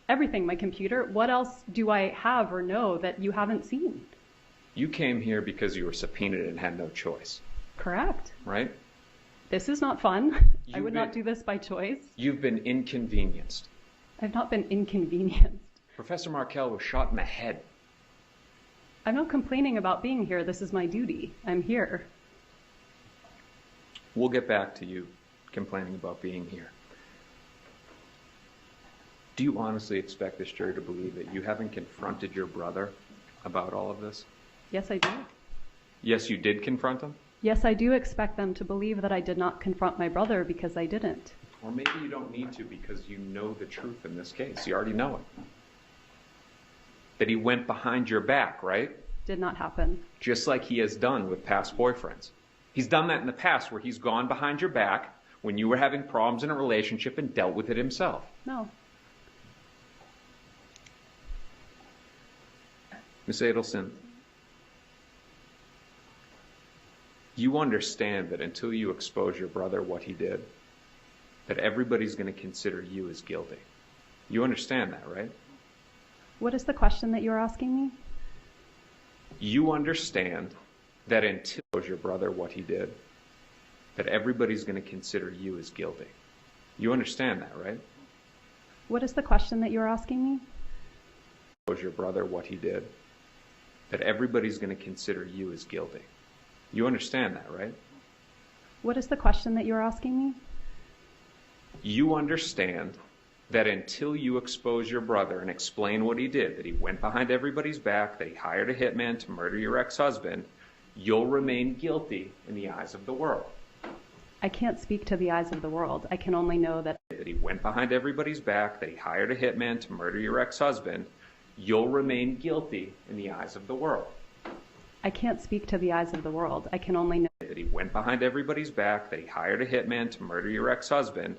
everything, my computer. What else do I have or know that you haven't seen? You came here because you were subpoenaed and had no choice. Correct. Right? This is not fun. I would not do this by choice. You've been inconvenienced. I've not been inconvenienced. Professor Markel was shot in the head. I'm not complaining about being here. This is my duty. I'm here. We'll get back to you complaining about being here. Do you honestly expect this jury to believe that you haven't confronted your brother about all of this? Yes, I do. Yes, you did confront him? Yes, I do expect them to believe that I did not confront my brother because I didn't. Or maybe you don't need to because you know the truth in this case. You already know it. That he went behind your back, right? Did not happen. Just like he has done with past boyfriends. He's done that in the past where he's gone behind your back when you were having problems in a relationship and dealt with it himself. No. Miss Adelson, you understand that until you expose your brother what he did, that everybody's going to consider you as guilty. You understand that, right? What is the question that you're asking me? You understand that until you expose your brother what he did, that everybody's going to consider you as guilty. You understand that, right? What is the question that you're asking me? Expose your brother what he did, that everybody's going to consider you as guilty. You understand that, right? What is the question that you're asking me? You understand that until you expose your brother and explain what he did, that he went behind everybody's back, that he hired a hitman to murder your ex-husband, you'll remain guilty in the eyes of the world. I can't speak to the eyes of the world. I can only know that He went behind everybody's back, that he hired a hitman to murder your ex-husband, you'll remain guilty in the eyes of the world. I can't speak to the eyes of the world. I can only know That he went behind everybody's back, that he hired a hitman to murder your ex-husband,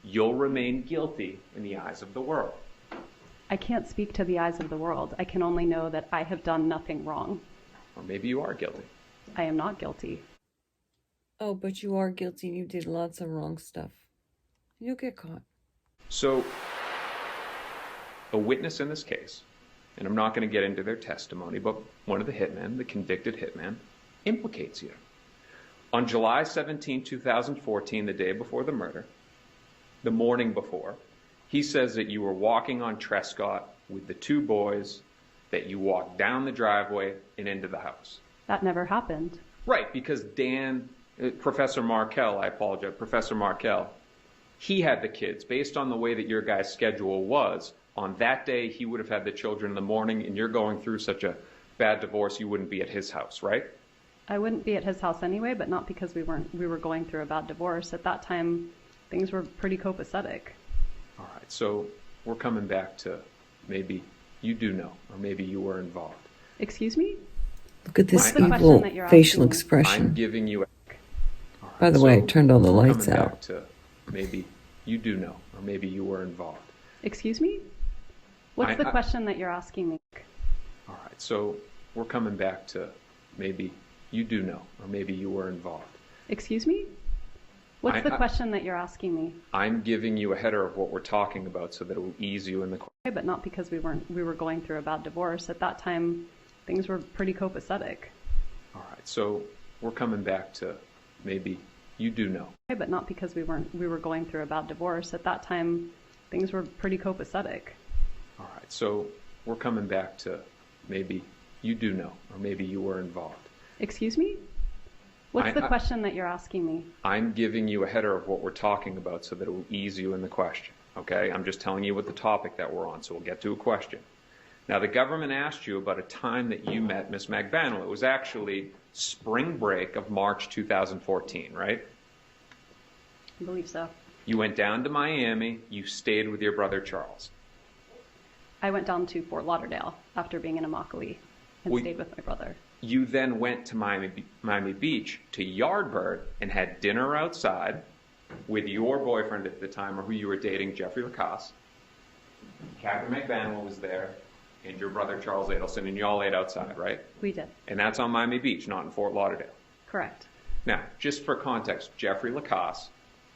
you'll remain guilty in the eyes of the world. I can't speak to the eyes of the world. I can only know that I have done nothing wrong. Or maybe you are guilty. I am not guilty. Oh, but you are guilty. You did lots of wrong stuff. You'll get caught. So, a witness in this case, and I'm not going to get into their testimony, but one of the hitmen, the convicted hitman, implicates you. On July 17, 2014, the day before the murder, the morning before, he says that you were walking on Trescott with the two boys, that you walked down the driveway and into the house. That never happened. Right, because Professor Markel, he had the kids. Based on the way that your guy's schedule was, on that day he would have had the children in the morning, and you're going through such a bad divorce you wouldn't be at his house, right? I wouldn't be at his house anyway, but not because we were going through a bad divorce. At that time, things were pretty copacetic. All right, so we're coming back to maybe you do know, or maybe you were involved. Excuse me? Look at this What's the question evil that you're facial asking me? expression. I'm giving you a... All right, By the way, I so turned all the we're lights coming out. back to maybe you do know, or maybe you were involved. Excuse me? What's the question that you're asking me? All right, so we're coming back to maybe you do know, or maybe you were involved. Excuse me? What's the question that you're asking me? I'm giving you a header of what we're talking about so that it will ease you in the question. But not because we were going through a bad divorce. At that time, things were pretty copacetic. All right, so we're coming back to maybe you do know. But not because we were going through a bad divorce. At that time, things were pretty copacetic. All right, so we're coming back to maybe you do know, or maybe you were involved. Excuse me? What's the question that you're asking me? I'm giving you a header of what we're talking about so that it will ease you in the question, okay? I'm just telling you what the topic that we're on, so we'll get to a question. Now, the government asked you about a time that you met Miss Magbanel. It was actually spring break of March 2014, right? I believe so. You went down to Miami. You stayed with your brother Charles. I went down to Fort Lauderdale after being in Immokalee and stayed with my brother. You then went to Miami Beach to Yardbird and had dinner outside with your boyfriend at the time, or who you were dating, Jeffrey Lacasse. Catherine McBanwell was there, and your brother Charles Adelson, and you all ate outside, right? We did. And that's on Miami Beach, not in Fort Lauderdale. Correct. Now, just for context, Jeffrey Lacasse,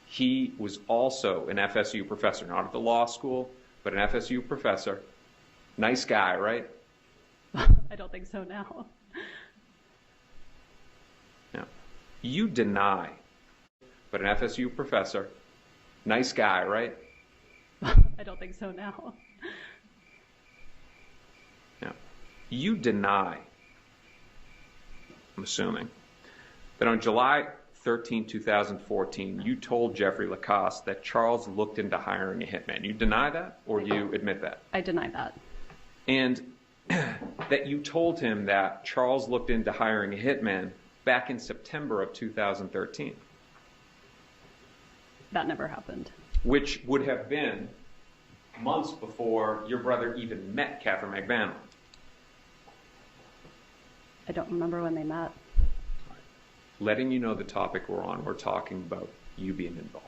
he was also an FSU professor, not at the law school, but an FSU professor. Nice guy, right? I don't think so now. Now, you deny, but an FSU professor, nice guy, right? I don't think so now. Now, you deny, I'm assuming, that on July 13, 2014, you told Jeffrey Lacasse that Charles looked into hiring a hitman. You deny that, or you admit that? I deny that. And that you told him that Charles looked into hiring a hitman back in September of 2013. That never happened. Which would have been months before your brother even met Catherine McBanwell. I don't remember when they met. letting you know the topic we're on. We're talking about you being involved.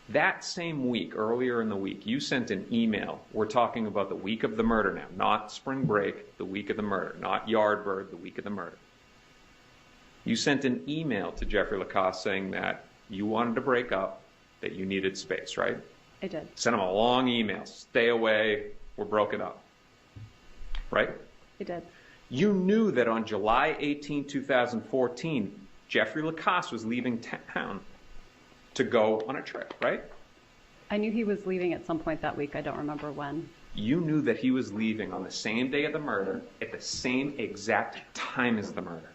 That same week, earlier in the week, you sent an email. We're talking about the week of the murder now, not spring break, the week of the murder, not Yardbird, the week of the murder. You sent an email to Jeffrey Lacoste saying that you wanted to break up, that you needed space, right? I did. Sent him a long email. Stay away. We're broken up. Right? I did. You knew that on July 18, 2014, Jeffrey Lacoste was leaving town to go on a trip, right? I knew he was leaving at some point that week. I don't remember when. You knew that he was leaving on the same day of the murder at the same exact time as the murder.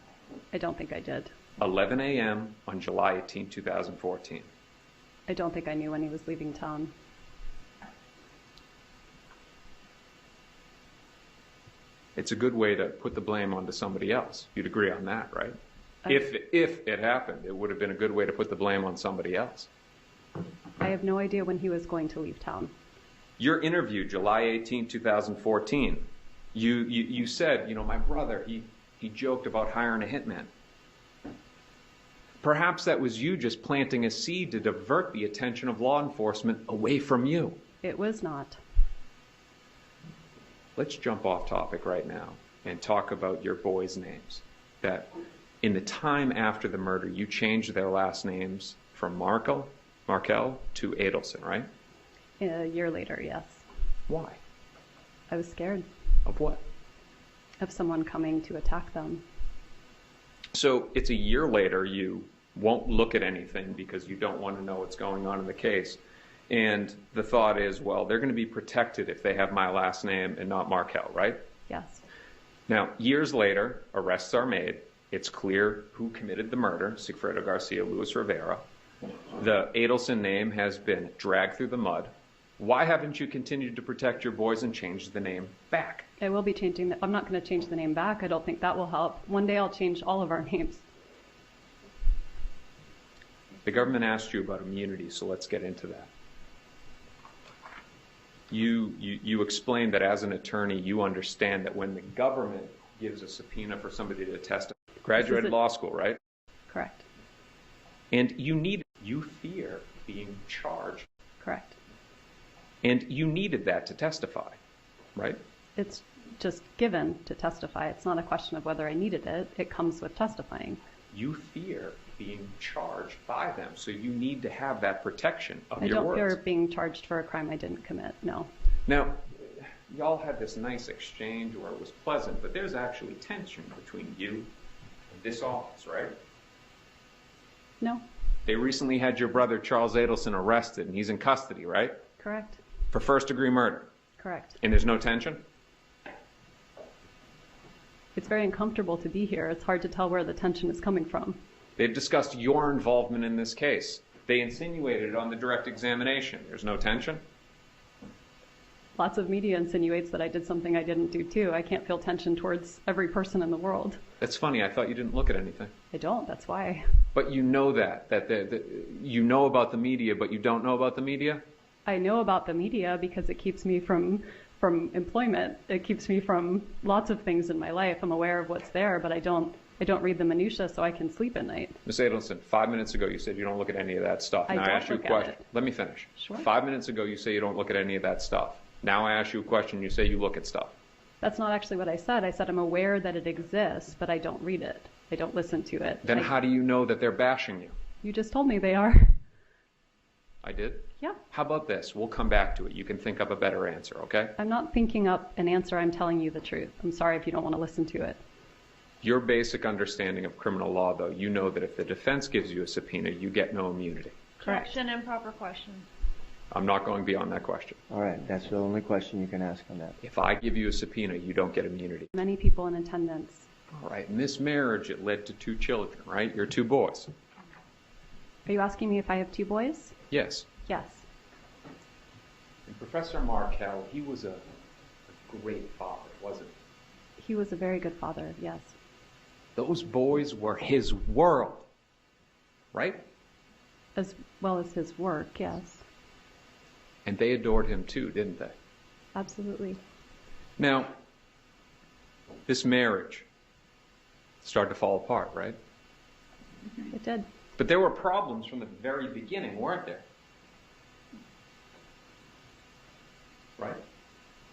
I don't think I did. 11 a.m. on July 18, 2014. I don't think I knew when he was leaving town. It's a good way to put the blame onto somebody else. You'd agree on that, right? If it happened, it would have been a good way to put the blame on somebody else. I have no idea when he was going to leave town. Your interview, July 18, 2014, you said, you know, my brother, he joked about hiring a hitman. Perhaps that was you just planting a seed to divert the attention of law enforcement away from you. It was not. Let's jump off topic right now and talk about your boys' names. That in the time after the murder, you changed their last names from Markel to Adelson, right? A year later, yes. Why? I was scared Of what? of someone coming to attack them. So it's a year later, you won't look at anything because you don't want to know what's going on in the case. And the thought is, well, they're going to be protected if they have my last name and not Markel, right? Yes. Now, years later, arrests are made. It's clear who committed the murder, Sigfredo Garcia Luis Rivera. The Adelson name has been dragged through the mud. Why haven't you continued to protect your boys and changed the name back? I will be changing I'm not going to change the name back. I don't think that will help. One day I'll change all of our names. The government asked you about immunity, so let's get into that. You explained that as an attorney, you understand that when the government gives a subpoena for somebody to testify, graduated law school, right? Correct. And you fear being charged. Correct. And you needed that to testify, right? It's just given to testify. It's not a question of whether I needed it. It comes with testifying. You fear being charged by them, so you need to have that protection of I your don't words. fear being charged for a crime I didn't commit, no. Now, y'all had this nice exchange where it was pleasant, but there's actually tension between you and this office, right? No. They recently had your brother Charles Adelson arrested, and he's in custody, right? Correct. For first-degree murder. Correct. And there's no tension? It's very uncomfortable to be here. It's hard to tell where the tension is coming from. They've discussed your involvement in this case. They insinuated it on the direct examination. There's no tension? Lots of media insinuates that I did something I didn't do too. I can't feel tension towards every person in the world. That's funny. I thought you didn't look at anything. I don't. That's why. But you know that you know about the media, but you don't know about the media? I know about the media because it keeps me from employment. It keeps me from lots of things in my life. I'm aware of what's there, but I don't read the minutia so I can sleep at night. Ms. Adelson, 5 minutes ago you said you don't look at any of that stuff. I Now don't ask you a look at question. it. Let me finish. Sure. 5 minutes ago you say you don't look at any of that stuff. Now I ask you a question, you say you look at stuff. That's not actually what I said. I said I'm aware that it exists, but I don't read it. I don't listen to it. Then how do you know that they're bashing you? You just told me they are. I did? Yeah. How about this? We'll come back to it. You can think up a better answer, okay? I'm not thinking up an answer. I'm telling you the truth. I'm sorry if you don't want to listen to it. Your basic understanding of criminal law, though, you know that if the defense gives you a subpoena, you get no immunity. Correct. Question, improper question. I'm not going beyond that question. All right, that's the only question you can ask on that. If I give you a subpoena, you don't get immunity. Many people in attendance. All right, in this marriage, it led to 2 children, right? Your 2 boys. Are you asking me if I have 2 boys? Yes. Yes. And Professor Markel, he was a great father, wasn't he? He was a very good father, yes. Those boys were his world, right? As well as his work, yes. And they adored him too, didn't they? Absolutely. Now, this marriage, started to fall apart, right? It did. But there were problems from the very beginning, weren't there? Right?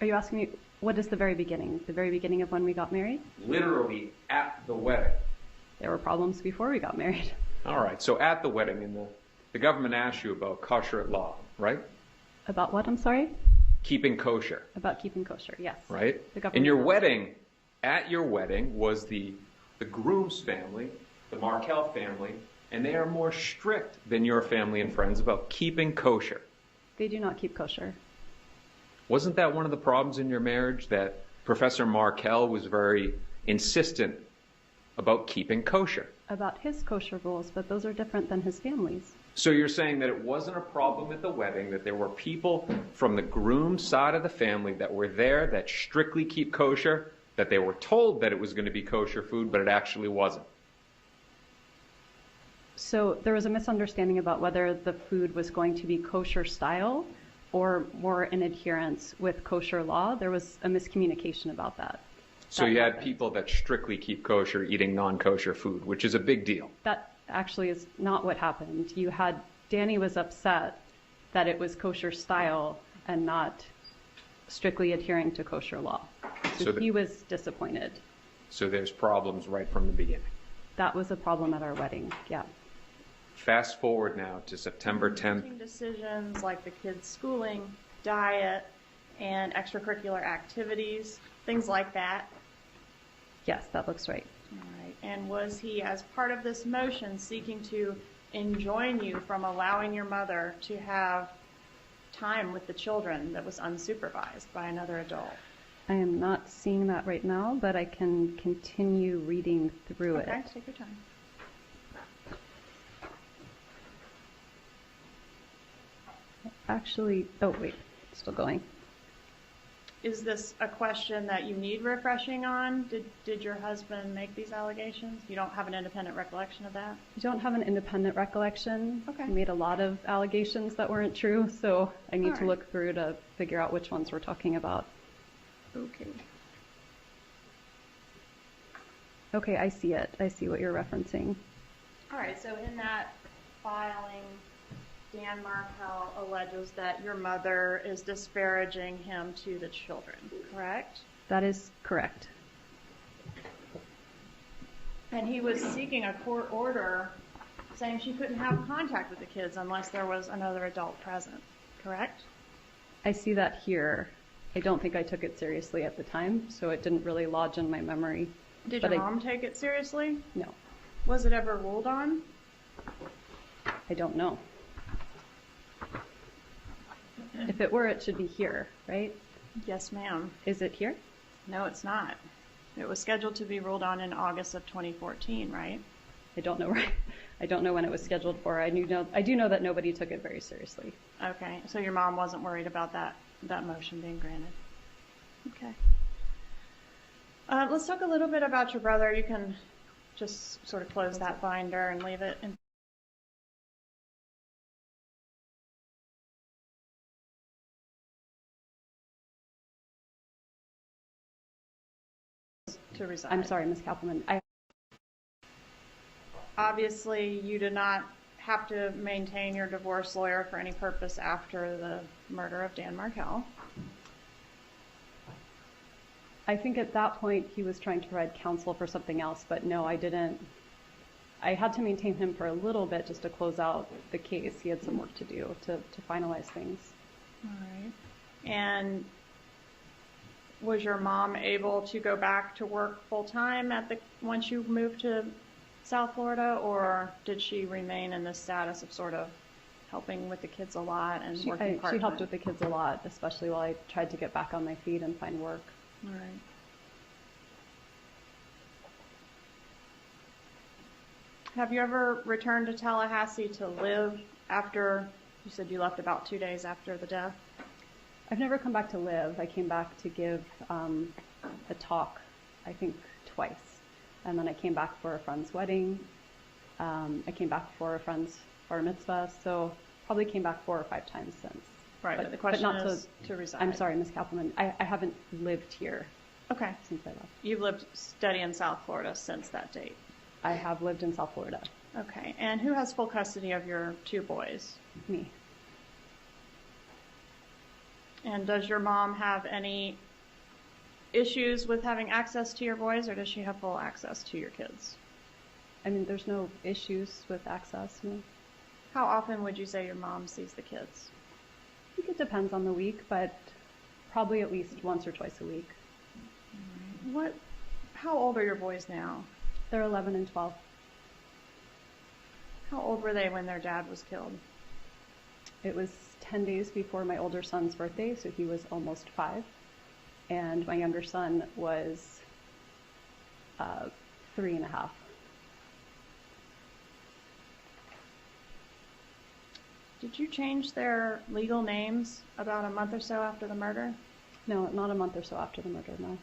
Are you asking me, what is the very beginning? The very beginning of when we got married? Literally at the wedding. There were problems before we got married. All right, so at the wedding, and the government asked you about kosher law, right? About what, I'm sorry? Keeping kosher. About keeping kosher, yes. Right? The government In your asked. wedding, at your wedding was the groom's family, the Markel family, and they are more strict than your family and friends about keeping kosher. They do not keep kosher. Wasn't that one of the problems in your marriage, that Professor Markel was very insistent about keeping kosher? About his kosher rules, but those are different than his family's. So you're saying that it wasn't a problem at the wedding, that there were people from the groom's side of the family that were there that strictly keep kosher, that they were told that it was going to be kosher food, but it actually wasn't? So there was a misunderstanding about whether the food was going to be kosher style or more in adherence with kosher law. There was a miscommunication about that. So you had people that strictly keep kosher eating non-kosher food, which is a big deal. That actually is not what happened. Danny was upset that it was kosher style and not strictly adhering to kosher law. So he was disappointed. So there's problems right from the beginning. That was a problem at our wedding, yeah. Fast forward now to September 10th. Making decisions like the kids' schooling, diet, and extracurricular activities, things like that. Yes, that looks right. All right. And was he, as part of this motion, seeking to enjoin you from allowing your mother to have time with the children that was unsupervised by another adult? I am not seeing that right now, but I can continue reading through it. Okay, take your time. Actually, oh wait, still going. Is this a question that you need refreshing on? Did your husband make these allegations? You don't have an independent recollection of that? I don't have an independent recollection. Okay. I made a lot of allegations that weren't true, so I need All to right. look through to figure out which ones we're talking about. Okay. Okay, I see it. I see what you're referencing. All right, so in that filing, Dan Markel alleges that your mother is disparaging him to the children, correct? That is correct. And he was seeking a court order saying she couldn't have contact with the kids unless there was another adult present, correct? I see that here. I don't think I took it seriously at the time, so it didn't really lodge in my memory. Did But your mom take it seriously? No, Was it ever ruled on? I don't know. If it were, it should be here, right? Yes, ma'am. Is it here? No, it's not. It was scheduled to be ruled on in August of 2014, right? I don't know. I don't know when it was scheduled for. I do know that nobody took it very seriously. Okay, so your mom wasn't worried about that motion being granted. Okay. Let's talk a little bit about your brother. You can just sort of close that binder and leave it in. To reside. I'm sorry, Ms. Kappelman. Obviously, you did not have to maintain your divorce lawyer for any purpose after the murder of Dan Markel. I think at that point he was trying to provide counsel for something else, but no, I didn't. I had to maintain him for a little bit just to close out the case. He had some work to do to finalize things. All right. And was your mom able to go back to work full time once you moved to South Florida, or did she remain in this status of sort of helping with the kids a lot and working part-time? She helped with the kids a lot, especially while I tried to get back on my feet and find work. All right. Have you ever returned to Tallahassee to live after, you said you left about 2 days after the death? I've never come back to live. I came back to give a talk, I think twice. And then I came back for a friend's wedding. I came back for a friend's bar mitzvah. So probably came back 4 or 5 times since. Right, but the question not is to reside. I'm sorry, Ms. Kappelman. I haven't lived here Okay. since I left. You've lived steady in South Florida since that date. I have lived in South Florida. Okay. And who has full custody of your 2 boys? Me. And does your mom have any issues with having access to your boys, or does she have full access to your kids? I mean, there's no issues with access. No. How often would you say your mom sees the kids? I think it depends on the week, but probably at least once or twice a week. How old are your boys now? They're 11 and 12. How old were they when their dad was killed? It was 10 days before my older son's birthday, so he was almost 5. And my younger son was 3.5. Did you change their legal names about a month or so after the murder? No, not a month or so after the murder, no.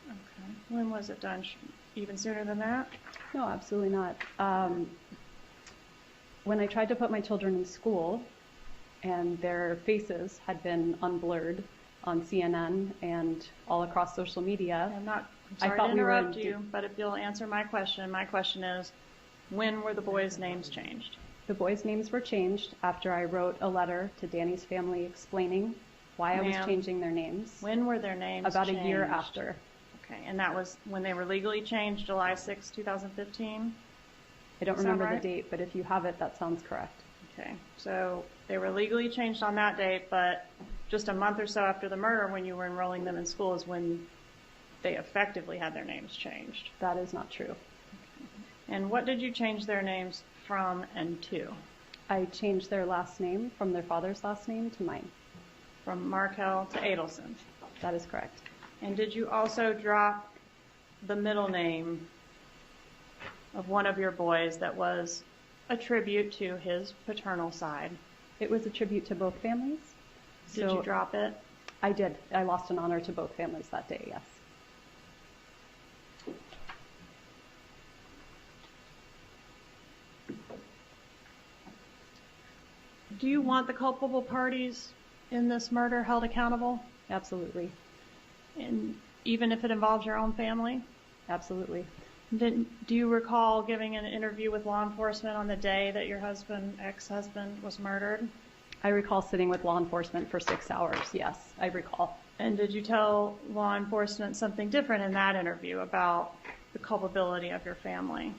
Okay. When was it done? Even sooner than that? No, absolutely not. When I tried to put my children in school and their faces had been unblurred on CNN and all across social media, I'm sorry to interrupt you, but if you'll answer my question is, when were the boys' names changed? The boys' names were changed after I wrote a letter to Danny's family explaining why I was changing their names. When were their names About changed? a year after. Okay, and that was when they were legally changed, July 6, 2015? I don't Does that remember right? the date, but if you have it, that sounds correct. Okay, so they were legally changed on that date, but just a month or so after the murder, when you were enrolling them in school, is when they effectively had their names changed. That is not true. And what did you change their names from and to? I changed their last name from their father's last name to mine. From Markel to Adelson. That is correct. And did you also drop the middle name of one of your boys that was a tribute to his paternal side? It was a tribute to both families. Did you drop it? I did. I lost an honor to both families that day, yes. Do you want the culpable parties in this murder held accountable? Absolutely. And even if it involves your own family? Absolutely. Do you recall giving an interview with law enforcement on the day that your ex-husband was murdered? I recall sitting with law enforcement for 6 hours, yes, I recall. And did you tell law enforcement something different in that interview about the culpability of your family?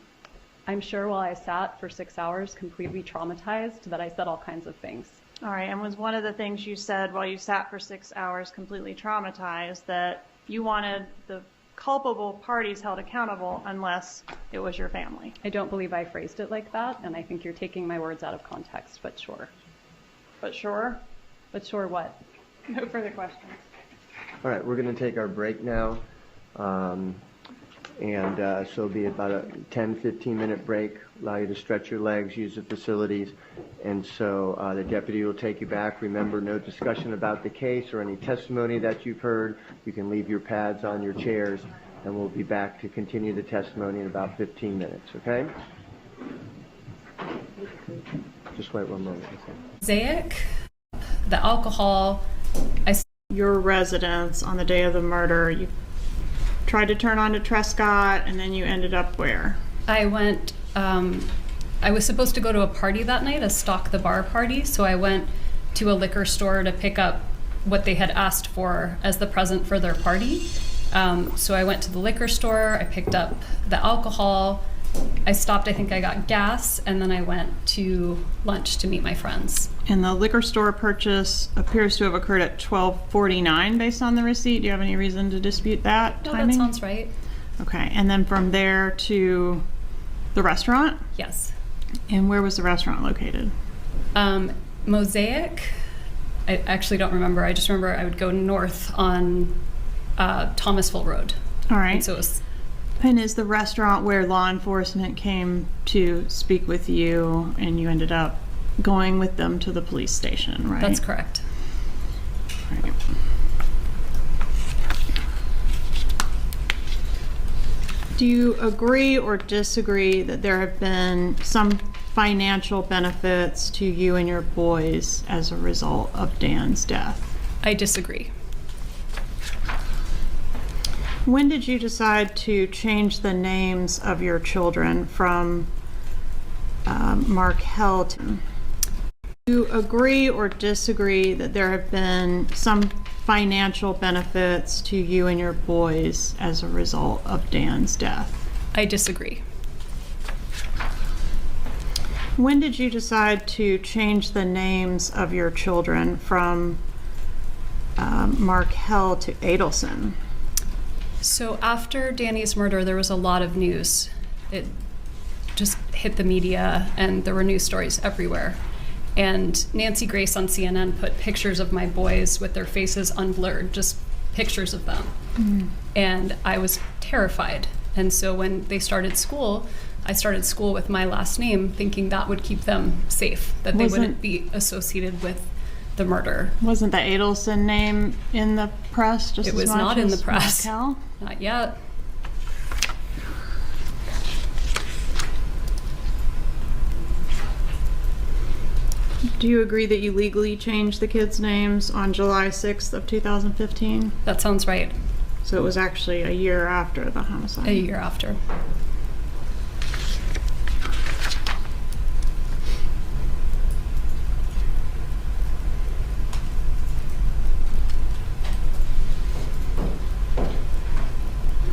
I'm sure while I sat for 6 hours completely traumatized that I said all kinds of things. All right, and was one of the things you said while you sat for 6 hours completely traumatized that you wanted the culpable parties held accountable unless it was your family? I don't believe I phrased it like that, and I think you're taking my words out of context, but sure. But sure? But sure what? No further questions. All right, we're going to take our break now. So it'll be about a 10-15 minute break, allow you to stretch your legs, use the facilities. And so the deputy will take you back. Remember, no discussion about the case or any testimony that you've heard. You can leave your pads on your chairs, and we'll be back to continue the testimony in about 15 minutes, okay? Just wait one moment. Mosaic, the alcohol. Your residence on the day of the murder, you tried to turn on to Trescott, and then you ended up where? I went, I was supposed to go to a party that night, a Stock the Bar party, so I went to a liquor store to pick up what they had asked for as the present for their party. So I went to the liquor store, I picked up the alcohol, I stopped, I think I got gas, and then I went to lunch to meet my friends. And the liquor store purchase appears to have occurred at 12:49 based on the receipt. Do you have any reason to dispute that timing? No, that sounds right. Okay, and then from there to the restaurant? Yes. And where was the restaurant located? Mosaic, I actually don't remember. I just remember I would go north on Thomasville Road. All right. And so it was. And is the restaurant where law enforcement came to speak with you and you ended up going with them to the police station, right? That's correct. Right. Do you agree or disagree that there have been some financial benefits to you and your boys as a result of Dan's death? I disagree. When did you decide to change the names of your children from Markel to? Do you agree or disagree that there have been some financial benefits to you and your boys as a result of Dan's death? I disagree. When did you decide to change the names of your children from Markel to Adelson? So after Danny's murder, there was a lot of news. It just hit the media, and there were news stories everywhere. And Nancy Grace on CNN put pictures of my boys with their faces unblurred, just pictures of them. Mm. And I was terrified. And so when they started school, I started school with my last name, thinking that would keep them safe, that they wouldn't be associated with the murder. Wasn't the Adelson name in the press just as much as Markel? It was not in the press. Not yet. Do you agree that you legally changed the kids' names on July 6th of 2015? That sounds right. So it was actually a year after the homicide? A year after.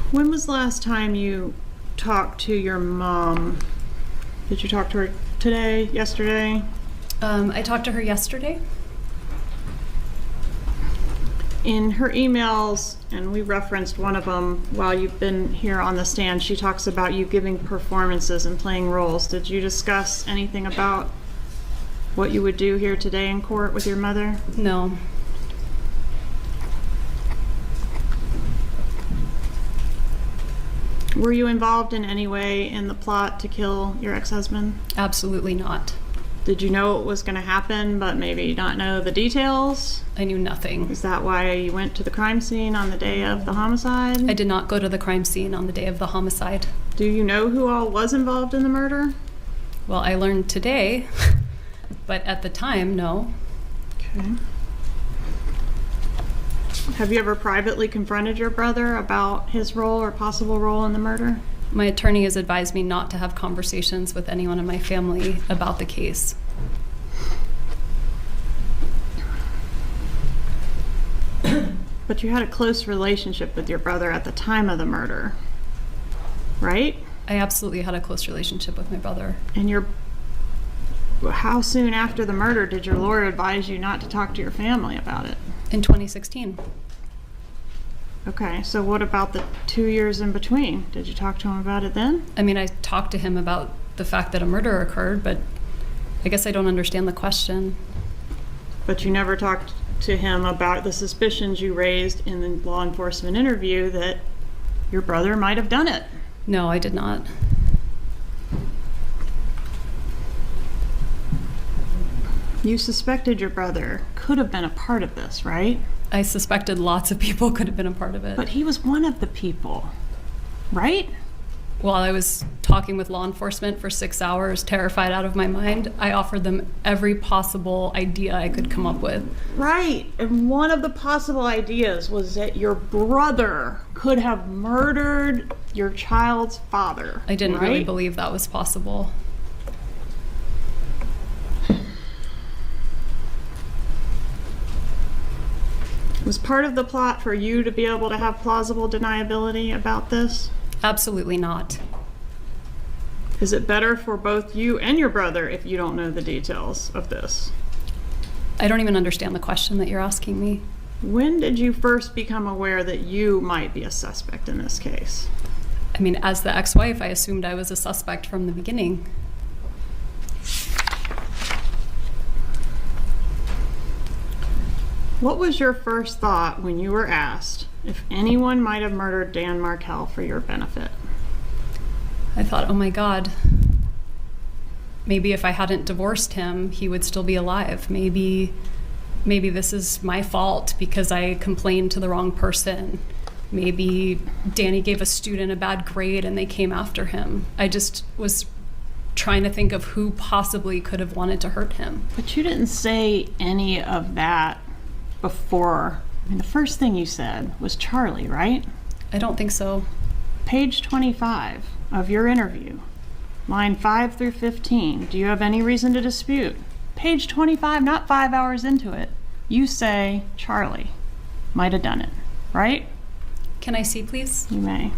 When was the last time you talked to your mom? Did you talk to her today, yesterday? I talked to her yesterday. In her emails, and we referenced one of them while you've been here on the stand, she talks about you giving performances and playing roles. Did you discuss anything about what you would do here today in court with your mother? No. Were you involved in any way in the plot to kill your ex-husband? Absolutely not. Did you know it was going to happen, but maybe not know the details? I knew nothing. Is that why you went to the crime scene on the day of the homicide? I did not go to the crime scene on the day of the homicide. Do you know who all was involved in the murder? Well, I learned today, but at the time, no. Okay. Have you ever privately confronted your brother about his role or possible role in the murder? My attorney has advised me not to have conversations with anyone in my family about the case. But you had a close relationship with your brother at the time of the murder, right? I absolutely had a close relationship with my brother. And how soon after the murder did your lawyer advise you not to talk to your family about it? In 2016. Okay, so what about the 2 years in between? Did you talk to him about it then? I mean, I talked to him about the fact that a murder occurred, but I guess I don't understand the question. But you never talked to him about the suspicions you raised in the law enforcement interview that your brother might have done it? No, I did not. You suspected your brother could have been a part of this, right? I suspected lots of people could have been a part of it. But he was one of the people, right? While I was talking with law enforcement for 6 hours, terrified out of my mind, I offered them every possible idea I could come up with. Right, and one of the possible ideas was that your brother could have murdered your child's father. I didn't really believe that was possible. Was part of the plot for you to be able to have plausible deniability about this? Absolutely not. Is it better for both you and your brother if you don't know the details of this? I don't even understand the question that you're asking me. When did you first become aware that you might be a suspect in this case? I mean, as the ex-wife, I assumed I was a suspect from the beginning. What was your first thought when you were asked if anyone might have murdered Dan Markel for your benefit? I thought, oh my God, maybe if I hadn't divorced him, he would still be alive. Maybe this is my fault because I complained to the wrong person. Maybe Danny gave a student a bad grade and they came after him. I just was trying to think of who possibly could have wanted to hurt him. But you didn't say any of that before. I mean, the first thing you said was Charlie, right? I don't think so. Page 25 of your interview, line 5 through 15. Do you have any reason to dispute? Page 25, not 5 hours into it. You say Charlie might have done it, right? Can I see, please? You may.